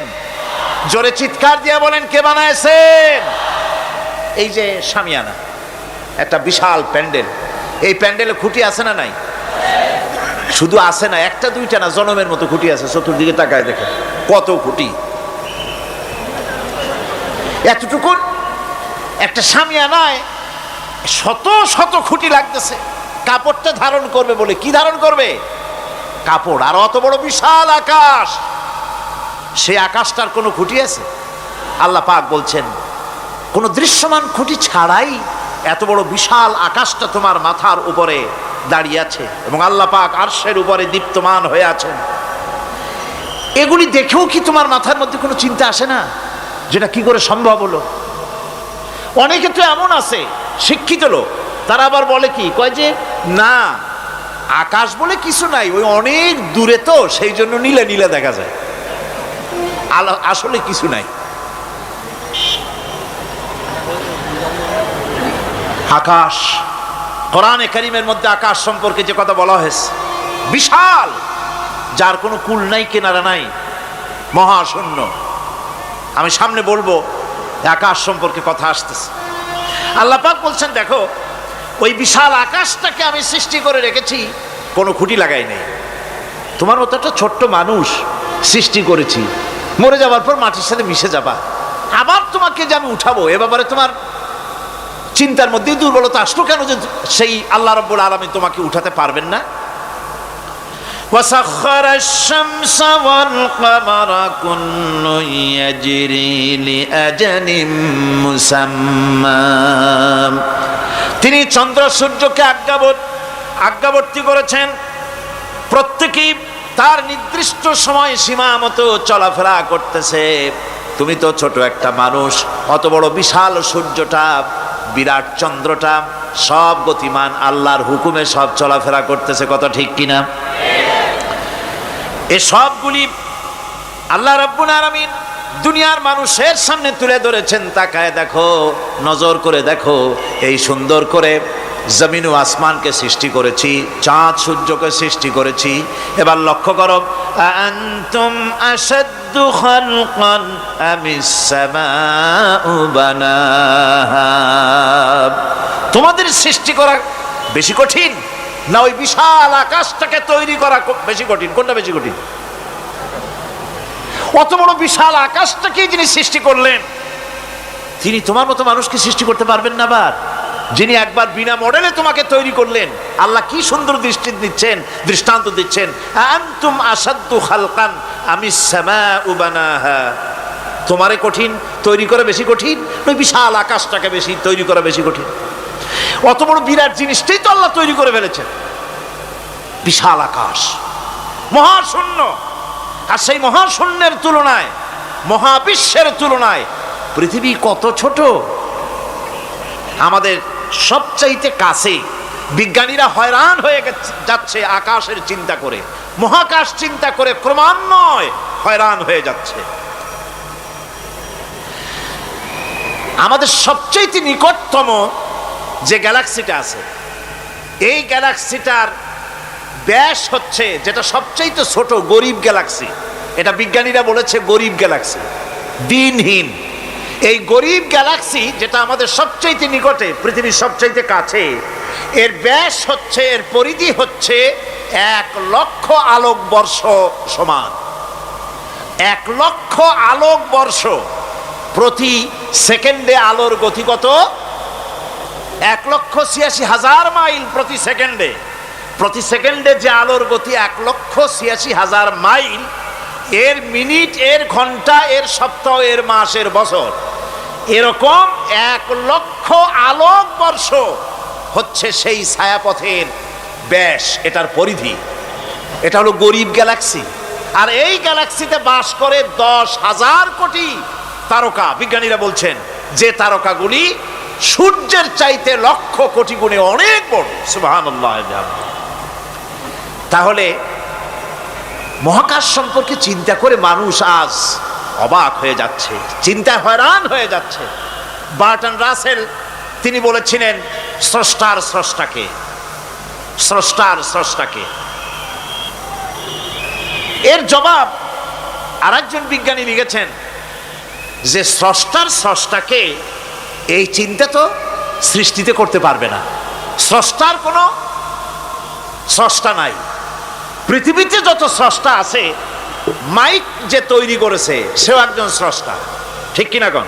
জোরে চিৎকার দিয়ে বলেন, কে বানাইছেন? এই যে শামিয়ানা, একটা বিশাল প্যান্ডেল, এই প্যান্ডেলে খুঁটি আছে না নাই? শুধু আছে না, একটা দুইটা না, জনমের মতো খুঁটি আছে। চতুর্দিকে তাকায় দেখেন কত খুঁটি। এতটুকু একটা শামিয়ানায় শত শত খুঁটি লাগতেছে কাপড়টা ধারণ করবে বলে। কি ধারণ করবে? কাপড়। আর অত বড় বিশাল আকাশ, সেই আকাশটার কোনো খুঁটি আছে? আল্লাহ পাক বলছেন কোনো দৃশ্যমান খুঁটি ছাড়াই এত বড় বিশাল আকাশটা তোমার মাথার উপরে দাঁড়িয়ে আছে এবং আল্লাহ পাক আরশের উপরে দীপ্তমান হয়ে আছেন। এগুলি দেখেও কি তোমার মাথার মধ্যে কোনো চিন্তা আসে না যেটা কি করে সম্ভব হলো? অনেকে তো এমন আছে শিক্ষিত লোক, তারা আবার বলে কি, কয় যে না আকাশ বলে কিছু নাই, ওই অনেক দূরে তো সেই জন্য নীলে নীলে দেখা যায়, আসলে কিছু নাই। আকাশ, কোরআনে কারীমের মধ্যে আকাশ সম্পর্কে যে কথা বলা হয়েছে, বিশাল, যার কোনো কুল নাই, কিনারা নাই, মহাশূন্য। আমি সামনে বলবো আকাশ সম্পর্কে কথা আসতেছে। আল্লাহ পাক বলছেন, দেখো ওই বিশাল আকাশটাকে আমি সৃষ্টি করে রেখেছি, কোনো খুঁটি লাগাই নেই। তোমার মতো একটা ছোট্ট মানুষ সৃষ্টি করেছি, মরে যাওয়ার পর মাটির সাথে মিশে যাবা, আবার তোমাকে যে আমি উঠাবো এ ব্যাপারে তোমার চিন্তার মধ্যে দুর্বলতা আসলো কেন যে সেই আল্লাহ রাব্বুল আলামিন তোমাকে উঠাতে পারবেন না? وسخر الشمس والقمر كل يجري لأجل مسمى। তিনি চন্দ্র সূর্যকে আজ্ঞাবর্তী করেছেন, প্রত্যেকেই তার নির্দিষ্ট সময় সীমা মতো চলাফেরা করতেছে। তুমি তো ছোট একটা মানুষ, অত বড় বিশাল সূর্যটা, বিরাট চন্দ্রটা সব গতিমান, আল্লাহর হুকুমে সব চলাফেরা করতেছে, কত ঠিক কিনা? এই সবগুলি আল্লাহ রাব্বুল আলামিন দুনিয়ার মানুষের সামনে তুলে ধরেছেন। তাকায় দেখো, নজর করে দেখো, এই সুন্দর করে জমিন ও আসমানকে সৃষ্টি করেছি, চাঁদ সূর্যকে সৃষ্টি করেছি। এবার লক্ষ্য করো, আনতুম আশাদ্দু খালকান আমিস সামাউ বানাহা। তোমাদের সৃষ্টি করা বেশি কঠিন না ওই বিশাল আকাশটাকে তৈরি করা বেশি কঠিন? কোনটা বেশি কঠিন? অত বড় বিশাল আকাশটাকে যিনি সৃষ্টি করলেন, তিনি তোমার মতো মানুষকে সৃষ্টি করতে পারবেন না? আবার যিনি একবার বিনা মডেলে তোমাকে তৈরি করলেন, আল্লাহ কি সুন্দর দৃষ্টান্ত দিচ্ছেন, আনতুম আশাদ্দু খালকান আমিস সামাউ বানাহা। তোমারে কঠিন তৈরি করা বেশি কঠিন, ওই বিশাল আকাশটাকে বেশি তৈরি করা বেশি কঠিন? অত বড় বিরাট জিনিসটাই তো আল্লাহ তৈরি করে ফেলেছেন, বিশাল আকাশ, মহাশূন্য। আর সেই মহাশূন্যের তুলনায়, মহাবিশ্বের তুলনায় পৃথিবী কত ছোট। আমাদের সবচাইতে কাছে। বিজ্ঞানীরা হয়রান হয়ে যাচ্ছে আকাশের চিন্তা করে, মহাকাশ চিন্তা করে ক্রমান্বয়ে হয়রান হয়ে যাচ্ছে। আমাদের সবচাইতে নিকটতম যে গ্যালাক্সিটা আছে, এই গ্যালাক্সিটার ব্যাস হচ্ছে, যেটা সবচেয়ে ছোট গরিব গ্যালাক্সি, এটা বিজ্ঞানীরা বলেছে গরিব গ্যালাক্সি, দিনহীন। এই গরিব গ্যালাক্সি যেটা আমাদের সবচাইতে নিকটে, পৃথিবীর সবচাইতে কাছে, এর ব্যাস হচ্ছে, এর পরিধি হচ্ছে 1,00,000 আলোকবর্ষ সমান। 1,00,000 আলোকবর্ষ। প্রতি সেকেন্ডে আলোর গতি কত? 1,86,000 মাইল প্রতি সেকেন্ডে। প্রতি সেকেন্ডে যে আলোর গতি 1,86,000 মাইল, এর মিনিট, এর ঘন্টা, এর সপ্তাহ, এর মাস, এর বছর, এরকম 1,00,000 আলোকবর্ষ হচ্ছে সেই ছায়াপথের ব্যাস, এটার পরিধি। এটা হলো গরিব গ্যালাক্সি। আর এই গ্যালাক্সিতে বাস করে 10,000 কোটি তারকা। বিজ্ঞানীরা বলছেন যে তারকাগুলি সূর্যের চাইতে লক্ষ কোটি গুণে অনেক বড়। সুবহানাল্লাহ। তাহলে মহাকাশ সম্পর্কে চিন্তা করে মানুষ আজ অবাক হয়ে যাচ্ছে, চিন্তায় হয়রান হয়ে যাচ্ছে। বার্টন রাসেল তিনি বলেছিলেন স্রষ্টার স্রষ্টাকে, স্রষ্টার স্রষ্টাকে। এর জবাব আরেকজন বিজ্ঞানী লিখেছেন যে স্রষ্টার স্রষ্টাকে এই চিন্তা তো সৃষ্টিতে করতে পারবে না। স্রষ্টার কোনো স্রষ্টা নাই। পৃথিবীতে যত স্রষ্টা আছে, মাইক যে তৈরি করেছে সেও একজন স্রষ্টা, ঠিক কিনা কোন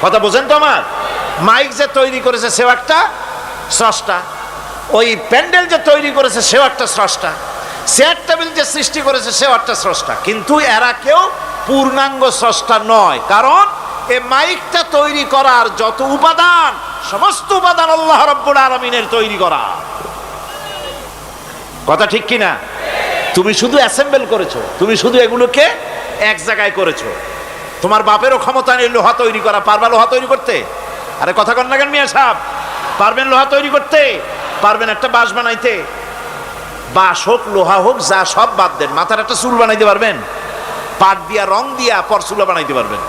কথা বোঝেন তো আমার? মাইক যে তৈরি করেছে সেও একটা স্রষ্টা, ওই প্যান্ডেল যে তৈরি করেছে সেও একটা স্রষ্টা, চেয়ার টেবিল যে সৃষ্টি করেছে সেও একটা স্রষ্টা। কিন্তু এরা কেউ পূর্ণাঙ্গ স্রষ্টা নয়, কারণ এই মাইকটা তৈরি করার যত উপাদান, সমস্ত উপাদান আল্লাহ রাব্বুল আলামিনের তৈরি করা। কথা ঠিক কিনা? তুমি শুধু অ্যাসেম্বল করেছো, তুমি শুধু এগুলোকে এক জায়গায় করেছো। তোমার বাপেরও ক্ষমতা নেই লোহা তৈরি করা। পারবা লোহা তৈরি করতে? আরে কথা কন না কেন মিয়া সাহেব? পারবেন লোহা তৈরি করতে? পারবেন একটা বাঁশ বানাইতে? বাঁশ হোক, লোহা হোক, যা সব বাদ দেন, মাথার একটা চুল বানাইতে পারবেন? পাট দিয়া, রং দিয়া পরচুলা বানাইতে পারবেন,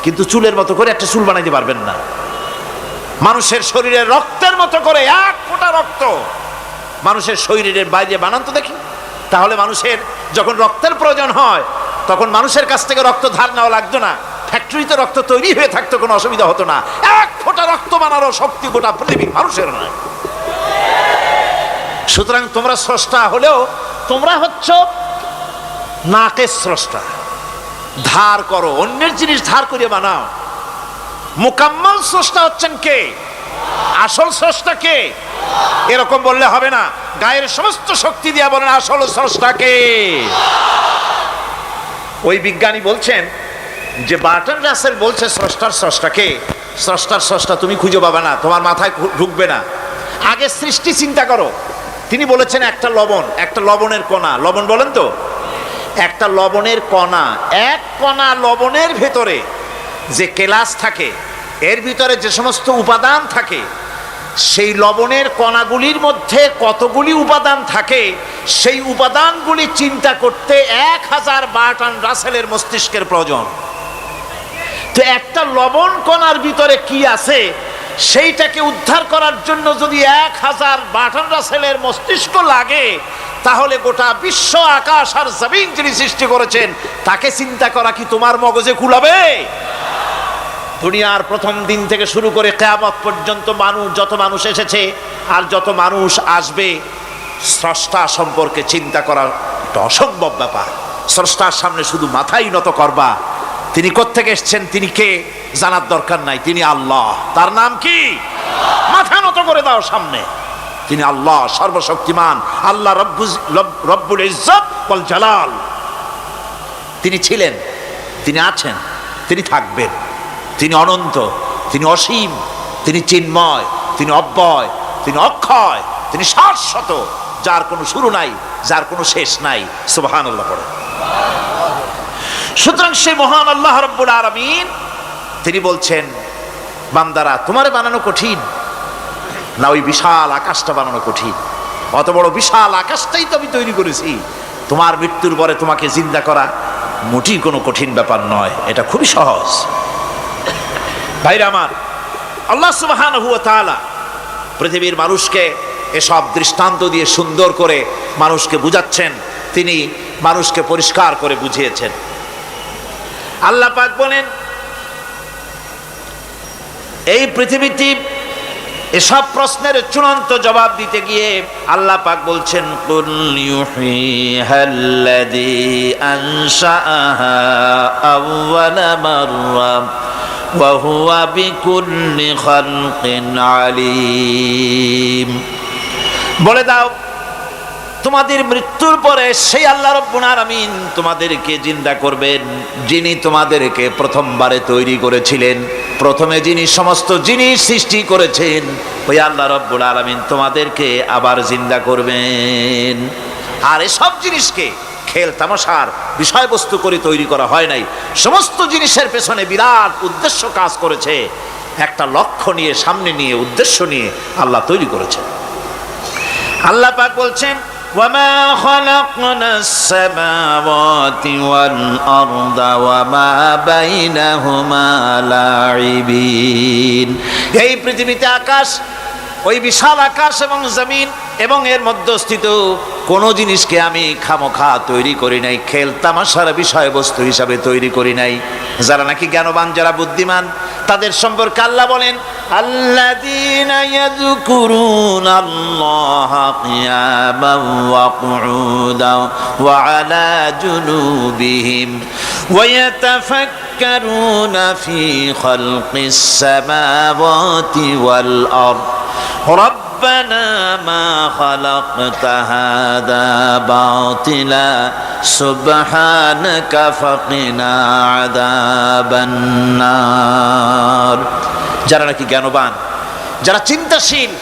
কিন্তু চুলের মতো করে একটা চুল বানাইতে পারবেন না। মানুষের শরীরে রক্তের মতো করে 1 ফোঁটা রক্ত মানুষের শরীরের বাইরে বানান তো দেখি। তাহলে মানুষের যখন রক্তের প্রয়োজন হয়, তখন মানুষের কাছ থেকে রক্ত ধার নেওয়া লাগতো না, ফ্যাক্টরিতে রক্ত তৈরি হয়ে থাকতো, কোনো অসুবিধা হতো না। 1 ফোঁটা রক্ত বানানোর শক্তি গোটা পৃথিবীর মানুষের নয়। সুতরাং তোমরা স্রষ্টা হলেও তোমরা হচ্ছ নাকের স্রষ্টা। ধার করো, অন্যের জিনিস ধার করে বানাও। মুকাম্মাল স্রষ্টা হচ্ছেন কে? আসল স্রষ্টা কে? এরকম বললে হবে না, গায়ের সমস্ত শক্তি দিয়ে বলেন আসল স্রষ্টা কে। ওই বিজ্ঞানী বলছেন যে বার্টন রাসেল বলছে স্রষ্টার স্রষ্টা কে। স্রষ্টার স্রষ্টা তুমি খুঁজে পাবে না, তোমার মাথায় ঢুকবে না। আগে সৃষ্টি চিন্তা করো। তিনি বলেছেন একটা লবণ, একটা লবণের কণা, লবণ বলেন তো, একটা লবণের কণা, 1 কণা লবণের ভেতরে যে কেলাস থাকে, এর ভিতরে যে সমস্ত উপাদান থাকে, সেই লবণের কণাগুলির মধ্যে কতগুলি উপাদান থাকে, সেই উপাদানগুলি চিন্তা করতে 1000 বার্টন রাসেলের মস্তিষ্কের প্রয়োজন। তো একটা লবণ কণার ভিতরে কি আছে সেইটাকে উদ্ধার করার জন্য যদি 1000 বার্টন রাসেলের মস্তিষ্ক লাগে, তাহলে গোটা বিশ্ব, আকাশ আর জমিন যিনি সৃষ্টি করেছেন তাকে চিন্তা করা কি তোমার মগজে কুলাবে? দুনিয়ার প্রথম দিন থেকে শুরু করে কিয়ামত পর্যন্ত মানুষ, যত মানুষ এসেছে আর যত মানুষ আসবে, স্রষ্টা সম্পর্কে চিন্তা করার একটা অসম্ভব ব্যাপার। স্রষ্টার সামনে শুধু মাথাই নত করবা। তিনি কোত্থেকে এসেছেন, তিনি কে জানার দরকার নাই, তিনি আল্লাহ। তার নাম কি? মাথা নত করে দাও সামনে। তিনি আল্লাহ, সর্বশক্তিমান আল্লাহ, রব্বুল ইজ্জত ওয়াল জালাল। তিনি ছিলেন, তিনি আছেন, তিনি থাকবেন। তিনি অনন্ত, তিনি অসীম, তিনি চিন্ময়, তিনি অব্যয়, তিনি অক্ষয়, তিনি শাশ্বত, যার কোনো শুরু নাই, যার কোনো শেষ নাই। সুবহানাল্লাহ পড়ে। সুতরাং সেই মহান আল্লাহ রাব্বুল আলামিন তিনি বলছেন, বান্দারা তোমারে বানানো কঠিন না ওই বিশাল আকাশটা বানানো কঠিন? অত বড় বিশাল আকাশটাই তো আমি তৈরি করেছি। তোমার মৃত্যুর পরে তোমাকে জিন্দা করা মোটেই কোনো কঠিন ব্যাপার নয়, এটা খুবই সহজ। ভাইরা আমার, আল্লাহ সুবহানাহু ওয়া তাআলা পৃথিবীর মানুষকে এসব দৃষ্টান্ত দিয়ে সুন্দর করে মানুষকে বুঝাচ্ছেন, তিনি মানুষকে পরিষ্কার করে বুঝিয়েছেন। আল্লাহ পাক বলেন, এই পৃথিবীটি এসব প্রশ্নের চূড়ান্ত জবাব দিতে গিয়ে আল্লাহ পাক বলছেন, কুল ইউহিহাল্লাযী আনশাআহা আউওয়ালা মাররা ওয়া হুয়া বিকুল্লি খালকিন আলীম। বলে দাও, তোমাদের মৃত্যুর পরে সেই আল্লাহ রাব্বুল আলামিন তোমাদেরকে জিন্দা করবেন, যিনি তোমাদেরকে প্রথমবারে তৈরি করেছিলেন। প্রথমে যিনি সমস্ত জিনিস সৃষ্টি করেছেন, ওই আল্লাহ রাব্বুল আলামিন তোমাদেরকে আবার জিন্দা করবেন। আর এসব জিনিসকে খেল তামাশার বিষয়বস্তু করে তৈরি করা হয় নাই। সমস্ত জিনিসের পেছনে বিরাট উদ্দেশ্য কাজ করেছে, একটা লক্ষ্য নিয়ে, সামনে নিয়ে, উদ্দেশ্য নিয়ে আল্লাহ তৈরি করেছেন। আল্লাহ পাক বলছেন, ওয়ামা খালাকনাস সামাওয়াতি ওয়াল আরদা ওয়ামা বাইনাহুমা লাইবিন। এই পৃথিবীতে আকাশ, ওই বিশাল আকাশ এবং জমিন এবং এর মধ্যস্থিত কোনো জিনিসকে আমি খামোখা তৈরি করি নাই, খেল তামাশার বিষয়বস্তু হিসাবে তৈরি করি নাই। যারা নাকি জ্ঞানবান, যারা বুদ্ধিমান, তাদের সম্পর্কে আল্লাহ বলেন, আল্লাযীনা ইয়াযকুরুনাল্লাহা কিয়ামান ওয়া কুউদান ওয়া আলা জুনুবিহিম ওয়া ইয়াতাফাক্কারুনা ফি খালকিস সামাওয়াতি ওয়াল আরদ ربنا ما خلقت هذا باطلا سبحانك فقنا عذاب النار। যারা নাকি জ্ঞানবান, যারা চিন্তাশীল,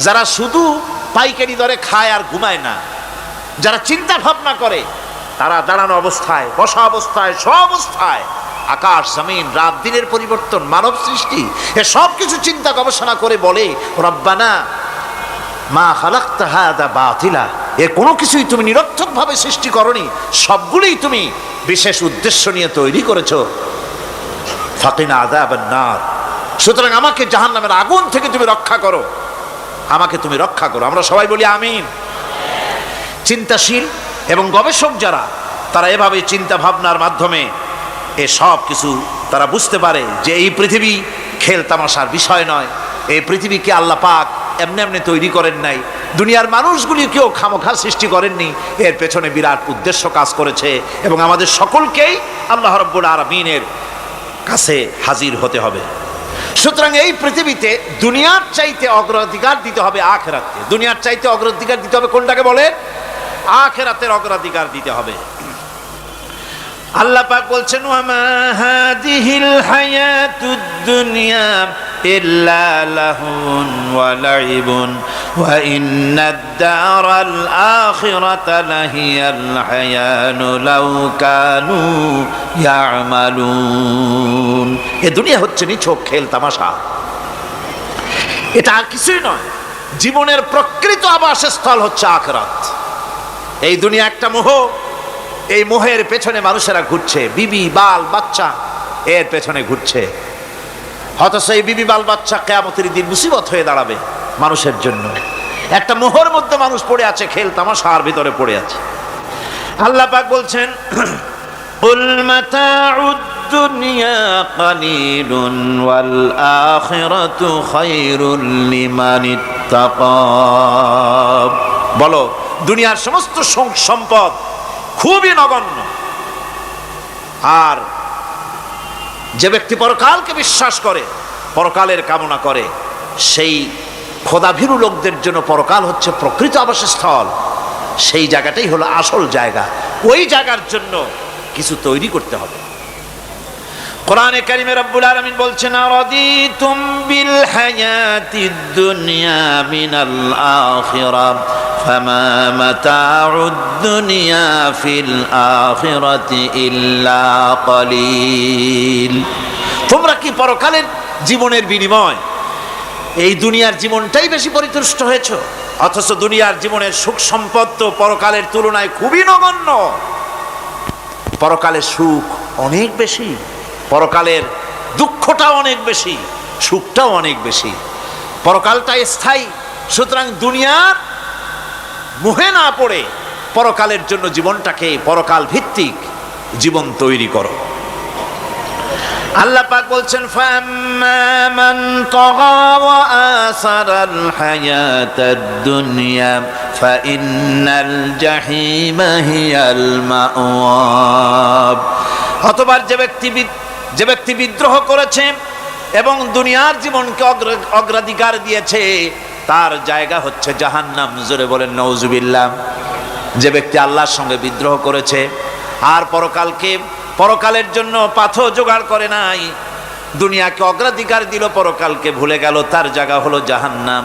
যারা শুধু পাইকারি দরে খায় আর ঘুমায় না, যারা চিন্তা ভাবনা করে, তারা দাঁড়ানো অবস্থায়, বসা অবস্থায়, সব অবস্থায় আকাশ জমিন, রাত দিনের পরিবর্তন, মানব সৃষ্টি, এ সব কিছু চিন্তা গবেষণা করে বলে, রব্বানা মা খালাকতা হাযা বাতিলা, এর কোনো কিছুই তুমি নিরর্থক ভাবে সৃষ্টি করনি, সবগুলোই তুমি বিশেষ উদ্দেশ্য নিয়ে তৈরি করেছো। ফাকিনা আযাবান নার, সুতরাং আমাকে জাহান্নামের আগুন থেকে তুমি রক্ষা করো, আমাকে তুমি রক্ষা করো। আমরা সবাই বলি আমিন। চিন্তাশীল এবং গবেষক যারা, তারা এভাবে চিন্তা ভাবনার মাধ্যমে এ সব কিছু তারা বুঝতে পারে যে এই পৃথিবী খেল তামাশার বিষয় নয়। এই পৃথিবীকে আল্লাহ পাক এমনি এমনি তৈরি করেন নাই, দুনিয়ার মানুষগুলিকেও খামোখা সৃষ্টি করেননি, এর পেছনে বিরাট উদ্দেশ্য কাজ করেছে এবং আমাদের সকলকেই আল্লাহ রাব্বুল আলামিনের কাছে হাজির হতে হবে। সুতরাং এই পৃথিবীতে দুনিয়ার চাইতে অগ্রাধিকার দিতে হবে আখিরাতকে। দুনিয়ার চাইতে অগ্রাধিকার দিতে হবে কোনটাকে বলে? আখিরাতের অগ্রাধিকার দিতে হবে। আল্লাহ পাক বলছেন, ওয়ামা হাদিহিল হায়াতুদ দুনিয়া ইল্লা লাহুন ওয়া লাইবুন ওয়া ইন্নাদ দারাল আখিরাতা লাহিয়াল হায়ানু লাউ কানু ইয়ামালুন। এই দুনিয়া হচ্ছে নিছক খেল তামাশা, এটা আর কিছুই নয়। জীবনের প্রকৃত আবাসস্থল হচ্ছে আখিরাত। এই দুনিয়া একটা মোহ, এই মোহের পেছনে মানুষেরা ঘুরছে, বিবি বাল বাচ্চা এর পেছনে ঘুরছে। অথচ এই বিবি বাল বাচ্চা কিয়ামতের দিন মুসিবত হয়ে দাঁড়াবে মানুষের জন্য। একটা মোহর মধ্যে মানুষ পড়ে আছে, খেল তামাশার ভিতরে পড়ে আছে। আল্লাহ পাক বলছেন, কুল মাতাউদ দুনিয়া কালিলুন ওয়াল আখিরাতু খায়রুল লিমান ইত্তাকা। বলো, দুনিয়ার সমস্ত সম্পদ খুবই নগণ্য, আর যে ব্যক্তি পরকালকে বিশ্বাস করে, পরকালের কামনা করে, সেই খোদাভীরু লোকদের জন্য পরকাল হচ্ছে প্রকৃত আবাসস্থল। সেই জায়গাটাই হলো আসল জায়গা। ওই জায়গার জন্য কিছু তৈরি করতে হবে। কোরআনে কারিমে রব্বুল আলামিন বলছেন, আরাদিতুম বিল হায়াতিদ দুনিয়া মিনাল আখিরাহ ফামা মাতাউদ দুনিয়া ফিল আখিরাতি ইল্লা কলিল। তোমরা কি পরকালের জীবনের বিনিময় এই দুনিয়ার জীবনটাই বেশি পরিতুষ্ট হয়েছো? অথচ দুনিয়ার জীবনের সুখ সম্পদ তো পরকালের তুলনায় খুবই নগণ্য। পরকালের সুখ অনেক বেশি, পরকালের দুঃখটাও অনেক বেশি, সুখটাও অনেক বেশি। পরকালটা স্থায়ী। সুতরাং দুনিয়ার মোহে না পড়ে পরকালের জন্য জীবনটাকে পরকাল ভিত্তিক জীবন তৈরি করো। আল্লাহ পাক বলছেন ফাম্মা মান তাগা ওয়া আসারাল হায়াতাদ দুনিয়া ফাইন্নাল জাহিমা হিয়াল মাওয়াব। অতঃপর যে ব্যক্তি বিদ্রোহ করেছে এবং দুনিয়ার জীবনকে অগ্রাধিকার দিয়েছে তার জায়গা হচ্ছে জাহান্নাম। জোরে বলেন নাউজুবিল্লাহ। যে ব্যক্তি আল্লাহর সঙ্গে বিদ্রোহ করেছে আর পরকালের জন্য পাথর জোগাড় করে নাই, দুনিয়াকে অগ্রাধিকার দিল, পরকালকে ভুলে গেল, তার জায়গা হলো জাহান্নাম।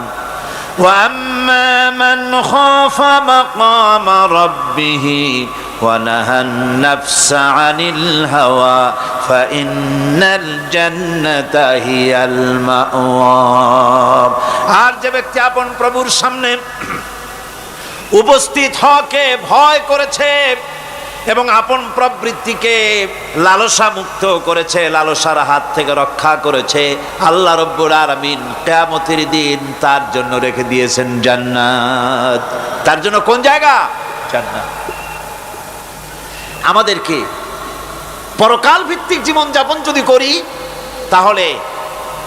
ওয়া আম্মা মান খাফা মাকামা রাব্বিহি ওয়া নাহান নাফসা আনিল হাওয়া ফাইন্নাল জান্নাতা হিয়াল মাওয়া। আর যে ব্যক্তি আপন প্রভুর সামনে উপস্থিত হকে ভয় করেছে এবং আপন প্রবৃত্তিকে লালসা মুক্ত করেছে, লালসার হাত থেকে রক্ষা করেছে, আল্লাহ রব্বুল আলামিন কিয়ামতের দিন তার জন্য রেখে দিয়েছেন জান্নাত। তার জন্য কোন জায়গা? জান্নাত। আমাদেরকে পরকাল ভিত্তিক জীবন যাপন যদি করি তাহলে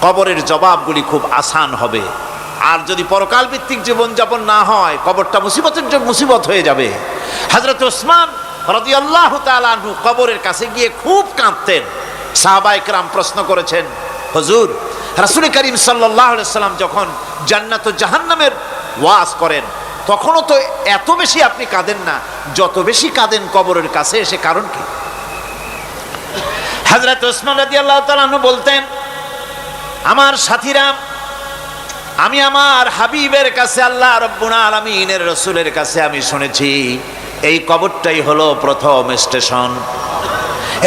কবরের জবাবগুলি খুব আসান হবে। আর যদি পরকাল ভিত্তিক জীবন যাপন না হয় কবরটা মুসিবত হয়ে যাবে। হযরত ওসমান রাদিয়াল্লাহু তাআলা আনহু কবরের কাছে গিয়ে খুব কাঁদতেন। সাহাবায়ে কেরাম প্রশ্ন করেছেন, হুজুর রাসূল করিম সাল্লাল্লাহু আলাইহি সাল্লাম যখন জান্নাত ও জাহান্নামের ওয়াজ করেন তখনও তো এত বেশি আপনি কাঁদেন না, যত বেশি কাঁদেন কবরের কাছে এসে, কারণ কি? হযরত ওসমান রাদিয়াল্লাহু তাআলা আনহু বলতেন, আমার সাথীরা, আমি আমার হাবিবের কাছে, আল্লাহ রাব্বুল আলামিনের রাসূলের কাছে আমি শুনেছি এই কবরটাই হলো প্রথম স্টেশন,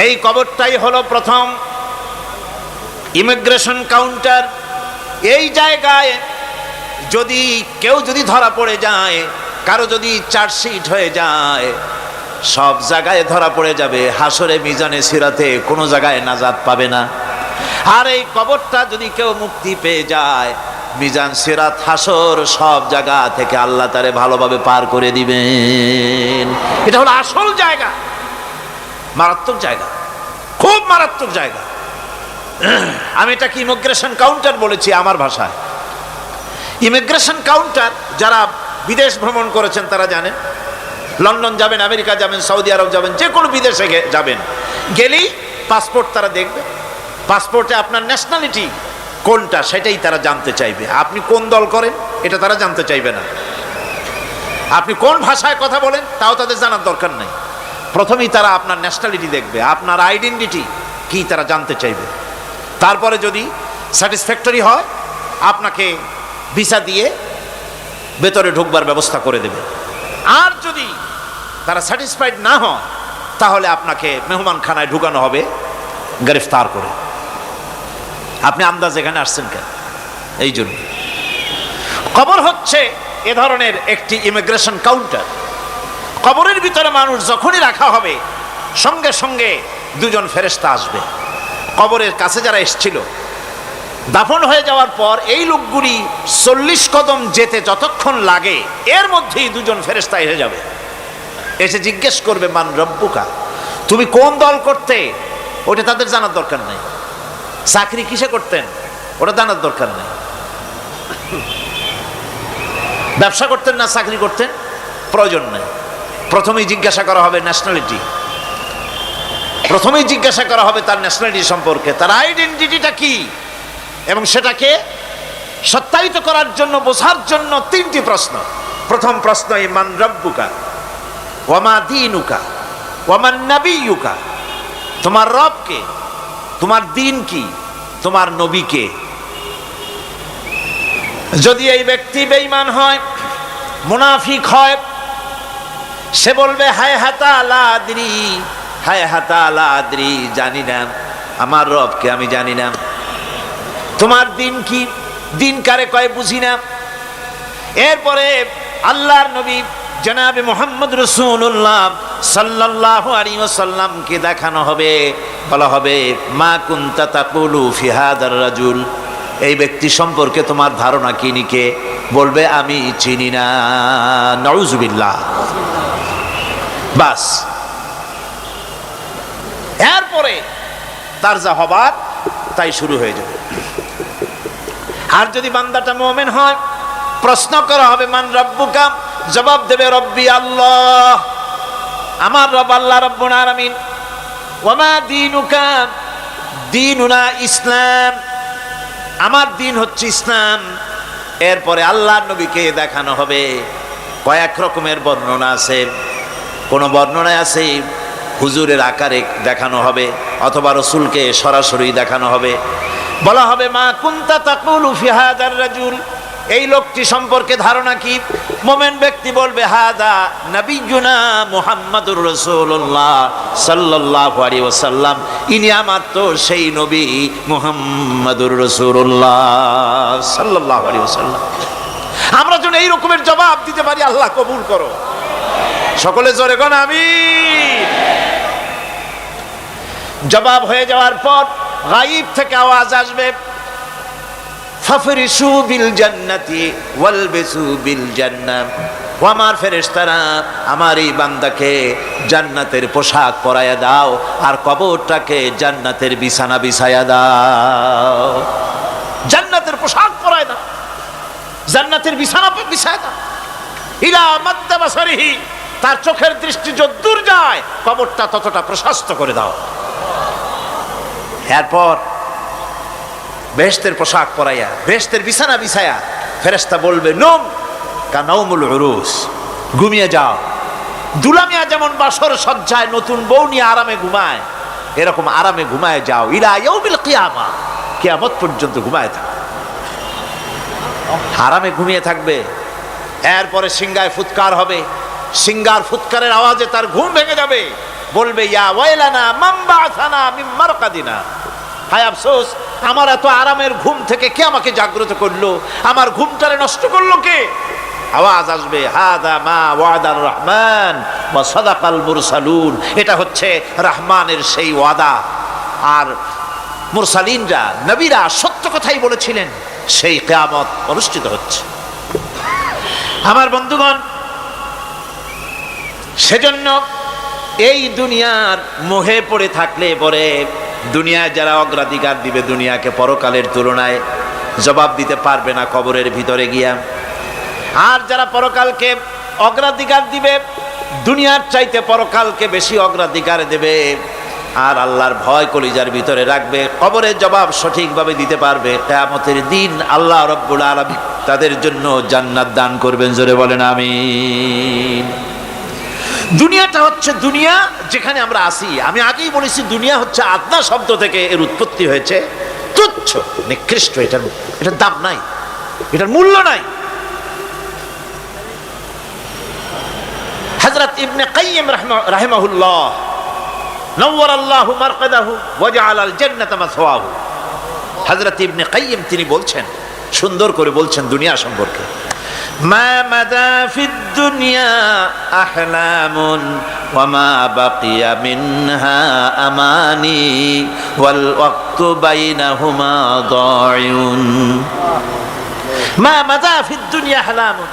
এই কবরটাই হলো প্রথম ইমিগ্রেশন কাউন্টার। এই জায়গায় কেউ যদি ধরা পড়ে যায়, কারো যদি চার্জশিট হয়ে যায়, সব জায়গায় ধরা পড়ে যাবে, হাসরে মিজানে সিরাতে কোনো জায়গায় নাজাত পাবে না। আর এই কবরটা যদি কেউ মুক্তি পেয়ে যায়, মিজান সিরাত হাসর সব জায়গা থেকে আল্লাহ তারে ভালোভাবে পার করে দিবেন। এটা হলো আসল জায়গা, মারাত্মক জায়গা, খুব মারাত্মক জায়গা। আমি এটাকে ইমিগ্রেশন কাউন্টার বলেছি আমার ভাষায়। ইমিগ্রেশন কাউন্টার যারা বিদেশ ভ্রমণ করেছেন তারা জানেন। লন্ডন যাবেন, আমেরিকা যাবেন, সৌদি আরব যাবেন, যে কোনো বিদেশে যাবেন, গেলেই পাসপোর্ট তারা দেখবে। পাসপোর্টে আপনার ন্যাশনালিটি কোনটা সেটাই তারা জানতে চাইবে। আপনি কোন দল করেন এটা তারা জানতে চাইবে না। আপনি কোন ভাষায় কথা বলেন তাও তাদের জানার দরকার নেই। প্রথমেই তারা আপনার ন্যাশনালিটি দেখবে, আপনার আইডেন্টিটি কি তারা জানতে চাইবে। তারপরে যদি স্যাটিসফ্যাক্টরি হয় আপনাকে ভিসা দিয়ে ভেতরে ঢুকবার ব্যবস্থা করে দেবে। আর যদি তারা স্যাটিসফাইড না হয় তাহলে আপনাকে মেহমানখানায় ঢুকানো হবে গ্রেফতার করে। আপনি আন্দাজ এখানে আসছেন কেন? এই জন্য কবর হচ্ছে এ ধরনের একটি ইমিগ্রেশন কাউন্টার। কবরের ভিতরে মানুষ যখনই রাখা হবে সঙ্গে সঙ্গে দুজন ফেরেশতা আসবে। কবরের কাছে যারা এসেছিল দাফন হয়ে যাওয়ার পর এই লোকগুলি 40 কদম যেতে যতক্ষণ লাগে এর মধ্যেই দুজন ফেরেশতা এসে যাবে। এসে জিজ্ঞেস করবে, মান রব্বুকা, তুমি কোন দল করতে? ওটা তাদের জানার দরকার নেই। চাকরি কিসে করতেন ওটা জানার দরকার নেই। ব্যবসা করতেন না চাকরি করতেন প্রয়োজন নেই। প্রথমেই জিজ্ঞাসা করা হবে ন্যাশনালিটি, প্রথমেই জিজ্ঞাসা করা হবে তার ন্যাশনালিটি সম্পর্কে, তার আইডেন্টিটিটা কি, এবং সেটাকে সত্যায়িত করার জন্য, বোঝার জন্য 3টি প্রশ্ন। প্রথম প্রশ্ন, মান রব্বুকা ওয়া মা দীনুকা ওয়া মান নাবিয়ুকা, তোমার রব কে, তোমার দিন কি, তোমার নবী কে। যদি এই ব্যক্তি বেঈমান হয়, মুনাফিক হয়, সে বলবে হায় হাতা লা আদরি, হায় হাতা লা আদরি, জানি না আমার রবকে, আমি জানি না। তোমার দিন কি, দিন কারে কয় বুঝি না। এরপরে আল্লাহর নবী জনাবে মুহাম্মদ রাসূলুল্লাহ সাল্লাল্লাহু আলাইহি ওয়াসাল্লামকে দেখানো হবে, বলা হবে মা কুনতা তাকুলু ফি হাদার রাজুল, এই ব্যক্তি সম্পর্কে তোমার ধারণা কি নিকে? বলবে আমি চিনি না। নাউজুবিল্লাহ। বাস, এরপরে তার যা হবার তাই শুরু হয়ে যাবে। আর যদি বান্দাটা মুমিন হয়, প্রশ্ন করা হবে মান রাব্বুকা, জবাব দেবে রব্বি আল্লাহ, আমার রব আল্লাহ রাব্বুল আলামিন। ওয়া মা দীনুকা, দীনুনা ইসলাম, আমার দিন হচ্ছে ইসলাম। এরপরে আল্লাহর নবীকে দেখানো হবে। কয়েক রকমের বর্ণনা আছে। কোন বর্ণনায় আছে হুজুরের আকারে দেখানো হবে, অথবা রসুলকে সরাসরি দেখানো হবে। বলা হবে মা কুনতা তাকুলু ফি হাযার রাজুল, এই লোকটি সম্পর্কে ধারণা কি? মুমিন ব্যক্তি বলবে হাযা নবিয়ুনা মুহাম্মাদুর রাসূলুল্লাহ সাল্লাল্লাহু আলাইহি ওয়াসাল্লাম, ইনি আমার তো সেই নবী মুহাম্মাদুর রাসূলুল্লাহ সাল্লাল্লাহু আলাইহি ওয়াসাল্লাম। আমরা যেন এই রকমের জবাব দিতে পারি, আল্লাহ কবুল করো। সকলে জোরে কোন আমিন। জবাব হয়ে যাওয়ার পর গায়ব থেকে আওয়াজ আসবে ফাফরিশু বিল জান্নাতি ওয়ালবিসু বিল জান্নাহ, ও আমার ফেরেশতারা, আমার এই বান্দাকে জান্নাতের পোশাক পরায়া দাও আর কবরটাকে জান্নাতের বিছানা বিছায়া দাও। জান্নাতের পোশাক পরায় দাও, জান্নাতের বিছানা বিছায়া দাও। ইলা মাদ্দা বাসারিহি, তার চোখের দৃষ্টি যতদূর যায় কবরটা ততটা প্রশস্ত করে দাও। এরপর বেহেশতের পোশাক পরাইয়া বেহেশতের বিছানা বিছায়া ফেরেশতা বলবে নম কানাউমুল উরুস, ঘুমিয়ে যাও। দুলামিয়া যেমন বাসর সজ্জায় নতুন বউ নিয়ে আরামে ঘুমায়, এরকম আরামে ঘুমায় যাও। ইলা ইয়াউমিল কিয়ামা, কিয়ামত পর্যন্ত ঘুমায় থাকো, আরামে ঘুমিয়ে থাকবে। এরপরে সিংগায় ফুৎকার হবে, সিংগার ফুৎকারের আওয়াজে তার ঘুম ভেঙে যাবে। বলবে ইয়া ওয়াইলানা মান বাআসানা মিন মারকাদিনা, হায় আফসোস, আমার এত আরামের ঘুম থেকে কে আমাকে জাগ্রত করলো, আমার ঘুমটারে নষ্ট করলো কে? আওয়াজ আসবে হাদা মা ওয়াদার রহমান ওয়া সাদাকাল মুরসালুন, এটা হচ্ছে রহমানের সেই ওয়াদা, আর মুরসালিনরা নবীরা সত্য কথাই বলেছিলেন, সেই কিয়ামত অনুষ্ঠিত হচ্ছে। আমার বন্ধুগণ, সেজন্য এই দুনিয়ার মোহে পড়ে থাকলে পরে দুনিয়ায় যারা অগ্রাধিকার দিবে দুনিয়াকে পরকালের তুলনায়, জবাব দিতে পারবে না কবরের ভিতরে গিয়া। আর যারা পরকালকে অগ্রাধিকার দিবে, দুনিয়ার চাইতে পরকালকে বেশি অগ্রাধিকার দেবে, আর আল্লাহর ভয় কলিজার ভিতরে রাখবে, কবরের জবাব সঠিকভাবে দিতে পারবে, কিয়ামতের দিন আল্লাহ রাব্বুল আলামিন তাদের জন্য জান্নাত দান করবেন। জোরে বলেন আমিন। দুনিয়াটা হচ্ছে দুনিয়া যেখানে আমরা আসি। আমি আগেই বলেছি দুনিয়া হচ্ছে আদনা শব্দ থেকে এর উৎপত্তি হয়েছে, তুচ্ছ নিকৃষ্ট, এটার দাম নাই, এটার মূল্য নাই। হযরত ইবনে কাইয়িম রাহিমাহুল্লাহ নওয়ারাল্লাহু মারকাদাহু ওয়া জাআলাল জান্নাতা মাসওয়াহু, হযরত ইবনে কাইয়িম তিনি বলছেন, সুন্দর করে বলছেন দুনিয়া সম্পর্কে, মা মাদা ফিদ দুনিয়া আহলামুন ওয়া মা বাকিয়া মিনহা আমানি ওয়াল ওয়াক্তু বাইনাহুমা দায়ুন। মা মাদা ফিদ দুনিয়া আহলামুন,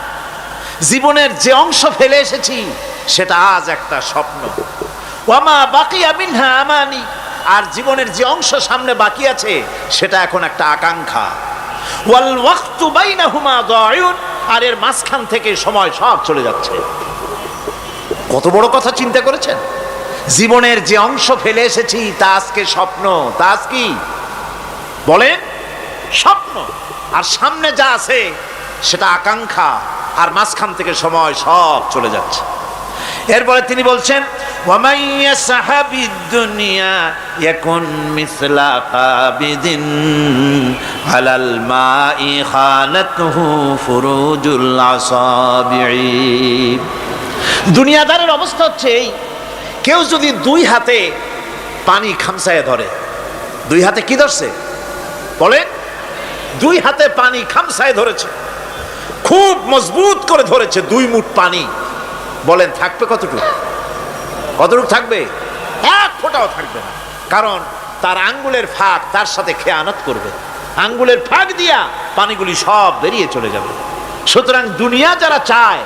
জীবনের যে অংশ ফেলে এসেছি সেটা আজ একটা স্বপ্ন। ওয়া মা বাকিয়া মিনহা আমানি, আর জীবনের যে অংশ সামনে বাকি আছে সেটা এখন একটা আকাঙ্ক্ষা। ওয়াল ওয়াক্তু বাইনাহুমা দায়ুন, আর এর মাঝখান থেকে সময় সব চলে যাচ্ছে। কত বড় কথা চিন্তা করেছেন? জীবনের যে অংশ ফেলে এসেছি তা আজকে স্বপ্ন, তা আজ কি বলেন? স্বপ্ন। আর সামনে যা আছে সেটা আকাঙ্ক্ষা, আর মাঝখান থেকে সময় সব চলে যাচ্ছে। এরপরে তিনি বলছেন ওয়ামান ইয়াসহাবিদ দুনিয়া ইয়াকুন মিসলা কাবিদিন আলাল মাই খানাতুহু ফুরুজুল আসাবিঈ। দুনিয়াদারের অবস্থা হচ্ছে এই, কেউ যদি দুই হাতে পানি খামসায় ধরে, দুই হাতে কি ধরছে বলেন? দুই হাতে পানি খামসায় ধরেছে, খুব মজবুত করে ধরেছে, 2 মুঠ পানি, বলেন থাকবে কতটুকু? কতটুকু থাকবে? 1 ফোঁটাও থাকবে না, কারণ তার আঙ্গুলের ফাঁক তার সাথে খেয়ানত করবে। আঙ্গুলের ফাঁক দিয়া পানিগুলি সব বেরিয়ে চলে যাবে। সুতরাং দুনিয়া যারা চায়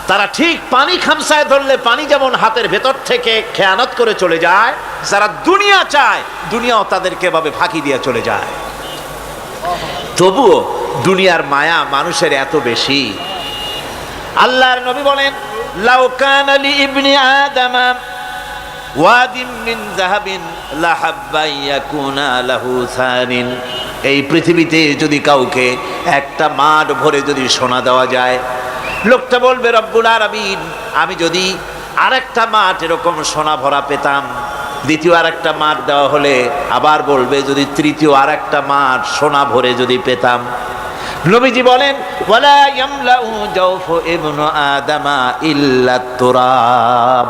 তারা ঠিক পানি খামসায় ধরলে পানি যেমন হাতের ভেতর থেকে খেয়ানত করে চলে যায়, যারা দুনিয়া চায় দুনিয়াও তাদেরকে এভাবে ফাঁকি দিয়ে চলে যায়। তবুও দুনিয়ার মায়া মানুষের এত বেশি। আল্লাহর নবী বলেন, লাউ কানা লি ইবনি আদামা ওয়াদিন মিন যাহাবিন লাহাব্বা ইয়াকুনা লাহু সানিন। এই পৃথিবীতে যদি কাউকে একটা মাঠ ভরে যদি সোনা দেওয়া যায়, লোকটা বলবে রব্বুল আলামিন, আমি যদি আরেকটা মাঠ এরকম সোনা ভরা পেতাম। দ্বিতীয় আরেকটা মাঠ দেওয়া হলে আবার বলবে যদি তৃতীয় আরেকটা মাঠ সোনা ভরে যদি পেতাম। নবীজি বলেন, ওয়ালা ইয়ামলাউ জাওফু ইবনু আদামা ইল্লা তুরাব।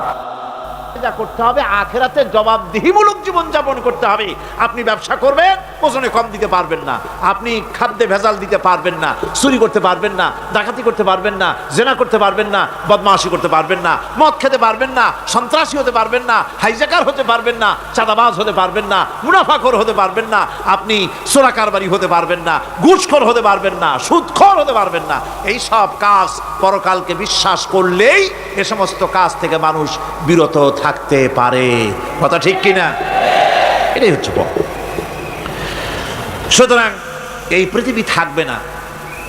যা করতে হবে আখিরাতে জবাবদিহিমূলক জীবন যাপন করতে হবে। আপনি ব্যবসা করবেন, ওজনে কম দিতে পারবেন না, আপনি খাদ্যে ভেজাল দিতে পারবেন না, চুরি করতে পারবেন না, ডাকাতি করতে পারবেন না, জেনা করতে পারবেন না, বদমাশি করতে পারবেন না, মদ খেতে পারবেন না, সন্ত্রাসী হতে পারবেন না, হাইজ্যাকার হতে পারবেন না, চাঁদাবাজ হতে পারবেন না, মুনাফাখোর হতে পারবেন না, আপনি চোরা কারবারি হতে পারবেন না, ঘুষখোর হতে পারবেন না, সুদখোর হতে পারবেন না। এই সব কাজ পরকালকে বিশ্বাস করলেই এ সমস্ত কাজ থেকে মানুষ বিরত থাকতে পারে। কথা ঠিক কিনা? এটাই হচ্ছে পথ। সুতরাং এই পৃথিবী থাকবে না,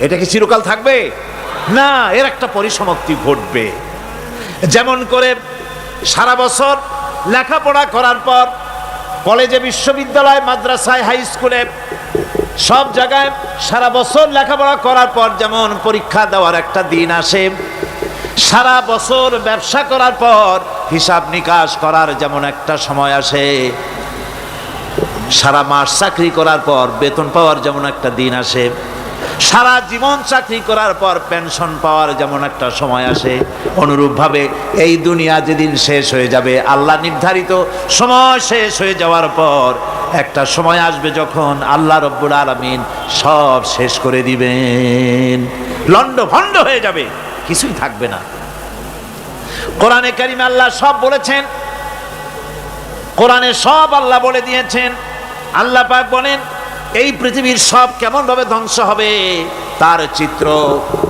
এটা কি চিরকাল থাকবে না, এর একটা পরিসমাপ্তি ঘটবে। যেমন করে সারা বছর লেখাপড়া করার পর কলেজে, বিশ্ববিদ্যালয়, মাদ্রাসায়, হাই স্কুলে সব জায়গায় সারা বছর লেখাপড়া করার পর যেমন পরীক্ষা দেওয়ার একটা দিন আসে, সারা বছর ব্যবসা করার পর হিসাব নিকাশ করার যেমন একটা সময় আসে, সারা মাস চাকরি করার পর বেতন পাওয়ার যেমন একটা দিন আসে, সারা জীবন চাকরি করার পর পেনশন পাওয়ার যেমন একটা সময় আসে, অনুরূপভাবে এই দুনিয়া যেদিন শেষ হয়ে যাবে, আল্লাহ নির্ধারিত সময় শেষ হয়ে যাওয়ার পর একটা সময় আসবে যখন আল্লাহ রব্বুল আলামিন সব শেষ করে দিবেন, লন্ডভন্ড হয়ে যাবে, কিছুই থাকবে না। কোরআনে কারিমে আল্লাহ সব বলেছেন, কোরআনে সব আল্লাহ বলে দিয়েছেন। আল্লাহ পাক বলেন এই পৃথিবীর সব কেমন ভাবে ধ্বংস হবে তার চিত্র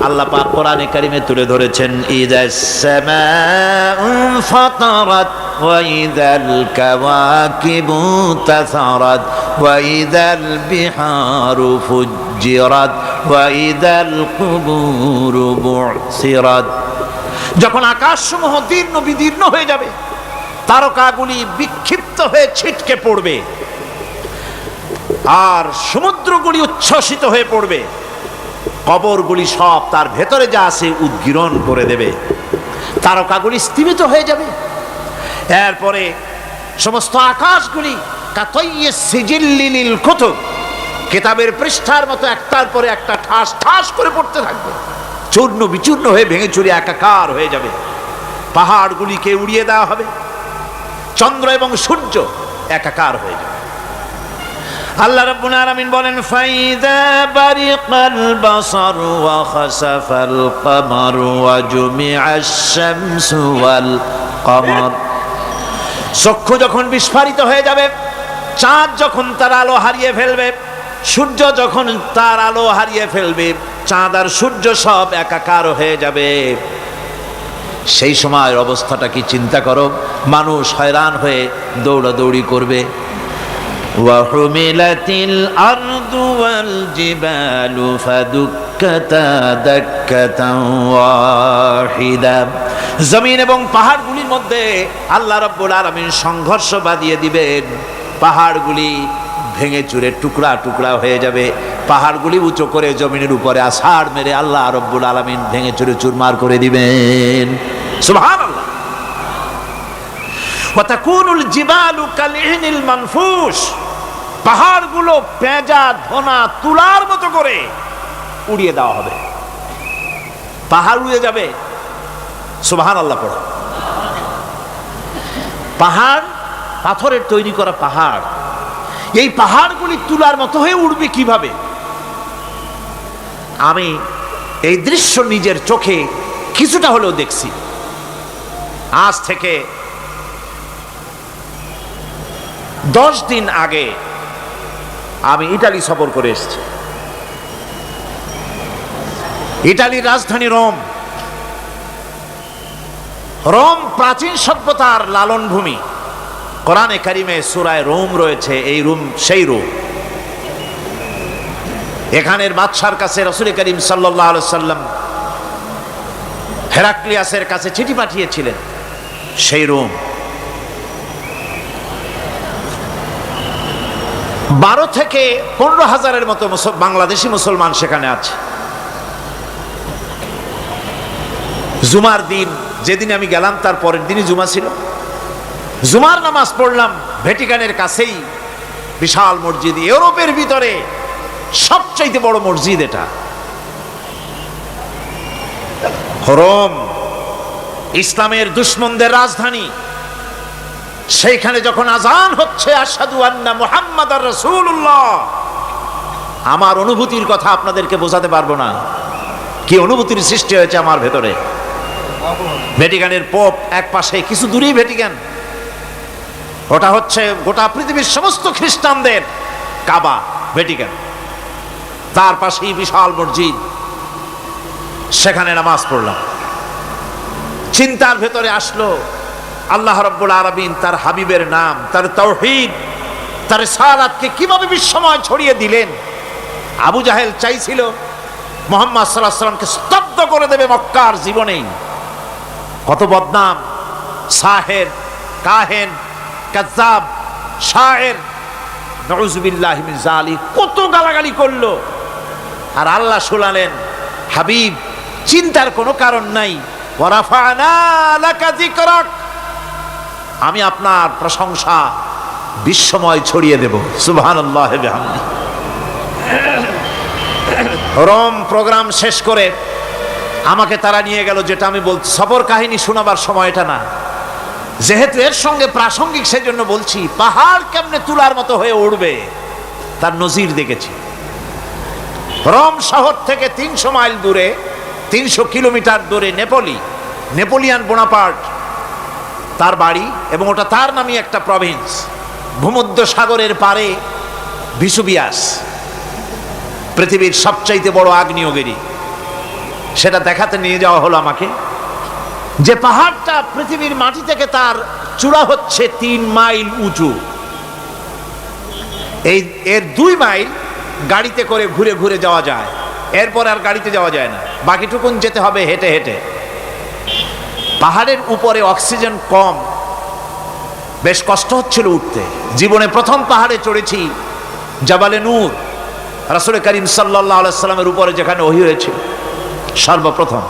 আল্লাহ পাক কোরআনে কারিমে তুলে ধরেছেন। ইযাস সামাউ ফাতারাত ওয়া ইযাল কাওয়াকিবু তাসারাত ওয়া ইযাল বিহারু ফুজ্জিরাত ওয়া ইযাল কুবুরু বুসিরাত। যখন আকাশসমূহ দীর্ণ বিদীর্ণ হয়ে যাবে, তারকাগুলি বিক্ষিপ্ত হয়ে ছিটকে পড়বে, আর সমুদ্রগুলি উচ্ছ্বসিত হয়ে পড়বে, কবরগুলি সব তার ভেতরে যা আছে উদ্গীরণ করে দেবে, তারকাগুলি স্থিমিত হয়ে যাবে। এরপরে সমস্ত আকাশগুলি কাতাইয়ে সিজিল্লিল কুতুব, কিতাবের পৃষ্ঠার মতো একটার পরে একটা ঠাস ঠাস করে পড়তে থাকবে, চূর্ণ বিচূর্ণ হয়ে ভেঙে চুরে একাকার হয়ে যাবে। পাহাড়গুলিকে উড়িয়ে দেওয়া হবে, চন্দ্র এবং সূর্য একাকার হয়ে যাবে। আল্লাহ রাব্বুল আলামিন বলেন, ফাইযা বারিকাল বাসার ওয়া খাসাফাল কমার ওয়া জুমিআশ শামসু ওয়াল কমার। চক্ষু যখন বিস্ফারিত হয়ে যাবে, চাঁদ যখন তার আলো হারিয়ে ফেলবে, সূর্য যখন তার আলো হারিয়ে ফেলবে, চাঁদ আর সূর্য সব একাকার হয়ে যাবে, সেই সময়ের অবস্থাটা কি চিন্তা করো। মানুষ হয়রান হয়ে দৌড়াদৌড়ি করবে। ওয়াহুমিলাতিল আরদু ওয়াল জিবালু ফাদুক্কাতা দাক্কাতান ওয়াহিদা। জমিন এবং পাহাড়গুলির মধ্যে আল্লাহ রাব্বুল আলামিন সংঘর্ষ বাঁধিয়ে দিবেন, পাহাড়গুলি ভেঙে চুরে টুকরা টুকরা হয়ে যাবে, পাহাড়গুলি উঁচু করে জমিনের উপরে আছাড় মেরে আল্লাহ রাব্বুল আলামিন ভেঙে চুরে চুরমার করে দিবেন। সুবহানাল্লাহ। ওয়া তাকুনুল জিবালু কালইহনিল মানফুস। পাহাড়গুলো পেঁজা ধোনা তুলার মতো করে উড়িয়ে দেওয়া হবে, পাহাড় উড়ে যাবে। সুবহানাল্লাহ পড়ো। পাহাড় পাথরের তৈরি করা পাহাড়, এই পাহাড়গুলি তুলার মতো হয়ে উড়বে কিভাবে? আমি এই দৃশ্য নিজের চোখে কিছুটা হলেও দেখছি। আজ থেকে 10 দিন আগে আমি ইটালি সফর করে এসেছি। ইটালির রাজধানী রোম। রোম প্রাচীন সভ্যতার লালন ভূমি। কোরআনে কারিমে সূরায় রোম রয়েছে। এই রোম সেই রোম। এখানের বাদশার কাছে রাসূল করিম সাল্লাল্লাহু আলাইহি সাল্লাম হেরাক্লিয়াসের কাছে চিঠি পাঠিয়েছিলেন। সেই রোম 12 থেকে 15,000-এর মতো বাংলাদেশি মুসলমান সেখানে আছে। জুমার দিন, যেদিন আমি গেলাম তার পরের দিনই জুমা ছিল। জুমার নামাজ পড়লাম ভ্যাটিকানের কাছেই বিশাল মসজিদ, ইউরোপের ভিতরে সবচাইতে বড় মসজিদ এটা। রোম ইসলামের দুশমনদের রাজধানী। সেইখানে যখন আজান হচ্ছে আশহাদু আন্না মুহাম্মাদার রাসূলুল্লাহ, আমার অনুভূতির কথা আপনাদেরকে বোঝাতে পারবো না, কি অনুভূতির সৃষ্টি হয়েছে আমার ভেতরে। ভ্যাটিকানের পোপ এক পাশে, কিছু দূরেই ভ্যাটিকান। ওটা হচ্ছে গোটা পৃথিবীর সমস্ত খ্রিস্টানদের কাবা, ভ্যাটিকান। তার পাশেই বিশাল মসজিদ, সেখানে নামাজ পড়লাম। চিন্তার ভেতরে আসলো আল্লাহ রাব্বুল আলামিন তার হাবিবের নাম, তার তাওহীদ, তার রিসালাতকে কিভাবে বিশ্বময় ছড়িয়ে দিলেন। আবু জাহেল চাইছিল মুহাম্মদ সাল্লাল্লাহু আলাইহি ওয়াসাল্লামকে স্তব্ধ করে দেবে মক্কার জীবনেই। কত বদনাম, সাহের, কাহেন, কাজ্জাব, শায়ের, নাউযুবিল্লাহি মিন যালিক, কত গালাগালি করলো। আর আল্লাহ শুনালেন, হাবিব চিন্তার কোনো কারণ নাই, ওয়া রাফা'না লাকা যিকরাক, আমি আপনার প্রশংসা বিশ্বময় ছড়িয়ে দেব। সুবহানাল্লাহি ওয়া বিহামদিহি। রোম প্রোগ্রাম শেষ করে আমাকে তারা নিয়ে গেল, যেটা আমি বলছি সফর কাহিনী শোনাবার সময় এটা না, যেহেতু এর সঙ্গে প্রাসঙ্গিক সেজন্য বলছি। পাহাড় কেমনে তুলার মতো হয়ে উঠবে তার নজির দেখেছি। রোম শহর থেকে 300 মাইল দূরে, 300 কিলোমিটার দূরে নেপোলিয়ান বোনাপার্ট তার বাড়ি, এবং ওটা তার নামে একটা প্রভিন্স। ভূমধ্য সাগরের পারে ভিসুভিয়াস, পৃথিবীর সবচাইতে বড় আগ্নেয়গিরি। সেটা দেখাতে নিয়ে যাওয়া হলো আমাকে, যে পাহাড়টা পৃথিবীর মাটি থেকে তার চূড়া হচ্ছে 3 মাইল উঁচু। এর 2 মাইল গাড়িতে করে ঘুরে ঘুরে যাওয়া যায়, এরপর আর গাড়িতে যাওয়া যায় না, বাকিটুকুন যেতে হবে হেঁটে হেঁটে। পাহাড়ের উপরে অক্সিজেন কম, বেশ কষ্ট হচ্ছিল উঠতে। জীবনে প্রথম পাহাড়ে চড়েছি, জাবালে নূর, রাসূল করিম সাল্লাল্লাহু আলাইহি সাল্লামের উপরে যেখানে ওহী হয়েছিল সর্বপ্রথম।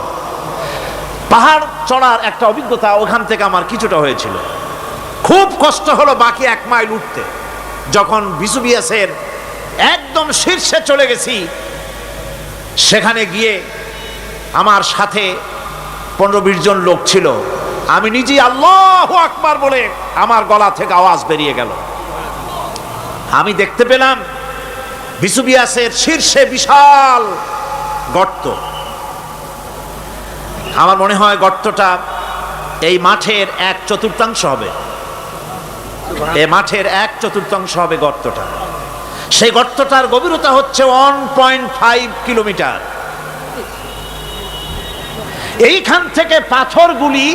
পাহাড় চড়ার একটা অভিজ্ঞতা ওখান থেকে আমার কিছুটা হয়েছিল। খুব কষ্ট হলো বাকি 1 মাইল উঠতে। যখন ভিসুভিয়াসের একদম শীর্ষে চলে গেছি, সেখানে গিয়ে আমার সাথে 15-20 জন লোক ছিল। আমি নিজেই আল্লাহু আকবার বলে আমার গলা থেকে আওয়াজ বেরিয়ে গেল। আমি দেখতে পেলাম ভিসুভিয়াসের শীর্ষে বিশাল গর্ত। আমার মনে হয় গর্তটা এই মাঠের 1/4 হবে। এই মাঠের 1/4 হবে গর্তটা। সেই গর্তটার গভীরতা হচ্ছে 1.5 কিলোমিটার। এইখান থেকে পাথরগুলি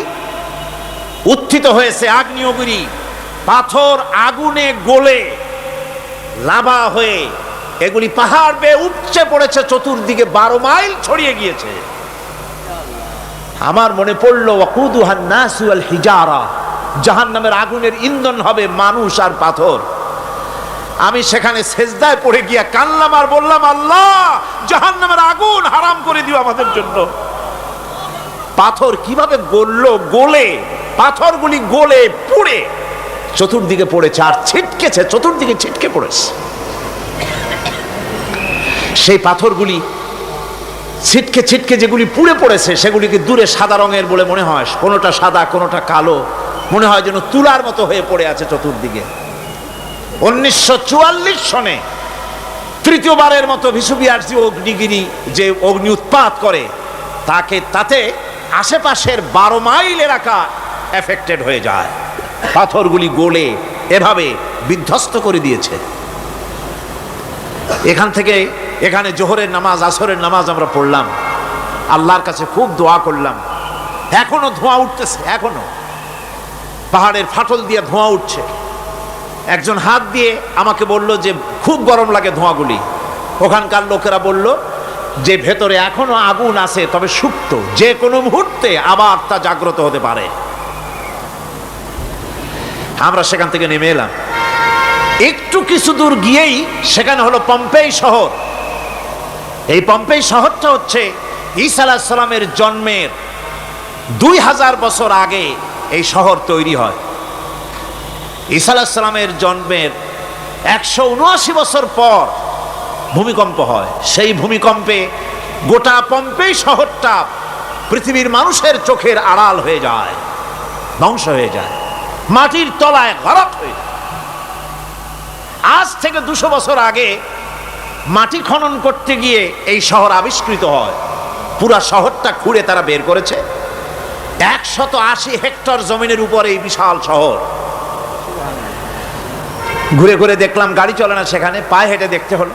উত্থিত হয়েছে, আগ্নেয়গিরি পাথর আগুনে গলে লাভা হয়ে এগুলি পাহাড় বেয়ে উপচে পড়েছে, চতুর্দিকে 12 মাইল ছড়িয়ে গিয়েছে। আমার মনে পড়লো ওয়াকুদুহান নাসু ওয়াল হিজারা, জাহান্নামের আগুনের ইন্ধন হবে মানুষ আর পাথর। আমি সেখানে সেজদায় পড়ে গিয়া কান্নাম আর বললাম, আল্লাহ জাহান্নামের আগুন হারাম করে দিও আমাদের জন্য। পাথর কিভাবে গললো, গলে পাথরগুলি গলে পুড়ে চতুর্দিকে পড়েছে আর ছিটকেছে, চতুর্দিকে ছিটকে পড়েছে। সেই পাথরগুলি ছিটকে ছিটকে যেগুলি পুড়ে পড়েছে সেগুলিকে দূরে সাদা রঙের বলে মনে হয়, কোনোটা সাদা কোনোটা কালো, মনে হয় যেন তুলার মতো হয়ে পড়ে আছে চতুর্দিকে। 1944 সনে তৃতীয়বারের মতো ভিসুভিয়াস অগ্নিগিরি যে অগ্নি উৎপাত করে তাতে আশেপাশের 12 মাইল এলাকা এফেক্টেড হয়ে যায়। পাথরগুলি গলে এভাবে বিধ্বস্ত করে দিয়েছে। এখান থেকে এখানে জোহরের নামাজ আসরের নামাজ আমরা পড়লাম, আল্লাহর কাছে খুব দোয়া করলাম। এখনো ধোঁয়া উঠতেছে, এখনো পাহাড়ের ফাটল দিয়ে ধোঁয়া উঠছে। একজন হাত দিয়ে আমাকে বলল যে খুব গরম লাগে ধোঁয়াগুলি। ওখানকার লোকেরা বলল যে ভেতরে এখনো আগুন আছে, তবে সুপ্ত, যে কোনো মুহূর্তে আবার তা জাগ্রত হতে পারে। আমরা সেখান থেকে নেমে এলাম। একটু কিছু দূর গিয়েই সেখানে হলো পম্পেই শহর। এই পম্পেই শহরটা হচ্ছে ঈসা আলাইহিস সালামের জন্মের 2000 বছর আগে এই শহর তৈরি হয়। ঈসা আলাইহিস সালামের জন্মের 179 বছর পর ভূমিকম্প হয়। সেই ভূমিকম্পে গোটা পম্পেই শহরটা পৃথিবীর মানুষের চোখের আড়াল হয়ে যায়, ধ্বংস হয়ে যায়, মাটির তলায় গরক হয়ে যায়। আজ থেকে 200 বছর আগে মাটি খনন করতে গিয়ে এই শহর আবিষ্কৃত হয়। পুরা শহরটা খুঁড়ে তারা বের করেছে। 180 হেক্টর জমিনের উপর এই বিশাল শহর। ঘুরে ঘুরে দেখলাম, গাড়ি চলে না সেখানে, পায়ে হেঁটে দেখতে হলো।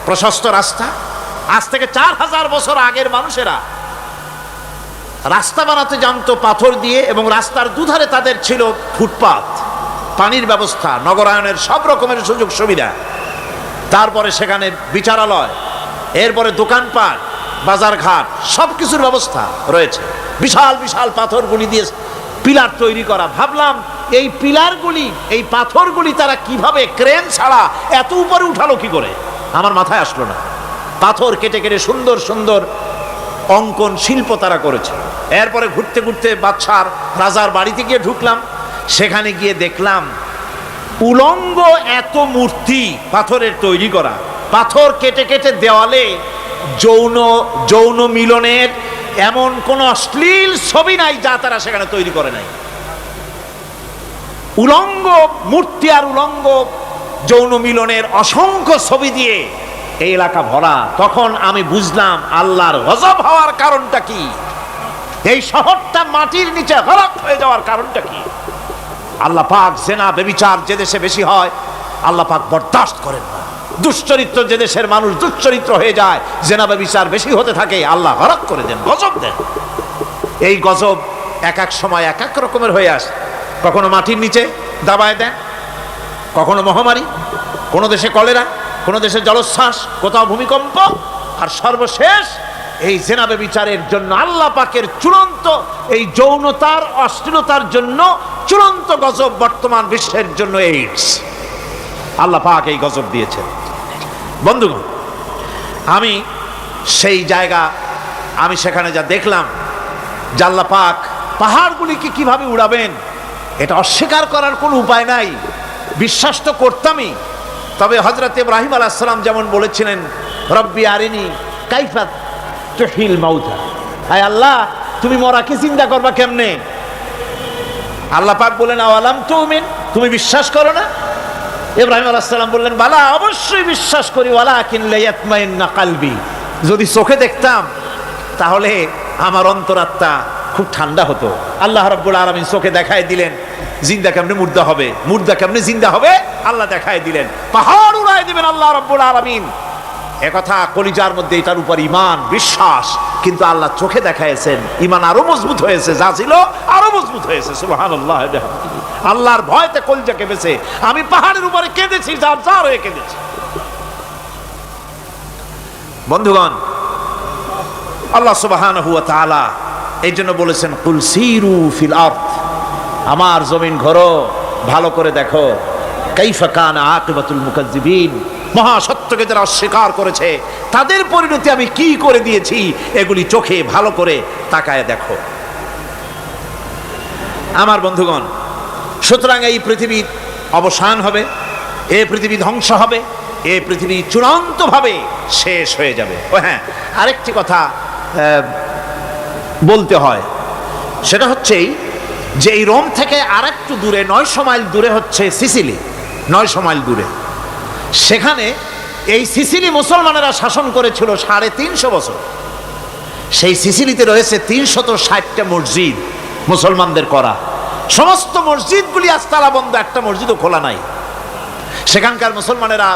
প্রশস্ত রাস্তা। আজ থেকে 4000 বছর আগের মানুষেরা রাস্তা বানাতে জানতো পাথর দিয়ে, এবং রাস্তার দুধারে তাদের ছিল ফুটপাত, পানির ব্যবস্থা, নগরায়নের সব রকমের সুযোগ সুবিধা। তারপরে সেখানে বিচারালয়, এরপরে দোকানপাট, বাজারঘাট, সব কিছুর ব্যবস্থা রয়েছে। বিশাল বিশাল পাথরগুলি দিয়ে পিলার তৈরি করা। ভাবলাম এই পিলারগুলি, এই পাথরগুলি তারা কিভাবে ক্রেন ছাড়া এত উপরে উঠালো কি করে, আমার মাথায় আসলো না। পাথর কেটে কেটে সুন্দর সুন্দর অঙ্কন শিল্প তারা করেছে। এরপরে ঘুরতে ঘুরতে বাদশার রাজার বাড়িতে গিয়ে ঢুকলাম। সেখানে গিয়ে দেখলাম উলঙ্গ এত মূর্তি পাথরের তৈরি করা। পাথর কেটে কেটে দেওয়ালে যৌন মিলনের এমন কোন অশ্লীল ছবি নাই যা তারা সেখানে তৈরি করে নাই। উলঙ্গ মূর্তি আর উলঙ্গ যৌন মিলনের অসংখ্য ছবি দিয়ে এই এলাকা ভরা। তখন আমি বুঝলাম আল্লাহর গজব হওয়ার কারণটা কি, এই শহরটা মাটির নিচে গরক হয়ে যাওয়ার কারণটা কি। আল্লাহ পাক জেনা ব্যভিচার যে দেশে বেশি হয় আল্লাহ পাক বরদাস্ত করেন না। দুশ্চরিত্র যে দেশের মানুষ দুশ্চরিত্র হয়ে যায়, জেনা ব্যভিচার বেশি হতে থাকে, আল্লাহ গরক করে দেন, গজব দেন। এই গজব এক এক সময় এক এক রকমের হয়ে আসে। কখনো মাটির নিচে দাবায় দেন, কখনো মহামারী, কোনো দেশে কলেরা, কোনো দেশে জলোচ্ছ্বাস, কোথাও ভূমিকম্প, আর সর্বশেষ এই জেনা ব্যভিচারের জন্য আল্লাহ পাকের চূড়ান্ত এই যৌনতার অশ্লীলতার জন্য চূড়ান্ত গজব বর্তমান বিশ্বের জন্য এইডস। আল্লাহ পাক এই গজব দিয়েছেন। বন্ধুগণ, আমি সেই জায়গা, আমি সেখানে যা দেখলাম যে আল্লাহ পাক পাহাড়গুলিকে কিভাবে উড়াবেন এটা অস্বীকার করার কোনো উপায় নাই। বিশ্বাস তো করতামই, তবে হযরত ইব্রাহিম আলাইহিস সালাম যেমন বলেছিলেন, রব্বি আরিনি কাইফা তুহিল মাউতা, হায় আল্লাহ তুমি মরাকে চিন্তা করবা কেমনে। আল্লাহ পাক বলেন আওয়ালাম তুমিন, তুমি বিশ্বাস করো না? ইব্রাহিম আলাইহিস সালাম বললেন বালা, অবশ্যই বিশ্বাস করি, ওয়ালাকিন লিয়াতমাইন্না কলবি, যদি চোখে দেখতাম তাহলে আমার অন্তরাত্মা খুব ঠান্ডা হতো। আল্লাহ রাব্বুল আলামিন চোখে দেখায় দিলেন জিন্দা কেমনে মুর্দা হবে, মুর্দা কেমনে জিন্দা হবে, আল্লাহ দেখায় দিলেন। পাহাড় উড়ায় দিবেন আল্লাহ রাব্বুল আলামিন। একথা কলিজার মধ্যে এটার উপর ঈমান বিশ্বাস, কিন্তু আল্লাহ চোখে দেখাইছেন, ঈমান আরো মজবুত হয়েছে, যা ছিল আরো মজবুত হয়েছে। সুবহানাল্লাহ। আল্লাহর ভয়তে কলিজা কেঁপেছে। আমি পাহাড়ের উপরে কেঁদেছি, যার যার হয়ে কেঁদেছি। বন্ধুগণ, আল্লাহ সুবহানাহু ওয়া তাআলা এই জন্য বলেছেন কুল সিরু ফিল আরদ, আমার জমিন ঘোরো, ভালো করে দেখো, কাইফা কানা আকিবাতুল মুকাজ্জিবিন, মহাসত্যকে যারা অস্বীকার করেছে তাদের পরিণতি আমি কি করে দিয়েছি, এগুলি চোখে ভালো করে তাকায় দেখো। আমার বন্ধুগণ, সুতরাং এই পৃথিবীর অবসান হবে, এই পৃথিবী ধ্বংস হবে, এই পৃথিবী চূড়ান্তভাবে শেষ হয়ে যাবে। ও হ্যাঁ, আরেকটি কথা বলতে হয়, সেটা হচ্ছেই যে এই রোম থেকে আরেকটু দূরে 900 মাইল দূরে হচ্ছে সিসিলি। 900 মাইল দূরে, সেখানে এই সিসিলি মুসলমানেরা শাসন করেছিল 350 বছর। সেই সিসিলিতে রয়েছে 360টা মসজিদ মুসলমানদের করা। সমস্ত মসজিদগুলি আজ তালা বন্ধ, একটা মসজিদও খোলা নাই। সেখানকার মুসলমানেরা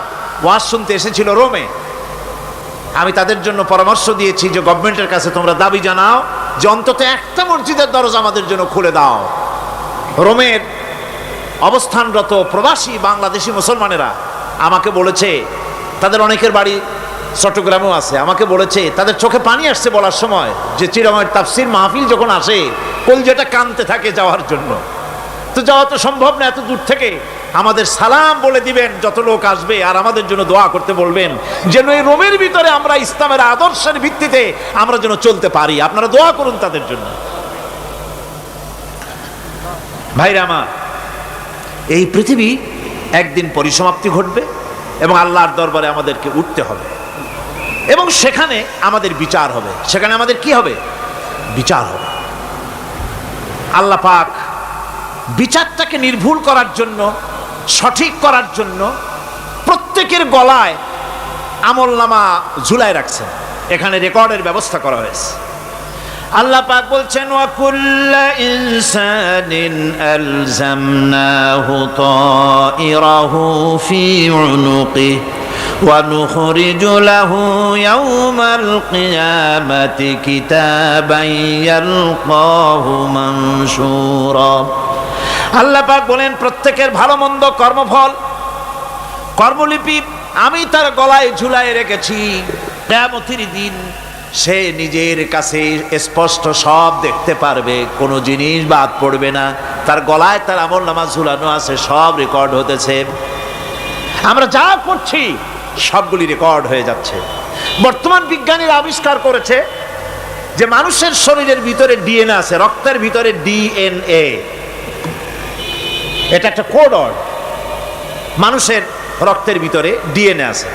ওয়াজ শুনতে এসেছিল রোমে। আমি তাদের জন্য পরামর্শ দিয়েছি যে গভর্নমেন্টের কাছে তোমরা দাবি জানাও যে অন্তত একটা মসজিদের দরজা আমাদের জন্য খুলে দাও। রোমের অবস্থানরত প্রবাসী বাংলাদেশি মুসলমানেরা আমাকে বলেছে, তাদের অনেকের বাড়ি চট্টগ্রামেও আছে, আমাকে বলেছে তাদের চোখে পানি আসছে বলার সময় যে চিরময়ের তাফসির মাহফিল যখন আসে কলজাটা কানতে থাকে যাওয়ার জন্য। তো যাওয়া তো সম্ভব না এত দূর থেকে, আমাদের সালাম বলে দিবেন যত লোক আসবে, আর আমাদের জন্য দোয়া করতে বলবেন যেন এই রোমের ভিতরে আমরা ইসলামের আদর্শের ভিত্তিতে আমরা যেন চলতে পারি। আপনারা দোয়া করুন তাদের জন্য। ভাইরা আমার, এই পৃথিবী একদিন পরিসমাপ্তি ঘটবে এবং আল্লাহর দরবারে আমাদেরকে উঠতে হবে এবং সেখানে আমাদের বিচার হবে। সেখানে আমাদের কি হবে? বিচার হবে। আল্লাহ পাক বিচারটাকে নির্ভুল করার জন্য, সঠিক করার জন্য প্রত্যেকের গলায় আমলনামা ঝুলায় রাখছেন। এখানে রেকর্ডের ব্যবস্থা করা হয়েছে। আল্লাহ পাক বলছেন ওয়া কুল্লা ইনসানিন আলজামনাহু তাইরাহু ফি উনুকি ওয়া নুখরিজু লাহু ইয়াওমাল কিয়ামাতি কিতাবান ইয়ালকাহু মানশুরা। আল্লাহ পাক বলেন প্রত্যেকের ভালো মন্দ কর্মফল, কর্মলিপি আমি তার গলায় ঝুলায় রেখেছি। কিয়ামতের দিন সে নিজের কাছে স্পষ্ট সব দেখতে পারবে, কোনো জিনিস বাদ পড়বে না। তার গলায় তার আমলনামা ঝুলানো আছে, সব রেকর্ড হতেছে। আমরা যা করছি সবগুলি রেকর্ড হয়ে যাচ্ছে। বর্তমান বিজ্ঞানীরা আবিষ্কার করেছে যে মানুষের শরীরের ভিতরে ডিএনএ আছে, রক্তের ভিতরে ডিএনএ, এটা একটা কোড। মানুষের রক্তের ভিতরে ডিএনএ আছে।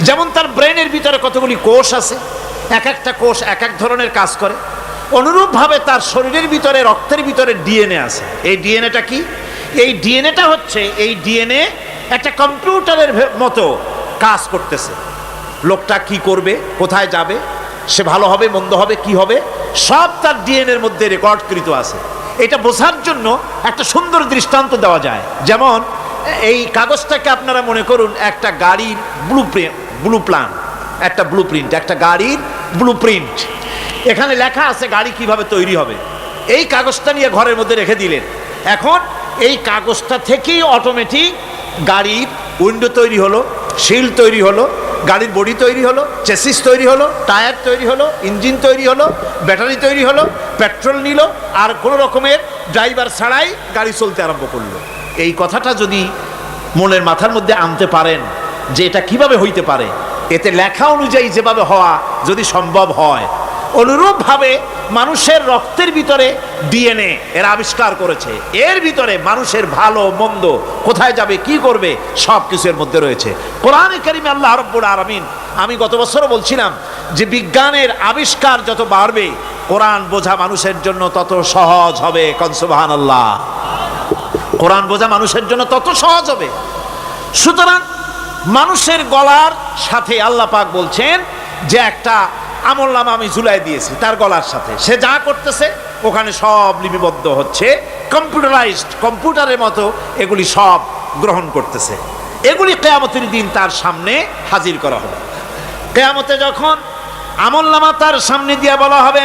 যেমন তার ব্রেনের ভিতরে কতগুলি কোষ আছে, এক একটা কোষ এক এক ধরনের কাজ করে, অনুরূপভাবে তার শরীরের ভিতরে রক্তের ভিতরে ডিএনএ আছে। এই ডিএনএটা কি? এই ডিএনএটা হচ্ছে, এই ডিএনএ একটা কম্পিউটারের মতো কাজ করতেছে। লোকটা কি করবে, কোথায় যাবে, সে ভালো হবে মন্দ হবে কি হবে, সব তার ডিএনএর মধ্যে রেকর্ডকৃত আছে। এটা বোঝার জন্য একটা সুন্দর দৃষ্টান্ত দেওয়া যায়। যেমন এই কাগজটাকে আপনারা মনে করুন একটা গাড়ির ব্লুপ্রিন্ট, একটা গাড়ির ব্লুপ্রিন্ট। এখানে লেখা আছে গাড়ি কিভাবে তৈরি হবে। এই কাগজটা নিয়ে ঘরের মধ্যে রেখে দিলেন। এখন এই কাগজটা থেকেই অটোমেটিক গাড়ির উইন্ডো তৈরি হলো, শিল তৈরি হলো, গাড়ির বডি তৈরি হলো, চেসিস তৈরি হলো, টায়ার তৈরি হলো, ইঞ্জিন তৈরি হলো, ব্যাটারি তৈরি হলো, পেট্রোল নিল, আর কোনো রকমের ড্রাইভার ছাড়াই গাড়ি চলতে আরম্ভ করলো। এই কথাটা যদি মনের মাথার মধ্যে আনতে পারেন যে এটা কিভাবে হইতে পারে, এতে লেখা অনুযায়ী যেভাবে হওয়া যদি সম্ভব হয়, অনুরূপভাবে মানুষের রক্তের ভিতরে ডিএনএ এর আবিষ্কার করেছে। এর ভিতরে মানুষের ভালো মন্দ, কোথায় যাবে কি করবে, সব কিছু এর মধ্যে রয়েছে। কোরআনে কারিমে আল্লাহ রাব্বুল আলামিন, আমি গত বছরও বলছিলাম যে বিজ্ঞানের আবিষ্কার যত বাড়বে কোরআন বোঝা মানুষের জন্য তত সহজ হবে। কোন সুবহানাল্লাহ। কোরআন বোঝা মানুষের জন্য তত সহজ হবে। সুতরাং মানুষের গলার সাথে আল্লাহ পাক বলছেন যে একটা আমলনামা আমি ঝুলাই দিয়েছি তার গলার সাথে, সে যা করতেছে ওখানে সব লিপিবদ্ধ হচ্ছে, কম্পিউটারাইজড, কম্পিউটারের মতো এগুলি সব গ্রহণ করতেছে। এগুলি কিয়ামতের দিন তার সামনে হাজির করা হবে। কিয়ামতে যখন আমলনামা তার সামনে দিয়ে বলা হবে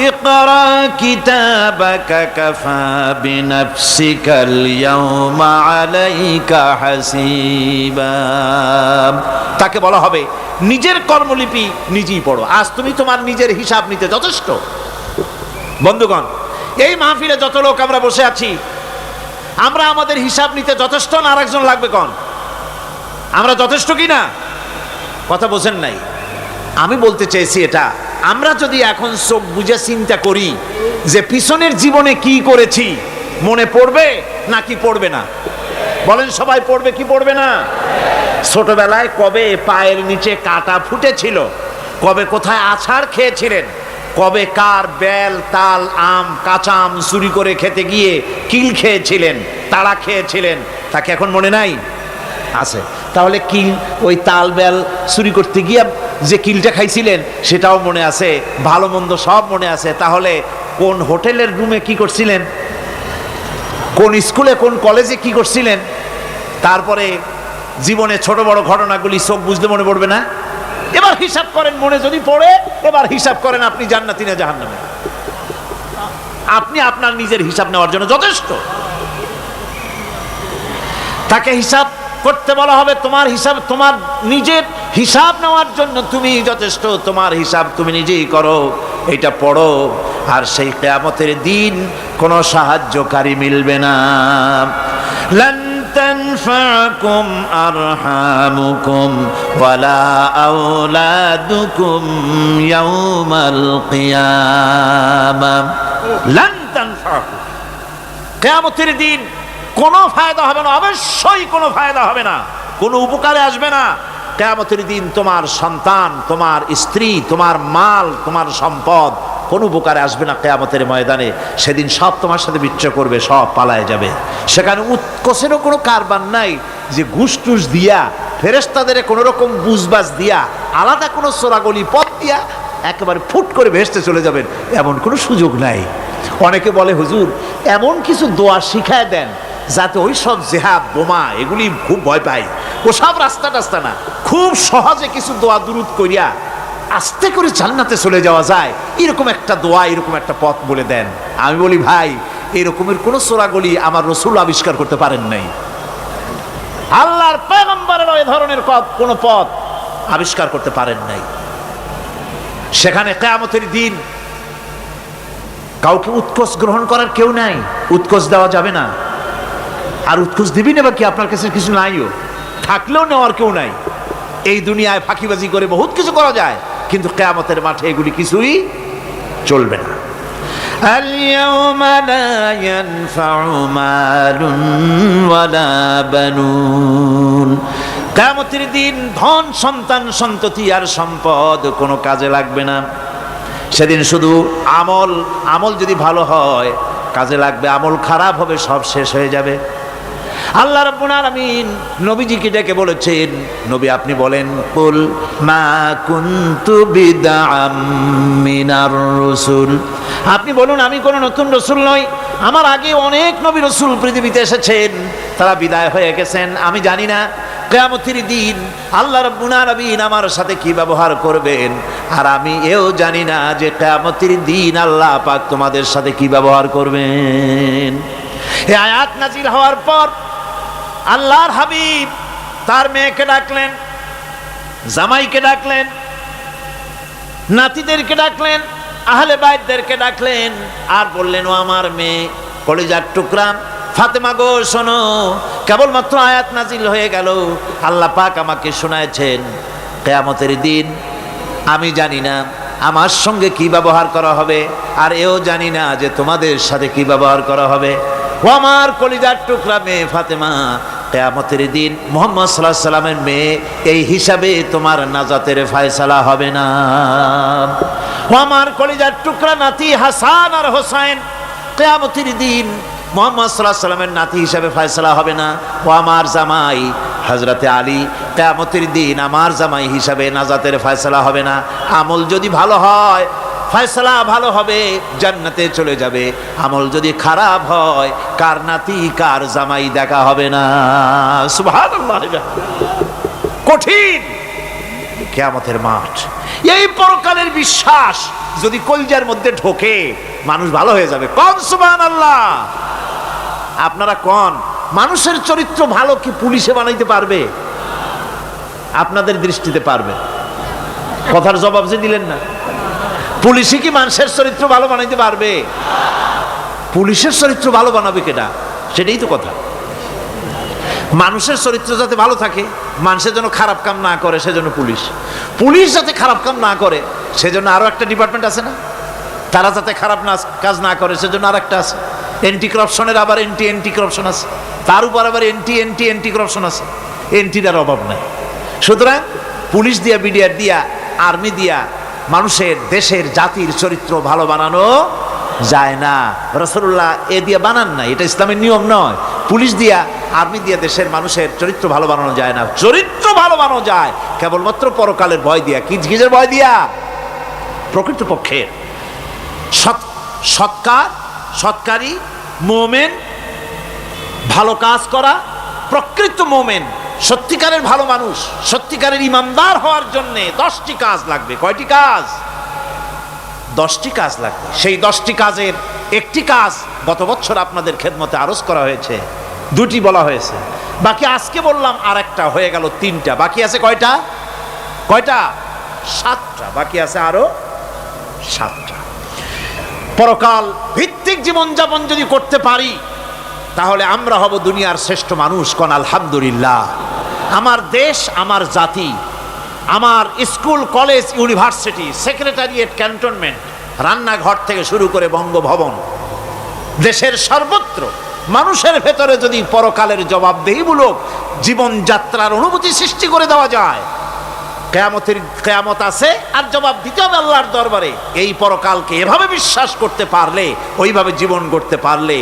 ইকরা কিতাবাকা কাফা বিনাফসিকাল ইয়াওমা আলাইকা হাসিবা, তাকে বলা হবে নিজের কর্মলিপি নিজেই পড়ো, আজ তুমি তোমার নিজের হিসাব নিতে যথেষ্ট। বন্ধুগণ, এই মাহফিলে যত লোক আমরা বসে আছি, আমরা আমাদের হিসাব নিতে যথেষ্ট না আরেকজন লাগবে? কোন আমরা যথেষ্ট কি না? কথা বোঝেন নাই। আমি বলতে চেয়েছি এটা, আমরা যদি এখন চোখ বুঝে চিন্তা করি যে পিছনের জীবনে কি করেছি, মনে পড়বে নাকি পড়বে না? বলেন সবাই, পড়বে কি পড়বে না? ছোটবেলায় কবে পায়ের নিচে কাটা ফুটেছিল, কবে কোথায় আছাড় খেয়েছিলেন, কবে কার বেল তাল আম কাঁচা আম চুরি করে খেতে গিয়ে কিল খেয়েছিলেন, তাড়া খেয়েছিলেন, তাকে এখন মনে নাই? আছে। তাহলে কিল, ওই তাল বেল চুরি করতে গিয়ে যে কিলটা খাইছিলেন সেটাও মনে আছে, ভালো মন্দ সব মনে আছে। তাহলে কোন হোটেলের রুমে কি করছিলেন, কোন স্কুলে কোন কলেজে কি করছিলেন, তারপরে জীবনে ছোট বড় ঘটনাগুলি চোখ বুঝলে মনে পড়বে না? এবার হিসাব করেন, মনে যদি পড়ে এবার হিসাব করেন আপনি জান্নাতি না জাহান্নামী। আপনি আপনার নিজের হিসাব নেওয়ার জন্য যথেষ্ট। তাকে হিসাব করতে বলা হবে, তোমার হিসাব, তোমার নিজের হিসাব নেওয়ার জন্য তুমি যথেষ্ট, তোমার হিসাব তুমি নিজেই করো, এটা পড়ো। আর সেই কিয়ামতের দিন কোনো সাহায্যকারী মিলবে না। লান তানফাকুম আরহামুকুম ওয়ালা আওলাদুকুম ইয়াউমাল কিয়ামা। লান তানফাকুম, কিয়ামতের দিন কোনো ফায়দা হবে না, অবশ্যই কোনো ফায়দা হবে না, কোনো উপকারে আসবে না। কিয়ামতের দিন তোমার সন্তান, তোমার স্ত্রী, তোমার মাল, তোমার সম্পদ কোনো উপকারে আসবে না কিয়ামতের ময়দানে। সেদিন সব তোমার সাথে বিচ্ছা করবে, সব পালায় যাবে। সেখানে উৎকোষেরও কোনো কারবার নাই যে ঘুষ টুস দিয়া, ফেরেশতাদের কোনো রকম বুঝবাজ দিয়া, আলাদা কোনো চোরাগলি পথ দিয়া একেবারে ফুট করে ভেসতে চলে যাবেন, এমন কোনো সুযোগ নাই। অনেকে বলে হুজুর এমন কিছু দোয়া শিখায় দেন যাতে ওই সব জেহাদ বোমা এগুলি খুব ভয় পাই, ওসব রাস্তা টাস্তা না, খুব সহজে কিছু দোয়া দুরূদ করিয়া আস্তে করে জান্নাতে চলে যাওয়া যায়, এরকম একটা দোয়া, এরকম একটা পথ বলে দেন। আমি বলি ভাই, এরকমের কোনো চোরাগলি আমার রাসূল আবিষ্কার করতে পারেন নাই, আল্লাহর পয়গম্বরের ওই ধরনের কোনো পথ আবিষ্কার করতে পারেন নাই। সেখানে কিয়ামতের দিন কাউকে উৎকোষ গ্রহণ করার কেউ নাই, উৎকোষ দেওয়া যাবে না। আর উৎকোষ দিবি না বা কি, আপনার কাছে কিছু নাইও, থাকলেও নেওয়ার কেউ নাই। এই দুনিয়ায় ফাঁকিবাজি করে বহুত কিছু করা যায়, কিন্তু কিয়ামতের মাঠে এগুলি কিছুই চলবে না। আল-ইয়াওমা লা ইয়ানফা'ু মালুন ওয়ালা বানুন। কিয়ামতের দিন ধন, সন্তান, সন্ততি আর সম্পদ কোনো কাজে লাগবে না। সেদিন শুধু আমল যদি ভালো হয় কাজে লাগবে, আমল খারাপ হবে সব শেষ হয়ে যাবে। আল্লাহ রাব্বুল আলামিন নবীজিকে ডেকে বলেছেন, নবী আপনি বলেন, কুল মা কুনতু বিদআম মিনার রাসূল, আপনি বলুন আমি কোনো নতুন রাসূল নই, আমার আগে অনেক নবী রাসূল পৃথিবীতে এসেছেন, তারা বিদায় হয়ে গেছেন। আমি জানি না কিয়ামতের দিন আল্লাহ রাব্বুল আলামিন আমার সাথে কি ব্যবহার করবেন, আর আমি এও জানি না যে কিয়ামতের দিন আল্লাহ পাক তোমাদের সাথে কি ব্যবহার করবেন। এই আয়াত নাজিল হওয়ার পর আল্লাহর হাবিব তার মেয়েকে ডাকলেন, জামাইকে ডাকলেন, নাতিদেরকে ডাকলেন, আহলে বাইতদেরকে ডাকলেন, আর বললেন, ও আমার মেয়ে কলিজার টুকরা ফাতেমা গো শোনো, কেবলমাত্র আয়াত নাজিল হয়ে গেল, আল্লাহ পাক আমাকে শোনায়ছেন কিয়ামতের দিন আমি জানি না আমার সঙ্গে কি ব্যবহার করা হবে, আর এও জানি না যে তোমাদের সাথে কি ব্যবহার করা হবে। ও আমার কলিজার টুকরা মেয়ে ফাতেমা, কিয়ামতের দিন মুহাম্মদ সাল্লাল্লাহু আলাইহি সাল্লামের মেয়ে, এই হিসাবে তোমার নাজাতের ফয়সালা হবে না। ও আমার কলিজার টুকরা নাতি হাসান আর হোসেন, কিয়ামতের দিন মুহাম্মদ সাল্লাল্লাহু আলাইহি সাল্লামের নাতি হিসাবে ফয়সালা হবে না। ও আমার জামাই হযরতে আলী, কিয়ামতের দিন আমার জামাই হিসাবে নাজাতের ফয়সালা হবে না। আমল যদি ভালো হয় ফয়সালা ভালো হবে, জান্নাতে চলে যাবে। আমল যদি খারাপ হয় কার নাতি কার জামাই দেখা হবে না। সুবহানাল্লাহ, কঠিন কিয়ামতের মাঠ। এই পরকালের বিশ্বাস যদি কলজার মধ্যে ঢোকে মানুষ ভালো হয়ে যাবে। কোন সুবহানাল্লাহ। আপনারা কোন মানুষের চরিত্র ভালো কি পুলিশে বানাইতে পারবে? আপনাদের দৃষ্টিতে পারবে? কথার জবাব যে দিলেন না। পুলিশে কি মানুষের চরিত্র ভালো বানাইতে পারবে? পুলিশের চরিত্র ভালো বানাবে কেডা? সেটাই তো কথা। মানুষের চরিত্র যাতে ভালো থাকে, মানুষের জন্য খারাপ কাম না করে, সেজন্য পুলিশ যাতে খারাপ কাম না করে সেজন্য আরো একটা ডিপার্টমেন্ট আছে না, তারা যাতে খারাপ কাজ না করে সেজন্য আর একটা আছে। এন্টি করাপশনের আবার এন্টি করাপশন আছে, তার উপর আবার এন্টি করাপশন আছে। এন্টিটার অভাব নাই। সুতরাং পুলিশ দিয়া, বিডিআর দিয়া, আর্মি দিয়া মানুষের, দেশের, জাতির চরিত্র ভালো বানানো যায় না। রাসূলুল্লাহ এ দিয়ে বানান না, এটা ইসলামের নিয়ম নয়। পুলিশ দিয়া, আর্মি দিয়া দেশের মানুষের চরিত্র ভালো বানানো যায় না। চরিত্র ভালো বানানো যায় কেবলমাত্র পরকালের ভয় দিয়া। কিসের ভয় দিয়া? প্রকৃতপক্ষে সৎকারী মোমেন, ভালো কাজ করা, প্রকৃত মোমেন, সত্যিকারের ভালো মানুষ, সত্যিকারের ইমানদার হওয়ার জন্য 10টি কাজ লাগবে। কয়টি কাজ? 10টি কাজ লাগবে। সেই 10টি কাজের একটি কাজ গত বছর আপনাদের খেদমতে আরজ করা হয়েছে, 2টি বলা হয়েছে, বাকি আজকে বললাম আর একটা, হয়ে গেল 3টা। বাকি আছে কয়টা? 7টা। বাকি আছে আরো 7টা। পরকাল ভিত্তিক জীবনযাপন যদি করতে পারি তাহলে আমরা হব দুনিয়ার শ্রেষ্ঠ মানুষ। কোন আলহামদুলিল্লাহ। আমার দেশ, আমার জাতি, আমার school, college, university, secretariat, cantonment, রান্নাঘর থেকে শুরু করে বঙ্গভবন, দেশের সর্বত্র মানুষের ভেতরে যদি পরকালের জবাবদেহিমূলক জীবনযাত্রার অনুভূতি সৃষ্টি করে দেওয়া যায়, কিয়ামত আছে আর জবাব দিতে হবে আল্লাহর দরবারে। এই পরকালকে এভাবে বিশ্বাস করতে পারলে, ওইভাবে জীবন করতে পারলে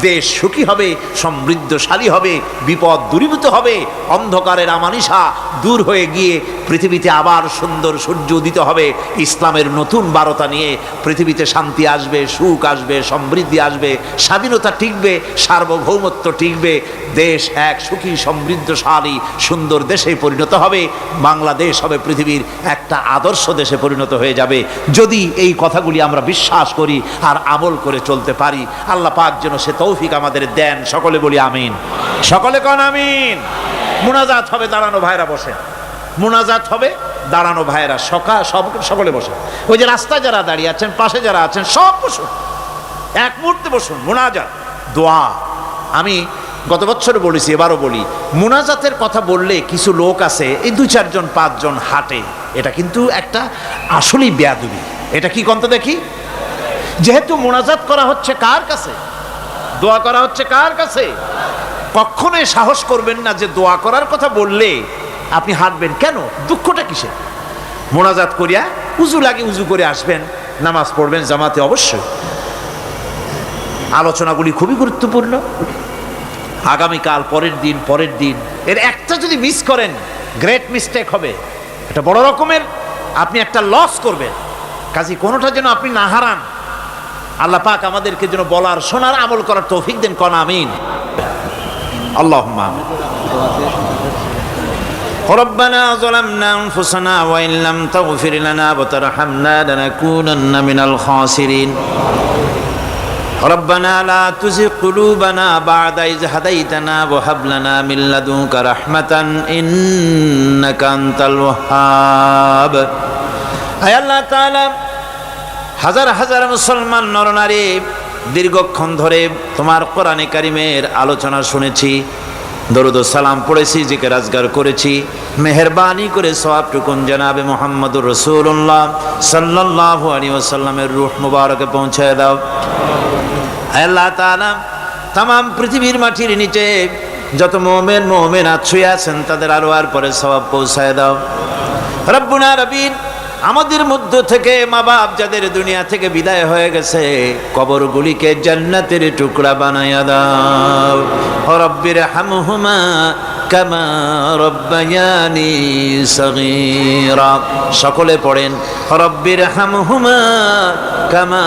দেশ সুখী হবে, সমৃদ্ধশালী হবে, বিপদ দূরীভূত হবে, অন্ধকারের আমানিশা দূর হয়ে গিয়ে পৃথিবীতে আবার সুন্দর সূর্য উদিত হবে। ইসলামের নতুন বারতা নিয়ে পৃথিবীতে শান্তি আসবে, সুখ আসবে, সমৃদ্ধি আসবে, স্বাধীনতা টিকবে, সার্বভৌমত্ব টিকবে, দেশ এক সুখী সমৃদ্ধশালী সুন্দর দেশে পরিণত হবে। বাংলাদেশ হবে পৃথিবীর একটা আদর্শ দেশে পরিণত হয়ে যাবে যদি এই কথাগুলি আমরা বিশ্বাস করি আর আমল করে চলতে পারি। আল্লাহ পাক যেন সে তৌফিক আমাদের দেন। সকলে বলি আমিন। সকলে কন আমিন। মুনাজাত হবে, দাঁড়ানো ভাইরা বসেন। মুনাজাত হবে, দাঁড়ানো ভাইরা সকলে বসেন। ওই যে রাস্তায় যারা দাঁড়িয়ে আছেন, পাশে যারা আছেন, সব বসুন, এক মুহূর্তে বসুন। মুনাজাত, দোয়া। আমি গত বছর বলেছি, এবারও বলি, মুনাজাতের কথা বললে কিছু লোক আছে, এই 2-4 জন 5 জন হাঁটে। এটা কিন্তু একটা আসলেই বেয়াদবি। এটা কি কন্ত দেখি? যেহেতু মুনাজাত করা হচ্ছে কার কাছে? দোয়া করা হচ্ছে কার কাছে? কখনোই সাহস করবেন না যে দোয়া করার কথা বললে আপনি হাঁটবেন। কেন? দুঃখটা কিসে? মুনাজাত করিয়া উজু লাগে, উজু করে আসবেন, নামাজ পড়বেন জামাতে। অবশ্যই আলোচনাগুলি খুবই গুরুত্বপূর্ণ। আগামীকাল, পরের দিন এর একটা যদি মিস করেন, গ্রেট মিস্টেক হবে, এটা বড় রকমের আপনি একটা লস করবেন। কাজী কোনোটা যেন আপনি না হারান। আল্লাহ পাক আমাদেরকে যেন বলার, শোনার, আমল করার তৌফিক দেন। কোন আমিন। আল্লাহুম্মা আমিন। ربنا ظلمنا أنفسنا وإن لم تغفر لنا وترحمنا لنكونن من الخاسرين ربنا لا تزغ قلوبنا بعد إذ هديتنا وهب لنا من لدنك رحمة إنك أنت الوهاب আয় আল্লাহ তাআলা, হাজার হাজার মুসলমান নরনারী দীর্ঘক্ষণ ধরে তোমার কোরআনে কারিমের আলোচনা শুনেছি, দরুদ ও সালাম পড়েছি, জিকির আজগার করেছি। মেহেরবানি করে সওয়াবটুকুন জনাবে মুহাম্মদুর রাসূলুল্লাহ সাল্লাল্লাহু আলাইহি ওয়াসাল্লামের রূহ মুবারকে পৌঁছায় দাও। আল্লাহ তাআলা, তামাম পৃথিবীর মাটির নিচে যত মুমিনাত শুয়ে আছেন তাদের আরো আর পরে সওয়াব পৌঁছায় দাও। রব্বুনা রবিন, আমাদের মধ্য থেকে মা বাপ যাদের দুনিয়া থেকে বিদায় হয়ে গেছে, কবরগুলিকে জান্নাতের টুকরা বানায়া দাও। রব্বির হামহুমা কামা রব্বায়ানি সগীরা। সকলে পড়েন, রব্বির হামহুমা কামা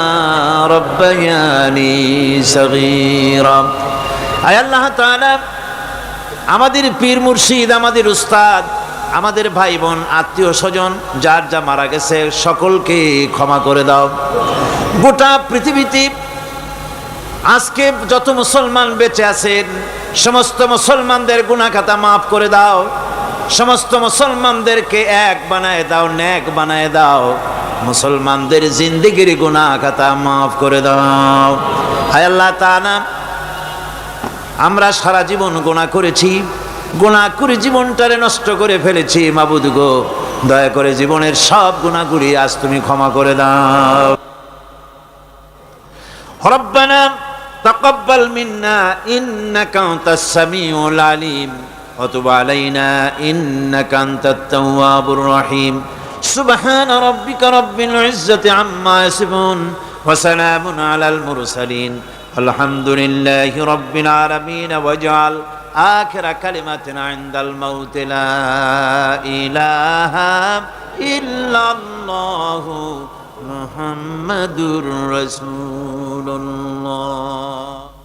রব্বায়ানি সগীরা। আয় আল্লাহ তাআলা, আমাদের পীর মুর্শিদ, আমাদের উস্তাদ, আমাদের ভাই বোন, আত্মীয় স্বজন যার যা মারা গেছে সকলকে ক্ষমা করে দাও। গোটা পৃথিবীতে আজকে যত মুসলমান বেঁচে আছেন সমস্ত মুসলমানদের গুনাহ খাতা মাফ করে দাও। সমস্ত মুসলমানদেরকে এক বানায় দাও, নেক বানায় দাও। মুসলমানদের জিন্দেগির গুনাহ খাতা মাফ করে দাও। হায় আল্লাহ তাআলা, আমরা সারা জীবন গুনাহ করেছি, গুনাহ করে জীবনটারে নষ্ট করে ফেলেছি। মাবুদ গো, দয়া করে জীবনের সব গুনাহগুলি আজ তুমি ক্ষমা করে দাও। রব্বানা তাকাব্বাল মিন্না ইন্নাকা আনতাস সামিউল আলিম ওয়া তুব আলাইনা ইন্নাকা আনতাত তাওয়াবুর রহিম। সুবহান রাব্বিকা রাব্বিল ইজ্জাতি আম্মা ইয়াসিফুন ওয়া সালামুন আলাল মুরসালিন আলহামদুলিল্লাহি রাব্বিল আলামিন। ওয়াজআল آخر كلمتنا عند الموت لا إله إلا الله محمد رسول الله.